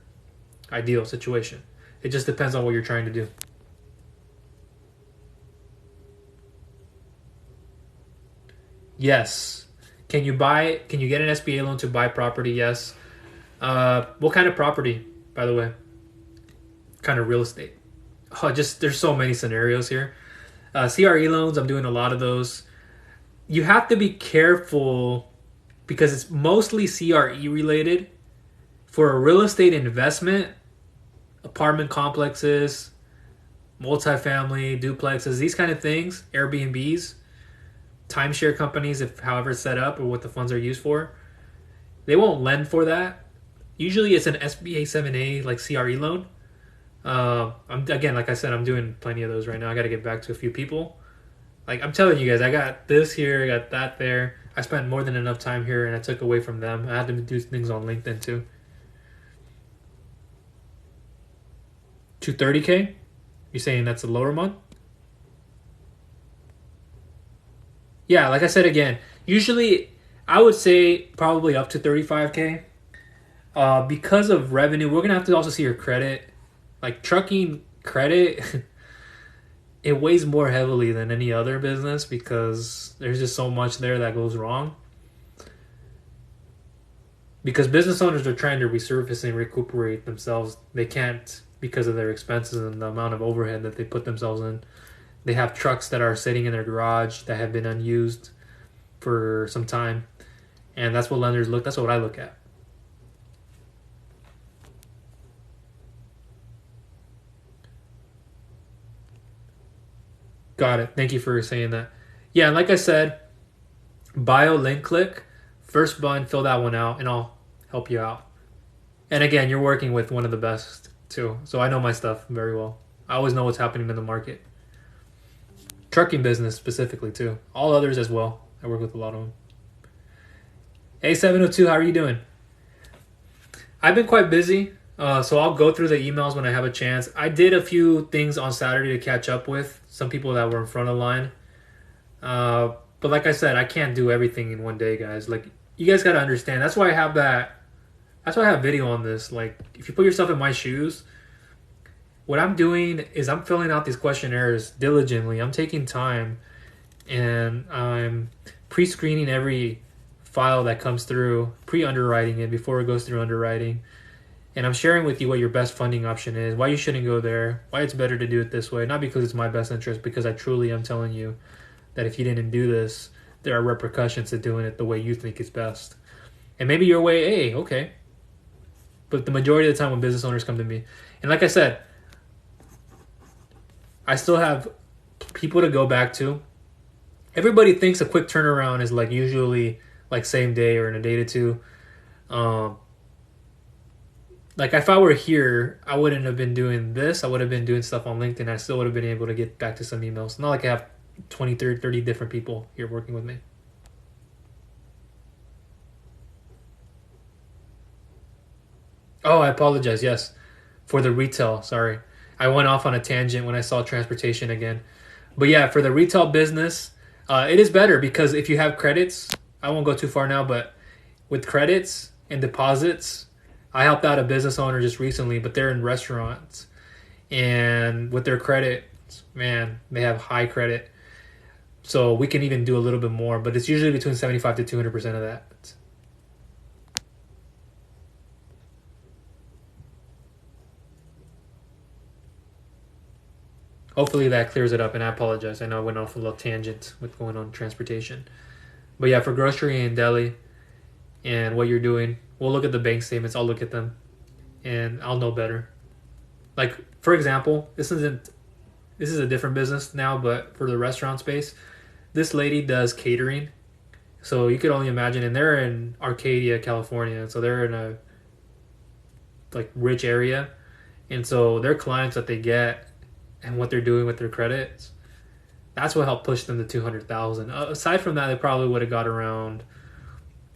A: Ideal situation. It just depends on what you're trying to do. Yes. Can you get an SBA loan to buy property? Yes. What kind of property, by the way? Kind of real estate. There's so many scenarios here. CRE loans, I'm doing a lot of those. You have to be careful because it's mostly CRE related. For a real estate investment, apartment complexes, multifamily, duplexes, these kind of things, Airbnbs, timeshare companies, if however it's set up or what the funds are used for, they won't lend for that. Usually it's an SBA 7A like CRE loan. Like I said, I'm doing plenty of those right now. I got to get back to a few people. Like I'm telling you guys, I got this here, I got that there. I spent more than enough time here and I took away from them. I had to do things on LinkedIn too. To 30K? You're saying that's a lower month? Yeah, like I said again, usually I would say probably up to 35K. Because of revenue, we're going to have to also see your credit. Like trucking credit, it weighs more heavily than any other business because there's just so much there that goes wrong. Because business owners are trying to resurface and recuperate themselves. They can't because of their expenses and the amount of overhead that they put themselves in. They have trucks that are sitting in their garage that have been unused for some time. And that's what lenders look, that's what I look at. Got it. Thank you for saying that. Yeah, like I said, bio link click, first button, fill that one out, and I'll help you out. And again, you're working with one of the best too, so I know my stuff very well. I always know what's happening in the market. Trucking business specifically too. All others as well. I work with a lot of them. Hey 702, how are you doing? I've been quite busy, so I'll go through the emails when I have a chance. I did a few things on Saturday to catch up with some people that were in front of line. But like I said, I can't do everything in one day, guys. Like, you guys got to understand. That's why I have that. That's why I have video on this. Like, if you put yourself in my shoes, what I'm doing is I'm filling out these questionnaires diligently. I'm taking time and I'm pre-screening every file that comes through, pre-underwriting it before it goes through underwriting. And I'm sharing with you what your best funding option is, why you shouldn't go there, why it's better to do it this way. Not because it's my best interest, because I truly am telling you that if you didn't do this, there are repercussions to doing it the way you think is best. And maybe your way A, okay. But the majority of the time when business owners come to me, and like I said, I still have people to go back to. Everybody thinks a quick turnaround is like usually like same day or in a day or two. Like if I were here, I wouldn't have been doing this. I would have been doing stuff on LinkedIn. I still would have been able to get back to some emails. Not like I have 20, 30 different people here working with me. Oh, I apologize. Yes. For the retail. Sorry. I went off on a tangent when I saw transportation again. But yeah, for the retail business, it is better because if you have credits, I won't go too far now, but with credits and deposits, I helped out a business owner just recently, but they're in restaurants. And with their credit, man, they have high credit. So we can even do a little bit more, but it's usually between 75 to 200% of that. Hopefully that clears it up, and I apologize. I know I went off a little tangent with going on transportation. But yeah, for grocery and deli and what you're doing, we'll look at the bank statements. I'll look at them, and I'll know better. Like, for example, this is a different business now, but for the restaurant space, this lady does catering. So you could only imagine, and they're in Arcadia, California. So they're in a like rich area. And so their clients that they get and what they're doing with their credits, that's what helped push them to 200,000. Aside from that, they probably would have got around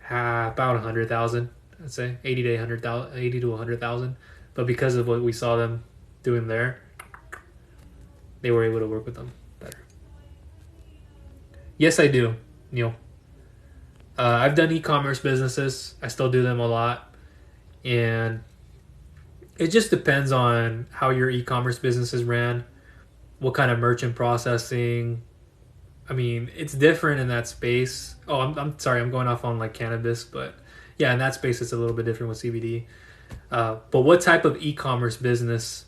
A: about 100,000. I'd say 80 to 100,000, 80 to 100,000. But because of what we saw them doing there, they were able to work with them better. Yes, I do, Neil. I've done e-commerce businesses. I still do them a lot, and it just depends on how your e-commerce business is ran, what kind of merchant processing. I mean, it's different in that space. Oh, I'm sorry, I'm going off on like cannabis, but yeah, in that space it's a little bit different with CBD. But what type of e-commerce business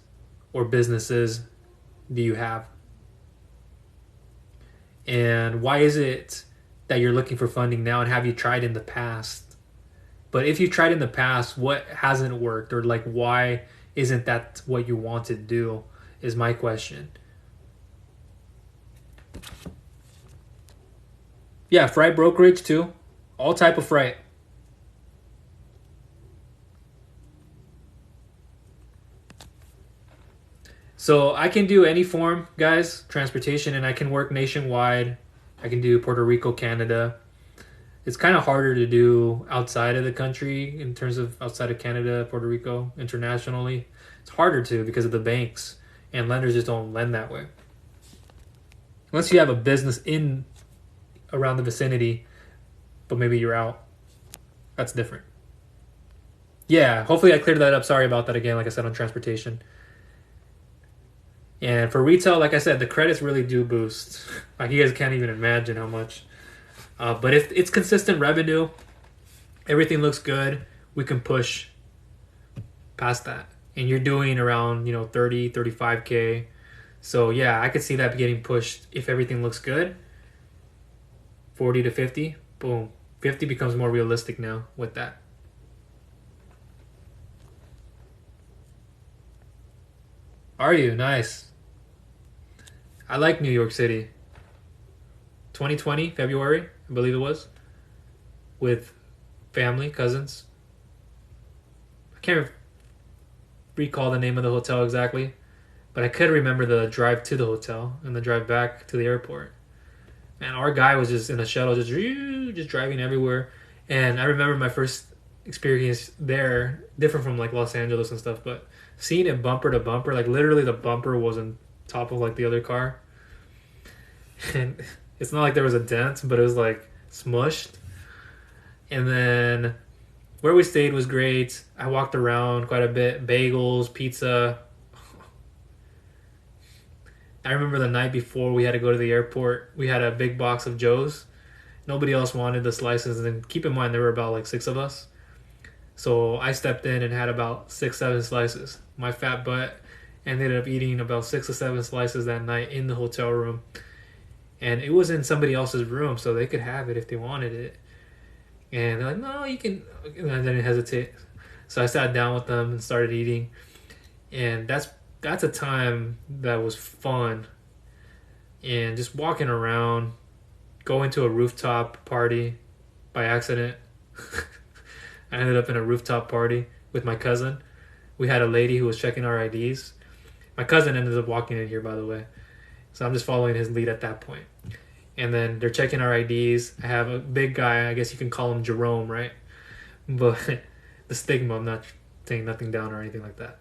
A: or businesses do you have? And why is it that you're looking for funding now, and have you tried in the past? But if you tried in the past, what hasn't worked, or like why isn't that what you want to do is my question. Yeah, freight brokerage too. All type of freight. So I can do any form, guys, transportation, and I can work nationwide. I can do Puerto Rico, Canada. It's kind of harder to do outside of the country in terms of outside of Canada, Puerto Rico, internationally. It's harder to because of the banks, and lenders just don't lend that way. Unless you have a business in around the vicinity, but maybe you're out. That's different. Yeah, hopefully I cleared that up. Sorry about that again, like I said, on transportation. And for retail, like I said, the credits really do boost. Like you guys can't even imagine how much. But if it's consistent revenue, everything looks good, we can push past that. And you're doing around, 30, 35K. So yeah, I could see that getting pushed if everything looks good. 40 to 50, boom. 50 becomes more realistic now with that. Are you? Nice. I like New York City. 2020, February, I believe it was, with family, cousins. I can't recall the name of the hotel exactly, but I could remember the drive to the hotel and the drive back to the airport. Man, our guy was just in a shuttle, just driving everywhere. And I remember my first experience there, different from like Los Angeles and stuff, but seeing it bumper to bumper, like literally the bumper was on top of like the other car. And it's not like there was a dent, but it was like smushed. And then where we stayed was great. I walked around quite a bit. Bagels, pizza. I remember the night before we had to go to the airport, we had a big box of Joe's. Nobody else wanted the slices. And keep in mind, there were about like 6 of us. So I stepped in and had about 6, 7 slices. My fat butt ended up eating about 6 or 7 slices that night in the hotel room. And it was in somebody else's room, so they could have it if they wanted it. And they're like, no, you can. And I didn't hesitate. So I sat down with them and started eating. And that's a time that was fun. And just walking around, going to a rooftop party by accident. I ended up in a rooftop party with my cousin. We had a lady who was checking our IDs. My cousin ended up walking in here, by the way. So I'm just following his lead at that point. And then they're checking our IDs. I have a big guy, I guess you can call him Jerome, right? But the stigma, I'm not saying nothing down or anything like that.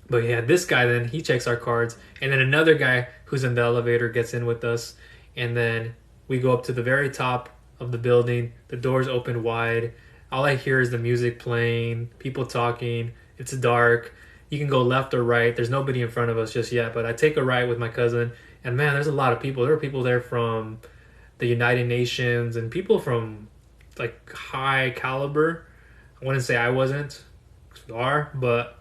A: But yeah, this guy then, he checks our cards. And then another guy who's in the elevator gets in with us. And then we go up to the very top of the building. The doors open wide. All I hear is the music playing, people talking. It's dark. You can go left or right. There's nobody in front of us just yet. But I take a right with my cousin. And man, there's a lot of people. There were people there from the United Nations and people from like high caliber. I wouldn't say I wasn't. You are, but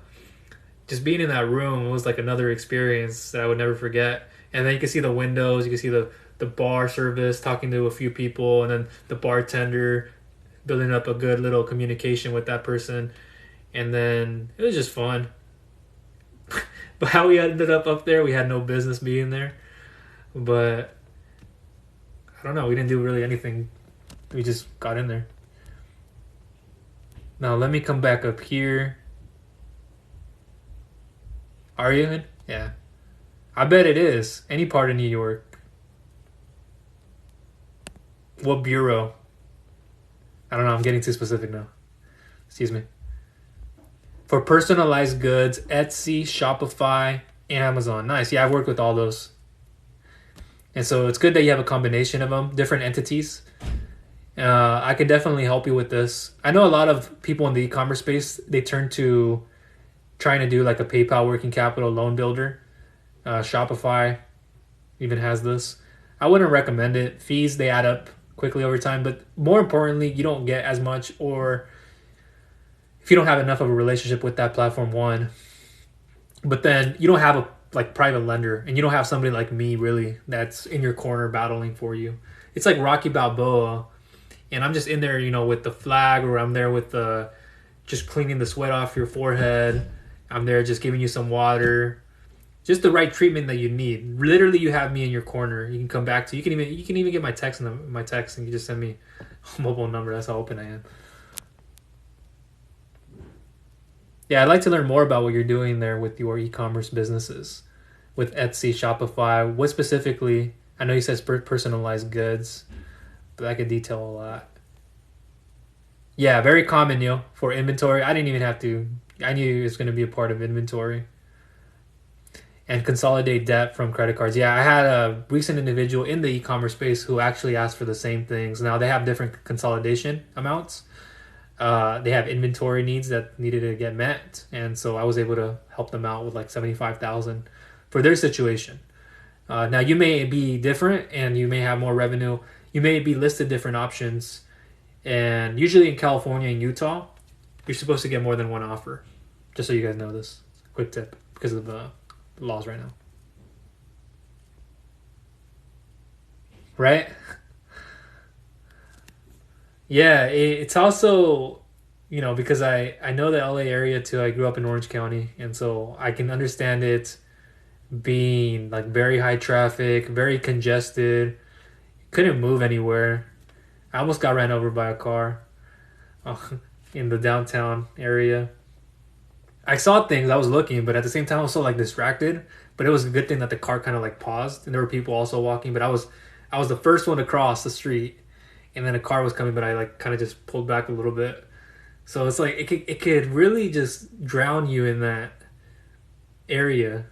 A: just being in that room was like another experience that I would never forget. And then you can see the windows, you can see the bar service talking to a few people, and then the bartender building up a good little communication with that person. And then it was just fun. But how we ended up there, we had no business being there. But I don't know, we didn't do really anything. We just got in there. Now let me come back up here. Are you in? Yeah. I bet it is. Any part of New York. What bureau? I don't know, I'm getting too specific now. Excuse me. For personalized goods, Etsy, Shopify, Amazon. Nice. Yeah, I've worked with all those. And so it's good that you have a combination of them, different entities. I could definitely help you with this. I know a lot of people in the e-commerce space, they turn to trying to do like a PayPal working capital loan builder. Shopify even has this. I wouldn't recommend it. Fees, they add up quickly over time. But more importantly, you don't get as much, or if you don't have enough of a relationship with that platform, one. But then you don't have a like private lender, and you don't have somebody like me really that's in your corner battling for you. It's like Rocky Balboa, and I'm just in there, with the flag, or I'm there with the just cleaning the sweat off your forehead. I'm there just giving you some water, just the right treatment that you need. Literally, you have me in your corner. You can come back to. You can even get my text and you just send me a mobile number. That's how open I am. Yeah, I'd like to learn more about what you're doing there with your e-commerce businesses, with Etsy, Shopify. What specifically? I know you said personalized goods, but I could detail a lot. Yeah, very common, for inventory. I didn't even have to. I knew it was going to be a part of inventory. And consolidate debt from credit cards. Yeah, I had a recent individual in the e-commerce space who actually asked for the same things. Now, they have different consolidation amounts. They have inventory needs that needed to get met, and so I was able to help them out with like $75,000 for their situation. Now, you may be different and you may have more revenue. You may be listed different options. And usually in California and Utah, you're supposed to get more than one offer. Just so you guys know this. Quick tip because of the laws right now. Right? Yeah, it's also, because I know the LA area too. I grew up in Orange County, and so I can understand it being like very high traffic, very congested. Couldn't move anywhere. I almost got ran over by a car in the downtown area. I saw things, I was looking, but at the same time I was so like distracted. But it was a good thing that the car kind of like paused and there were people also walking, but I was the first one to cross the street, and then a car was coming, but I like kind of just pulled back a little bit. So it's like it could really just drown you in that area.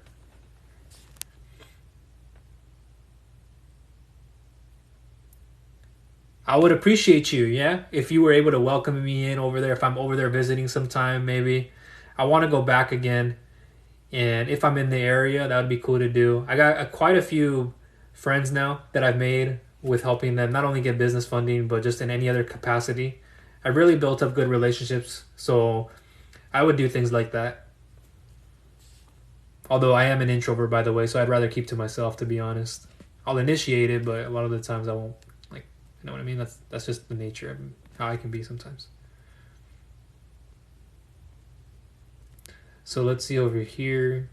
A: I would appreciate you, yeah, if you were able to welcome me in over there. If I'm over there visiting sometime, maybe I want to go back again, and if I'm in the area, that would be cool to do. I got quite a few friends now that I've made with helping them not only get business funding, but just in any other capacity. I really built up good relationships, so I would do things like that. Although I am an introvert, by the way, so I'd rather keep to myself, to be honest. I'll initiate it, but a lot of the times I won't. Like, you know what I mean? That's just the nature of how I can be sometimes. So let's see over here.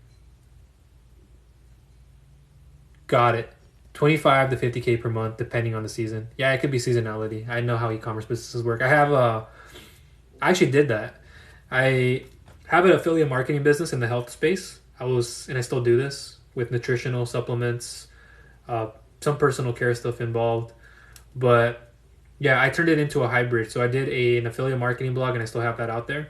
A: Got it. 25 to 50K per month, depending on the season. Yeah, it could be seasonality. I know how e-commerce businesses work. I actually did that. I have an affiliate marketing business in the health space. And I still do this with nutritional supplements, some personal care stuff involved. But yeah, I turned it into a hybrid. So I did an affiliate marketing blog, and I still have that out there,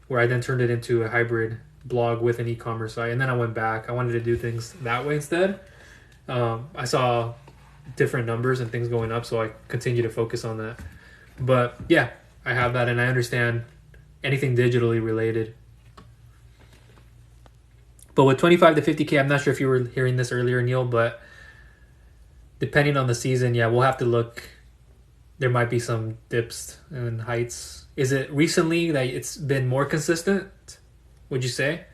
A: where I then turned it into a hybrid blog with an e-commerce site. And then I went back. I wanted to do things that way instead. I saw different numbers and things going up, so I continue to focus on that. But yeah, I have that, and I understand anything digitally related. But with 25 to 50K, I'm not sure if you were hearing this earlier, Neil, but depending on the season, yeah, we'll have to look. There might be some dips and heights. Is it recently that it's been more consistent, would you say?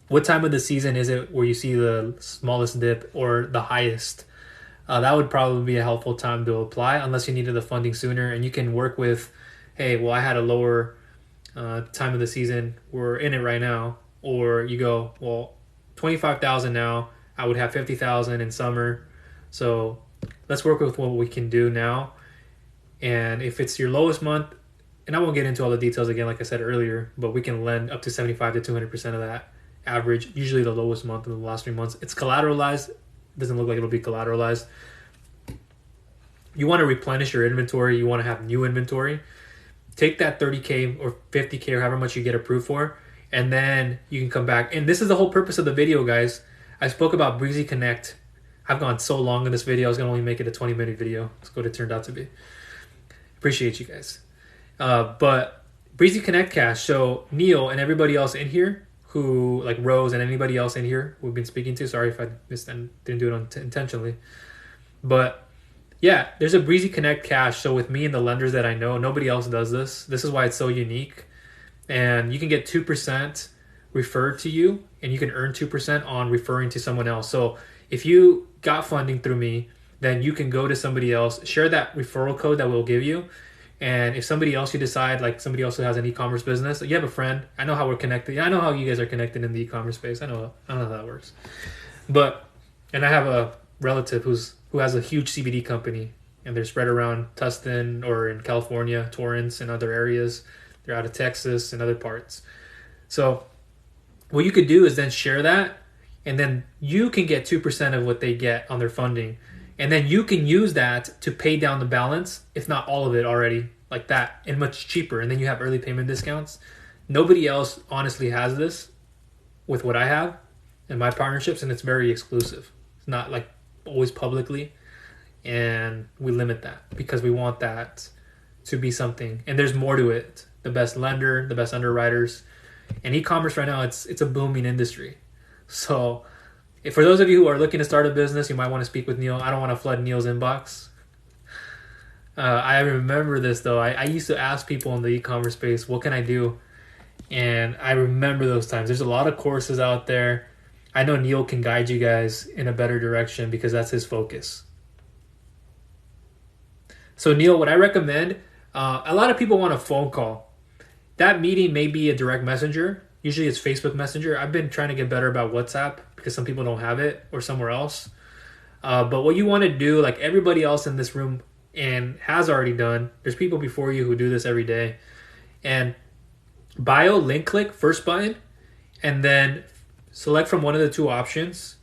A: What time of the season is it where you see the smallest dip or the highest? That would probably be a helpful time to apply, unless you needed the funding sooner. And you can work with, hey, well, I had a lower time of the season. We're in it right now. Or you go, well, 25,000 now. I would have 50,000 in summer. So let's work with what we can do now. And if it's your lowest month, and I won't get into all the details again, like I said earlier, but we can lend up to 75 to 200% of that average, usually the lowest month in the last 3 months. It's collateralized. It doesn't look like it'll be collateralized. You want to replenish your inventory. You want to have new inventory. Take that 30K or 50K or however much you get approved for, and then you can come back. And this is the whole purpose of the video, guys. I spoke about Breezy Connect. I've gone so long in this video. I was going to only make it a 20-minute video. That's what it turned out to be. Appreciate you guys. But Breezy Connect Cash. So Neil and everybody else in here, who like Rose and anybody else in here we've been speaking to. Sorry if I missed and didn't do it intentionally. But yeah, there's a Breezy Connect Cash. So with me and the lenders that I know, nobody else does this. This is why it's so unique. And you can get 2% referred to you, and you can earn 2% on referring to someone else. So if you got funding through me, then you can go to somebody else, share that referral code that we'll give you. And if somebody else you decide, like somebody else who has an e-commerce business, you have a friend. I know how we're connected. I know how you guys are connected in the e-commerce space. I know how that works. And I have a relative who has a huge CBD company, and they're spread around Tustin or in California, Torrance, and other areas. They're out of Texas and other parts. So what you could do is then share that, and then you can get 2% of what they get on their funding. And then you can use that to pay down the balance, if not all of it already, like that, and much cheaper. And then you have early payment discounts. Nobody else honestly has this with what I have in my partnerships, and it's very exclusive. It's not like always publicly, and we limit that because we want that to be something. And there's more to it. The best lender, the best underwriters, and e-commerce right now, it's a booming industry. So For those of you who are looking to start a business, you might want to speak with Neil. I don't want to flood Neil's inbox. I remember this though. I used to ask people in the e-commerce space, what can I do? And I remember those times. There's a lot of courses out there. I know Neil can guide you guys in a better direction because that's his focus. So Neil, what I recommend, a lot of people want a phone call. That meeting may be a direct messenger. Usually it's Facebook Messenger. I've been trying to get better about WhatsApp because some people don't have it or somewhere else. But what you want to do, like everybody else in this room and has already done, there's people before you who do this every day. And bio, link click, first button, and then select from one of the two options,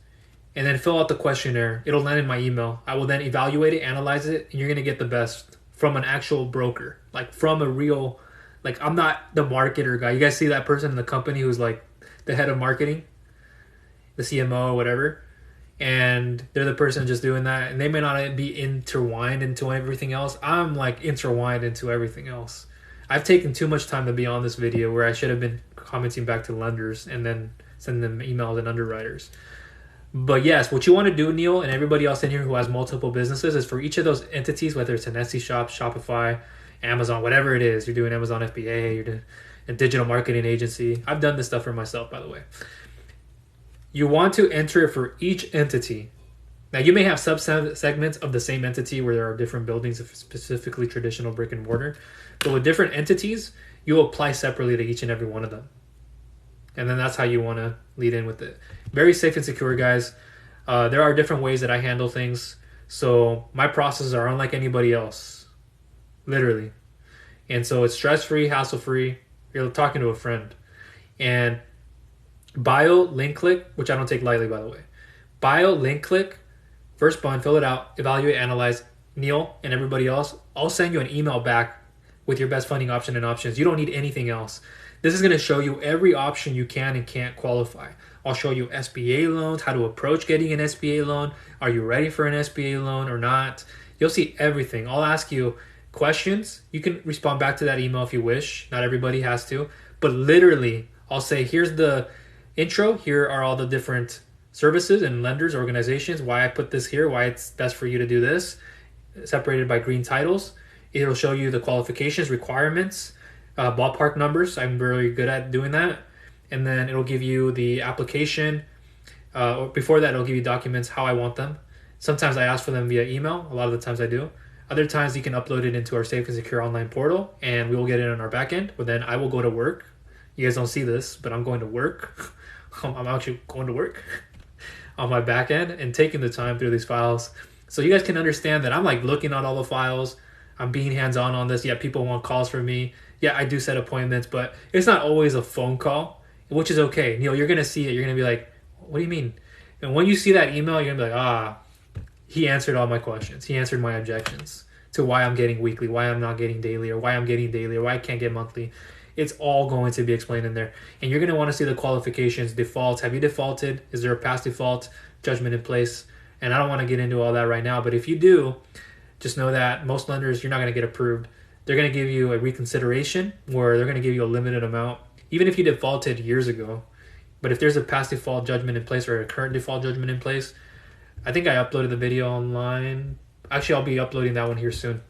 A: and then fill out the questionnaire. It'll land in my email. I will then evaluate it, analyze it, and you're going to get the best from an actual broker, like from a real, like I'm not the marketer guy. You guys see that person in the company who's like the head of marketing, the CMO or whatever, and they're the person just doing that, and they may not be intertwined into everything else. I'm like intertwined into everything else. I've taken too much time to be on this video where I should have been commenting back to lenders and then sending them emails and underwriters. But yes, what you want to do, Neil, and everybody else in here who has multiple businesses, is for each of those entities, whether it's an Etsy shop, Shopify, Amazon, whatever it is, you're doing Amazon FBA, you're doing a digital marketing agency. I've done this stuff for myself, by the way. You want to enter it for each entity. Now, you may have sub-segments of the same entity where there are different buildings, specifically traditional brick and mortar. But with different entities, you apply separately to each and every one of them. And then that's how you want to lead in with it. Very safe and secure, guys. There are different ways that I handle things. So my processes are unlike anybody else. Literally. And so it's stress-free, hassle-free. You're talking to a friend. And bio, link click, which I don't take lightly, by the way. Bio, link click, first button, fill it out, evaluate, analyze. Neil and everybody else, I'll send you an email back with your best funding option and options. You don't need anything else. This is going to show you every option you can and can't qualify. I'll show you SBA loans, how to approach getting an SBA loan. Are you ready for an SBA loan or not? You'll see everything. I'll ask you questions. You can respond back to that email if you wish. Not everybody has to. But literally, I'll say, here's the intro. Here are all the different services and lenders, organizations, why I put this here, why it's best for you to do this, separated by green titles. It'll show you the qualifications, requirements, ballpark numbers. I'm really good at doing that. And then it'll give you the application. Or before that, it'll give you documents, how I want them. Sometimes I ask for them via email. A lot of the times I do. Other times you can upload it into our safe and secure online portal and we will get it on our back end. But then I will go to work. You guys don't see this, but I'm going to work. I'm actually going to work on my back end and taking the time through these files. So you guys can understand that I'm like looking at all the files. I'm being hands-on on this. Yeah, people want calls from me. Yeah, I do set appointments, but it's not always a phone call, which is okay. Neil, you're going to see it. You're going to be like, what do you mean? And when you see that email, you're going to be like, he answered all my questions. He answered my objections to why I'm getting weekly, why I'm not getting daily, or why I'm getting daily, or why I can't get monthly. It's all going to be explained in there. And you're going to want to see the qualifications, defaults. Have you defaulted? Is there a past default, judgment in place? And I don't want to get into all that right now, but if you do, just know that most lenders, you're not going to get approved. They're going to give you a reconsideration where they're going to give you a limited amount, even if you defaulted years ago. But if there's a past default judgment in place or a current default judgment in place, I think I uploaded the video online. Actually, I'll be uploading that one here soon.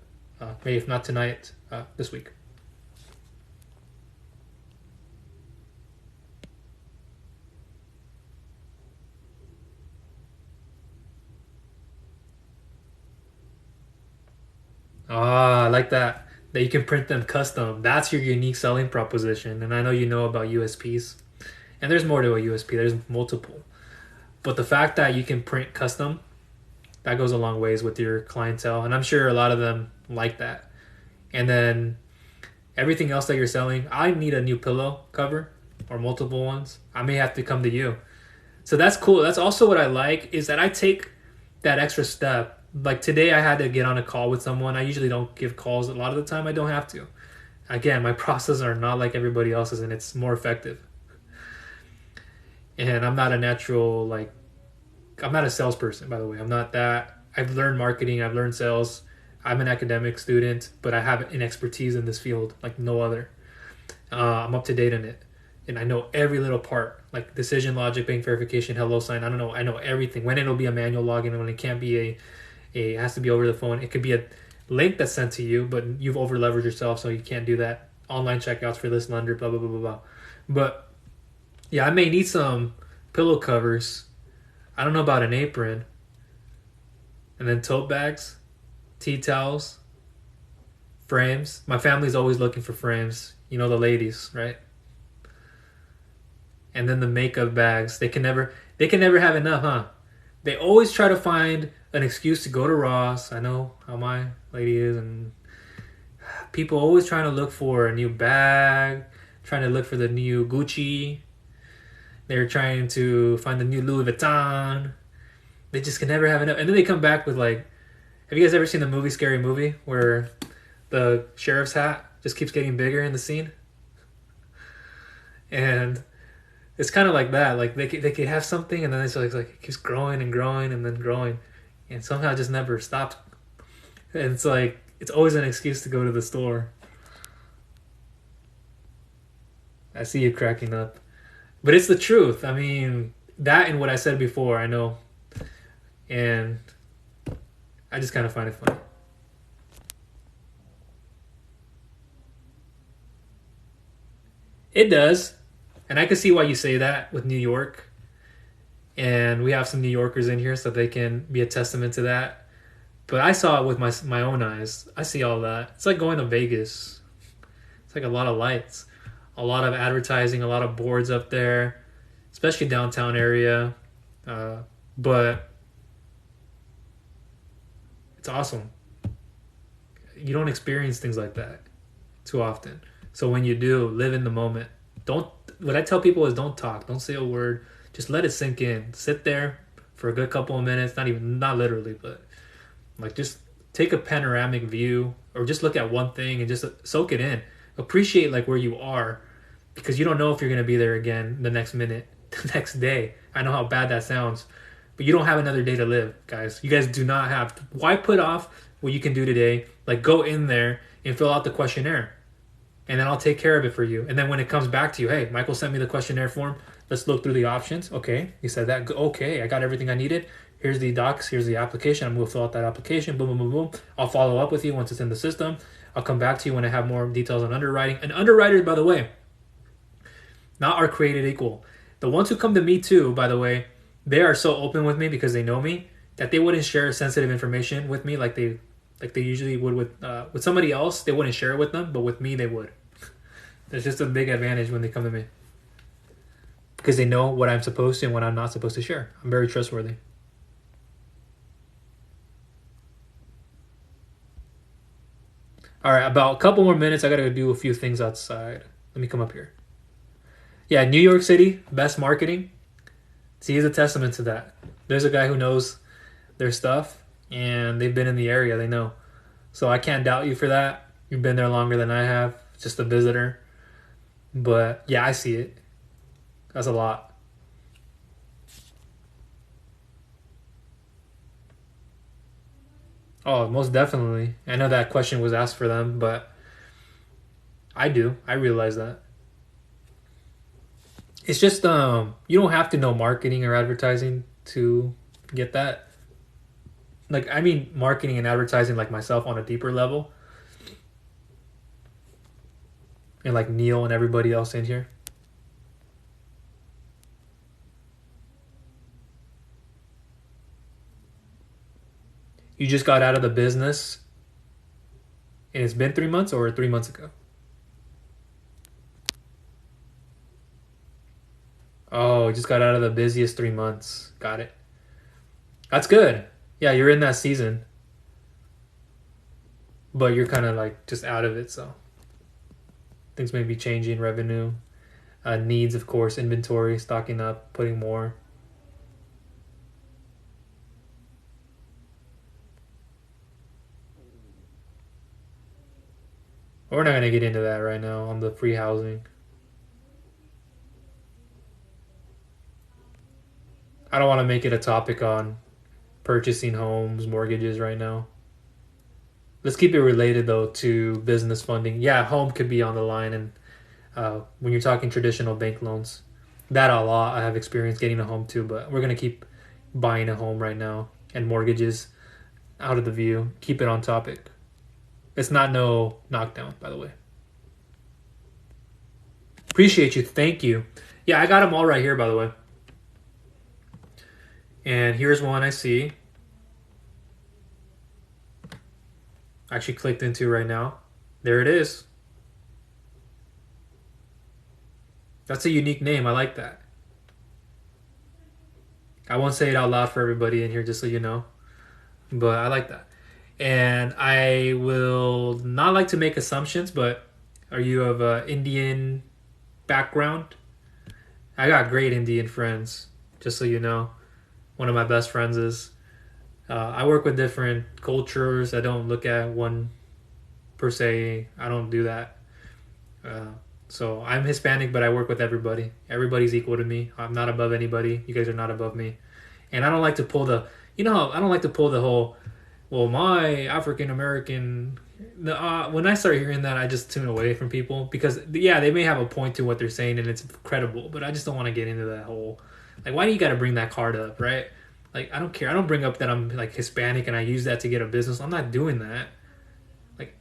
A: Maybe if not tonight, this week. I like that. That you can print them custom. That's your unique selling proposition. And I know you know about USPs. And there's more to a USP. There's multiple. But the fact that you can print custom, that goes a long ways with your clientele. And I'm sure a lot of them like that. And then everything else that you're selling, I need a new pillow cover or multiple ones. I may have to come to you. So that's cool. That's also what I like is that I take that extra step. Like today I had to get on a call with someone. I usually don't give calls. A lot of the time I don't have to. Again, my processes are not like everybody else's and it's more effective. And I'm not a natural, I'm not a salesperson, by the way. I'm not that. I've learned marketing. I've learned sales. I'm an academic student, but I have an expertise in this field like no other. I'm up to date in it. and I know every little part, like decision logic, bank verification, hello sign. I don't know. I know everything. When it'll be a manual login, and when it can't be it has to be over the phone. It could be a link that's sent to you, but you've over leveraged yourself, so you can't do that. Online checkouts for this lender, blah blah blah blah blah. But yeah, I may need some pillow covers. I don't know about an apron, and then tote bags, tea towels, frames. My family's always looking for frames. You know, the ladies, right? And then the makeup bags. They can never have enough, huh? They always try to find an excuse to go to Ross. I know how my lady is, and people always trying to look for a new bag, trying to look for the new Gucci. They're trying to find the new Louis Vuitton. They just can never have enough. And then they come back with like, have you guys ever seen the movie Scary Movie, where the sheriff's hat just keeps getting bigger in the scene? And it's kind of like that. Like they could have something, and then it's like it keeps growing and growing and then growing, and somehow it just never stops. And it's like it's always an excuse to go to the store. I see you cracking up, but it's the truth. I mean, that and what I said before, I know, and I just kind of find it funny. It does. And I can see why you say that with New York. And we have some New Yorkers in here, so they can be a testament to that. But I saw it with my own eyes. I see all that. It's like going to Vegas. It's like a lot of lights, a lot of advertising, a lot of boards up there, especially downtown area. But it's awesome. You don't experience things like that too often. So when you do, live in the moment. What I tell people is don't talk. Don't say a word. Just let it sink in. Sit there for a good couple of minutes. Not literally, but like just take a panoramic view, or just look at one thing and just soak it in. Appreciate like where you are, because you don't know if you're going to be there again the next minute, the next day. I know how bad that sounds, but you don't have another day to live, guys. You guys do not have. Why put off what you can do today? Like go in there and fill out the questionnaire. And then I'll take care of it for you. And then when it comes back to you, hey, Michael sent me the questionnaire form. Let's look through the options. Okay, you said that. Okay, I got everything I needed. Here's the docs. Here's the application. I'm going to fill out that application. Boom, boom, boom, boom. I'll follow up with you once it's in the system. I'll come back to you when I have more details on underwriting. And underwriters, by the way, not are created equal. The ones who come to me too, by the way, they are so open with me because they know me that they wouldn't share sensitive information with me like they usually would with somebody else. They wouldn't share it with them, but with me they would. There's just a big advantage when they come to me, because they know what I'm supposed to and what I'm not supposed to share. I'm very trustworthy. All right, about a couple more minutes. I got to go do a few things outside. Let me come up here. Yeah, New York City, best marketing. See, he's a testament to that. There's a guy who knows their stuff, and they've been in the area. They know. So I can't doubt you for that. You've been there longer than I have. Just a visitor. But yeah, I see it. That's a lot. Oh, most definitely. I know that question was asked for them, but I do. I realize that. It's just you don't have to know marketing or advertising to get that. Like, I mean marketing and advertising like myself on a deeper level. And like Neil and everybody else in here. You just got out of the business and it's been 3 months, or 3 months ago? Oh, you just got out of the busiest 3 months. Got it. That's good. Yeah, you're in that season. But you're kind of like just out of it, so things may be changing, revenue, needs, of course, inventory, stocking up, putting more. We're not going to get into that right now on the free housing. I don't want to make it a topic on purchasing homes, mortgages right now. Let's keep it related, though, to business funding. Yeah, home could be on the line, and when you're talking traditional bank loans. That a lot. I have experience getting a home too, but we're gonna keep buying a home right now and mortgages out of the view. Keep it on topic. It's not no knockdown, by the way. Appreciate you. Thank you. Yeah, I got them all right here, by the way. And here's one I see. I actually clicked into right now. There it is. That's a unique name. I like that. I won't say it out loud for everybody in here, just so you know. But I like that. And I will not like to make assumptions, but are you of Indian background? I got great Indian friends, just so you know. One of my best friends is. I work with different cultures. I don't look at one per se. I don't do that. So I'm Hispanic, but I work with everybody. Everybody's equal to me. I'm not above anybody. You guys are not above me. And I don't like to pull the, I don't like to pull the whole, well, my African American. When I start hearing that, I just tune away from people because, yeah, they may have a point to what they're saying and it's credible, but I just don't want to get into that whole, like, why do you got to bring that card up, right? Like, I don't care. I don't bring up that I'm like Hispanic and I use that to get a business. I'm not doing that. Like,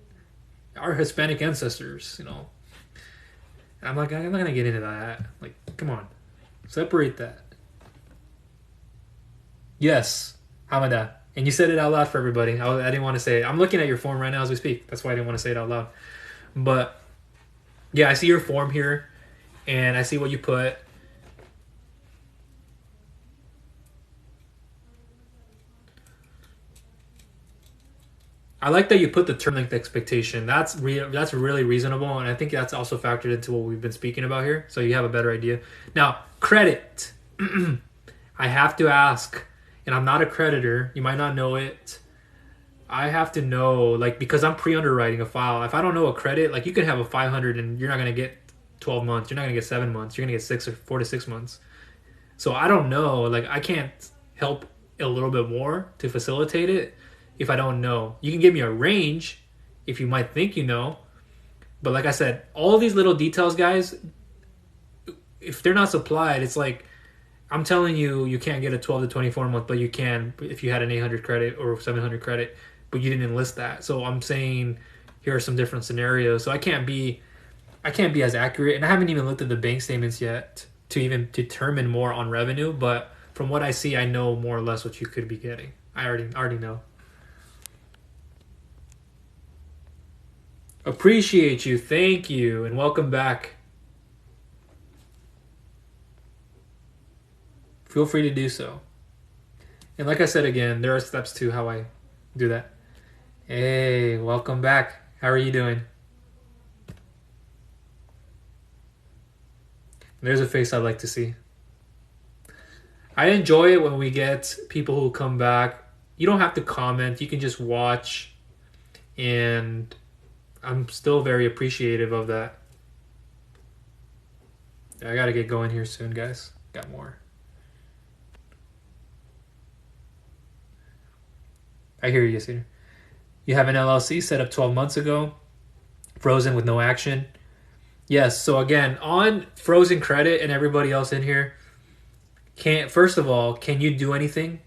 A: our Hispanic ancestors, I'm not gonna get into that. Like, come on, separate that. Yes, Hamada, and you said it out loud for everybody. I didn't want to say it. I'm looking at your form right now as we speak. That's why I didn't want to say it out loud. But yeah, I see your form here, and I see what you put. I like that you put the term length expectation. That's really reasonable, and I think that's also factored into what we've been speaking about here. So you have a better idea. Now, credit. I have to ask, and I'm not a creditor. You might not know it. I have to know, like, because I'm pre-underwriting a file. If I don't know a credit, like, you could have a 500 and you're not gonna get 12 months. You're not gonna get 7 months. You're gonna get 4 to 6 months. So I don't know. Like, I can't help a little bit more to facilitate it if I don't know. You can give me a range if you might think you know. But like I said, all these little details, guys, if they're not supplied, it's like I'm telling you, you can't get a 12 to 24 month, but you can if you had an 800 credit or 700 credit, but you didn't enlist that. So I'm saying here are some different scenarios. So I can't be as accurate, and I haven't even looked at the bank statements yet to even determine more on revenue. But from what I see, I know more or less what you could be getting. I already know. Appreciate you. Thank you. And welcome back. Feel free to do so. And like I said again, there are steps to how I do that. Hey, welcome back. How are you doing? There's a face I'd like to see. I enjoy it when we get people who come back. You don't have to comment. You can just watch. And I'm still very appreciative of that. I gotta get going here soon, guys. Got more. I hear you, Yassir. You have an LLC set up 12 months ago, frozen with no action. Yes, so again, on frozen credit and everybody else in here, first of all, can you do anything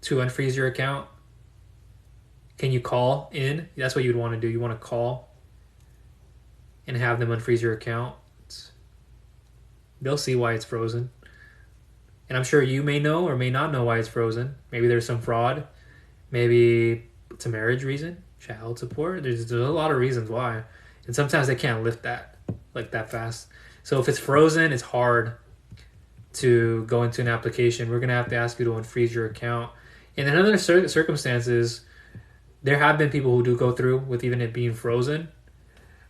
A: to unfreeze your account? Can you call in? That's what you'd want to do. You want to call and have them unfreeze your account. They'll see why it's frozen. And I'm sure you may know or may not know why it's frozen. Maybe there's some fraud. Maybe it's a marriage reason, child support. There's a lot of reasons why. And sometimes they can't lift that like that fast. So if it's frozen, it's hard to go into an application. We're going to have to ask you to unfreeze your account. And in other circumstances, there have been people who do go through with even it being frozen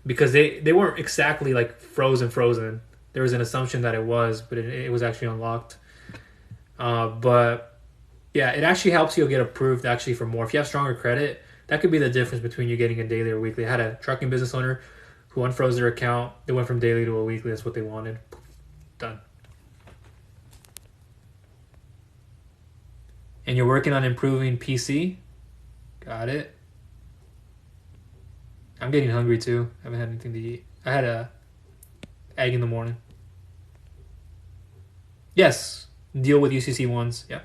A: because they weren't exactly like frozen. There was an assumption that it was, but it was actually unlocked. But yeah, it actually helps you get approved actually for more. If you have stronger credit, that could be the difference between you getting a daily or weekly. I had a trucking business owner who unfroze their account. They went from daily to a weekly. That's what they wanted. Done. And you're working on improving PC? Got it. I'm getting hungry too. I haven't had anything to eat. I had a Egg in the morning. Yes, deal with UCC ones. Yeah.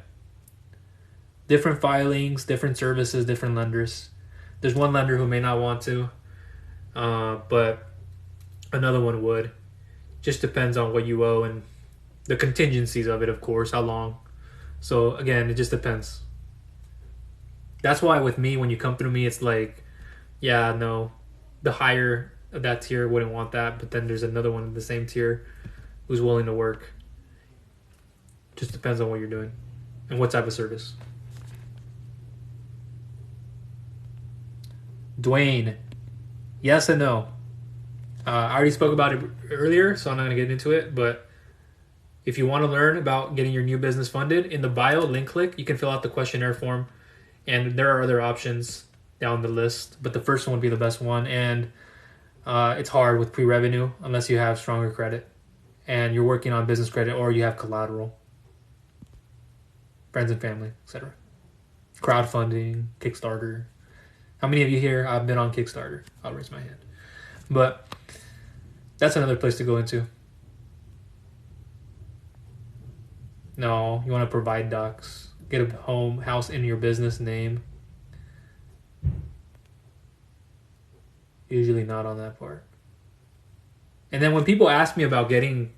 A: Different filings, different services, different lenders. There's one lender who may not want to, but another one would. Just depends on what you owe and the contingencies of it, of course, how long. So again, it just depends. That's why with me, when you come through me, it's like, yeah, no, the higher of that tier wouldn't want that, but then there's another one in the same tier who's willing to work. Just depends on what you're doing and what type of service. Dwayne, yes and no. I already spoke about it earlier, so I'm not going to get into it, but if you want to learn about getting your new business funded, in the bio, link click, you can fill out the questionnaire form, and there are other options down the list, but the first one would be the best one, and it's hard with pre-revenue unless you have stronger credit and you're working on business credit or you have collateral, friends and family, etc. Crowdfunding, Kickstarter. How many of you here have been on Kickstarter? I'll raise my hand. But that's another place to go into. No, you want to provide docs. Get a house in your business name. Usually not on that part. And then when people ask me about getting,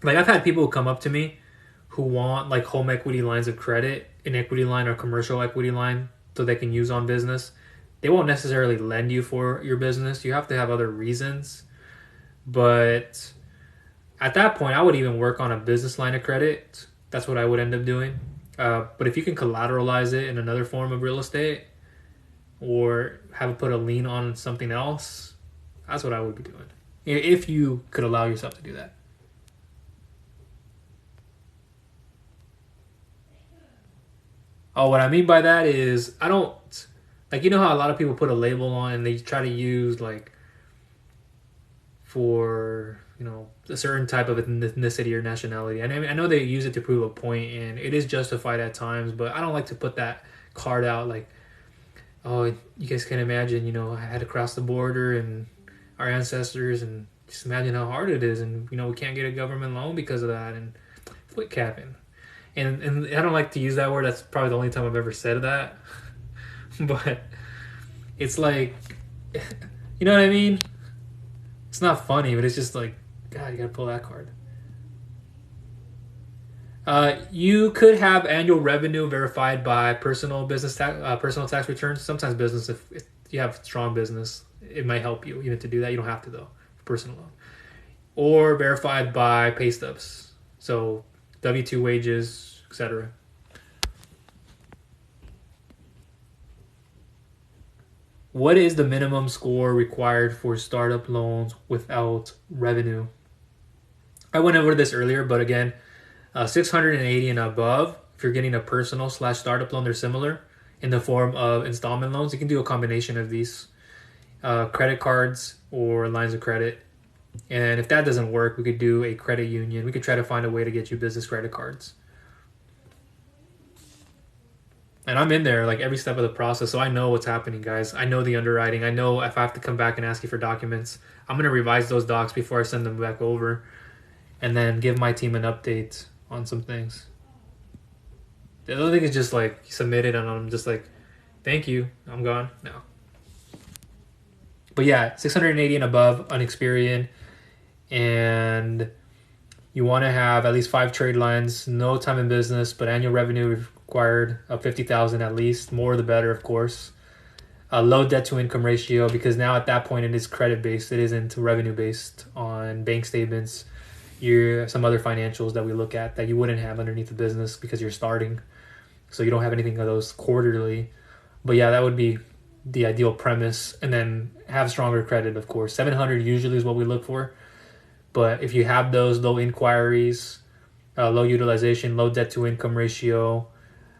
A: like I've had people who come up to me who want like home equity lines of credit, an equity line or commercial equity line so they can use on business. They won't necessarily lend you for your business. You have to have other reasons. But at that point, I would even work on a business line of credit. That's what I would end up doing. But if you can collateralize it in another form of real estate or have it put a lien on something else, that's what I would be doing. If you could allow yourself to do that. Oh, what I mean by that is I don't, like, you know how a lot of people put a label on and they try to use like for, you know, a certain type of ethnicity or nationality. And I know they use it to prove a point and it is justified at times, but I don't like to put that card out like, oh, you guys can imagine, you know, I had to cross the border and our ancestors, and just imagine how hard it is, and, you know, we can't get a government loan because of that, and quit capping. And I don't like to use that word. That's probably the only time I've ever said that. But it's like, you know what I mean? It's not funny, but it's just like, God, you gotta pull that card. You could have annual revenue verified by personal tax returns. Sometimes business, if you have strong business, it might help you even to do that. You don't have to though, for personal loan. Or verified by pay stubs, so W-2 wages, etc. What is the minimum score required for startup loans without revenue? I went over this earlier, but again, 680 and above, if you're getting a personal / startup loan, they're similar in the form of installment loans. You can do a combination of these, credit cards or lines of credit. And if that doesn't work, we could do a credit union. We could try to find a way to get you business credit cards. And I'm in there like every step of the process, so I know what's happening, guys. I know the underwriting. I know if I have to come back and ask you for documents, I'm going to revise those docs before I send them back over and then give my team an update on some things. The other thing is just like submit it and I'm just like, thank you, I'm gone. No. But yeah, 680 and above on Experian, and you want to have at least 5 trade lines, no time in business, but annual revenue required of 50,000 at least. More the better, of course. A low debt to income ratio, because now at that point it is credit based. It isn't revenue based on bank statements. Some other financials that we look at that you wouldn't have underneath the business because you're starting. So you don't have anything of those quarterly. But yeah, that would be the ideal premise. And then have stronger credit, of course. 700 usually is what we look for. But if you have those low inquiries, low utilization, low debt to income ratio,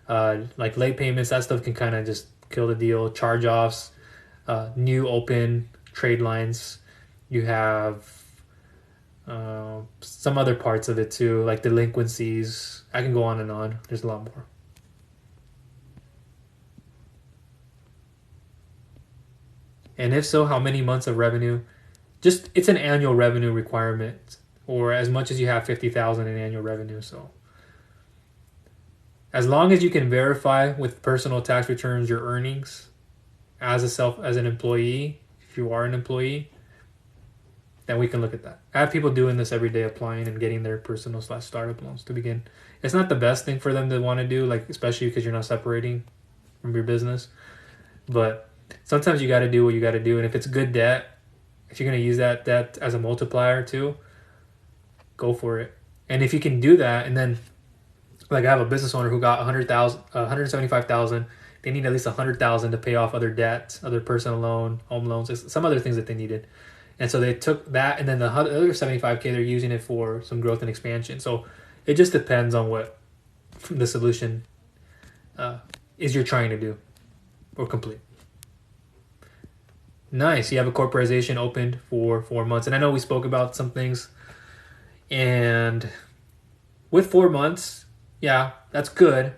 A: like late payments, that stuff can kind of just kill the deal. Charge-offs, new open trade lines. You have some other parts of it too, like delinquencies. I can go on and on. There's a lot more. And if so, how many months of revenue? just it's an annual revenue requirement, or as much as you have 50,000 in annual revenue. So as long as you can verify with personal tax returns your earnings as an employee, if you are an employee, then we can look at that. I have people doing this every day, applying and getting their personal/startup loans to begin. It's not the best thing for them to want to do, like especially because you're not separating from your business. But sometimes you got to do what you got to do, and if it's good debt, if you're going to use that debt as a multiplier too, go for it. And if you can do that, and then like I have a business owner who got 175,000. They need at least 100,000 to pay off other debts, other personal loan, home loans, some other things that they needed. And so they took that, and then the other 75K, they're using it for some growth and expansion. So it just depends on what the solution is you're trying to do or complete. Nice. You have a corporation opened for 4 months. And I know we spoke about some things. And with 4 months, yeah, that's good.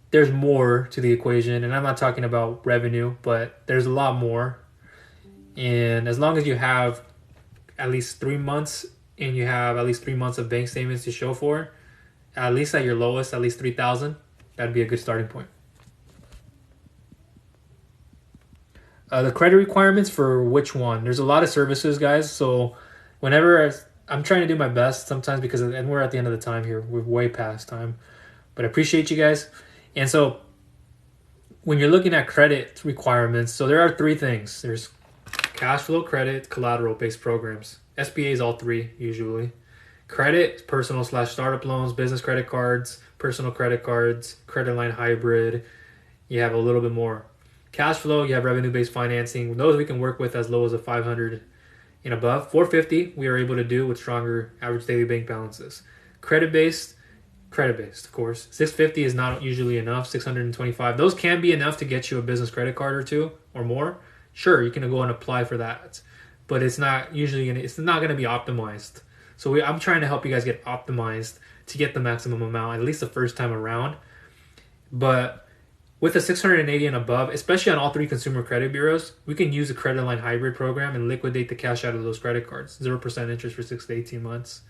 A: There's more to the equation. And I'm not talking about revenue, but there's a lot more. And as long as you have at least 3 months and you have at least 3 months of bank statements to show for, at least at your lowest, at least 3,000, that'd be a good starting point. The credit requirements for which one? There's a lot of services, guys. So whenever I'm trying to do my best sometimes and we're at the end of the time here. We're way past time. But I appreciate you guys. And so when you're looking at credit requirements, so there are 3 things. There's cash flow credit, collateral-based programs. SBA is all 3 usually. Credit, personal/startup loans, business credit cards, personal credit cards, credit line hybrid. You have a little bit more. Cash flow, you have revenue-based financing. Those we can work with as low as a 500 and above. 450 we are able to do with stronger average daily bank balances. Credit-based, of course. 650 is not usually enough. 625, those can be enough to get you a business credit card or 2 or more. Sure, you can go and apply for that, but it's not going to be optimized. So I'm trying to help you guys get optimized to get the maximum amount, at least the first time around. But with a 680 and above, especially on all 3 consumer credit bureaus, we can use a credit line hybrid program and liquidate the cash out of those credit cards. 0% interest for 6 to 18 months.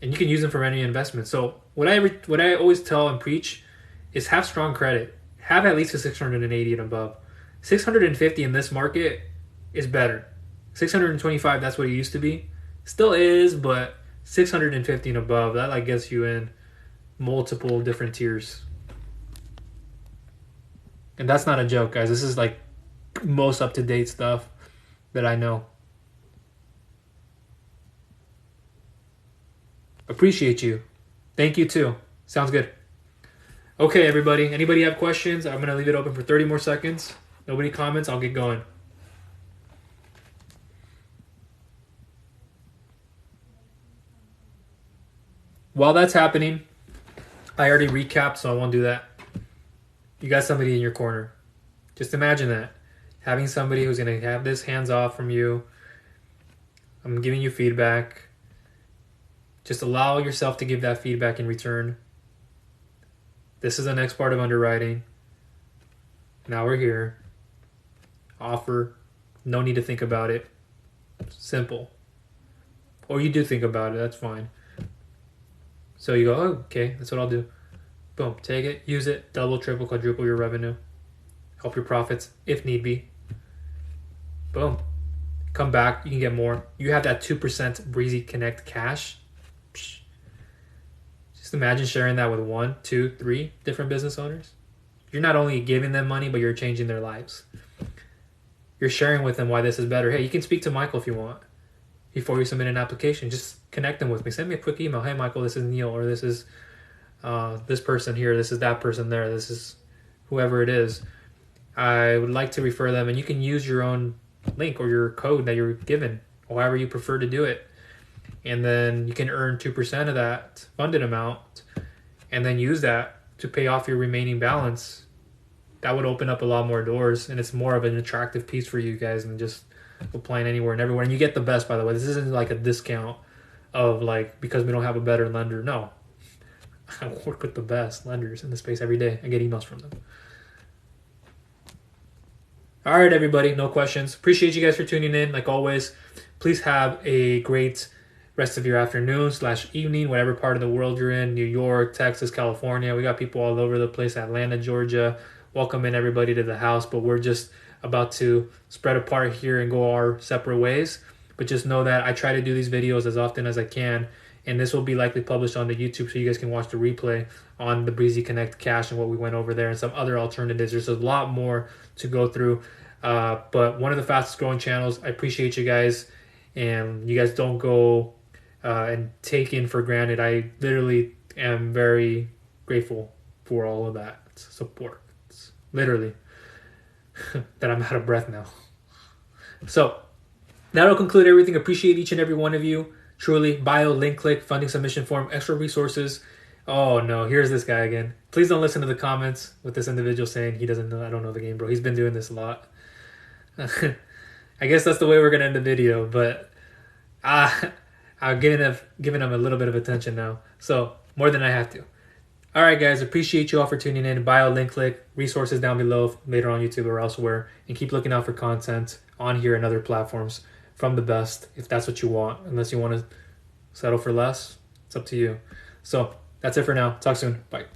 A: And you can use them for any investment. So what I always tell and preach is have strong credit. Have at least a 680 and above. 650 in this market is better. 625, that's what it used to be. Still is, but 650 and above, that like gets you in multiple different tiers. And that's not a joke, guys. This is like most up-to-date stuff that I know. Appreciate you. Thank you too. Sounds good. Okay, everybody. Anybody have questions? I'm going to leave it open for 30 more seconds. Nobody comments, I'll get going. While that's happening, I already recapped, so I won't do that. You got somebody in your corner. Just imagine that. Having somebody who's going to have this hands off from you. I'm giving you feedback. Just allow yourself to give that feedback in return. This is the next part of underwriting. Now we're here. Offer. No need to think about it. Simple. Or you do think about it, that's fine. So you go, oh, okay, that's what I'll do. Boom, take it, use it, double, triple, quadruple your revenue. Help your profits if need be. Boom. Come back, you can get more. You have that 2% Breezy Connect cash. Psh. Just imagine sharing that with 1, 2, 3 different business owners. You're not only giving them money, but you're changing their lives. You're sharing with them why this is better. Hey, you can speak to Michael if you want. Before you submit an application, just connect them with me. Send me a quick email. Hey, Michael, this is Neil, or this is this person here. This is that person there. This is whoever it is. I would like to refer them, and you can use your own link or your code that you're given, however you prefer to do it. And then you can earn 2% of that funded amount, and then use that to pay off your remaining balance. That would open up a lot more doors, and it's more of an attractive piece for you guys than just applying anywhere and everywhere. And you get the best, by the way. This isn't like a discount of like because we don't have a better lender. No. I work with the best lenders in the space every day. I get emails from them. All right, everybody, no questions. Appreciate you guys for tuning in. Like always, please have a great rest of your afternoon/evening, whatever part of the world you're in. New York, Texas, California. We got people all over the place. Atlanta, Georgia. Welcome in everybody to the house, but we're just about to spread apart here and go our separate ways. But just know that I try to do these videos as often as I can, and this will be likely published on the YouTube so you guys can watch the replay on the Breezy Connect Cash and what we went over there and some other alternatives. There's a lot more to go through, but one of the fastest growing channels. I appreciate you guys, and you guys don't go and take in for granted. I literally am very grateful for all of that support. It's literally that I'm out of breath now. So that'll conclude everything. Appreciate each and every one of you. Truly, bio, link click, funding submission form, extra resources. Oh no, here's this guy again. Please don't listen to the comments with this individual saying he doesn't know, I don't know the game, bro. He's been doing this a lot. I guess that's the way we're going to end the video, but I'm giving him a little bit of attention now. So, more than I have to. All right, guys, appreciate you all for tuning in. Bio, link click, resources down below, later on YouTube or elsewhere. And keep looking out for content on here and other platforms from the best, if that's what you want. Unless you want to settle for less, it's up to you. So, that's it for now. Talk soon. Bye.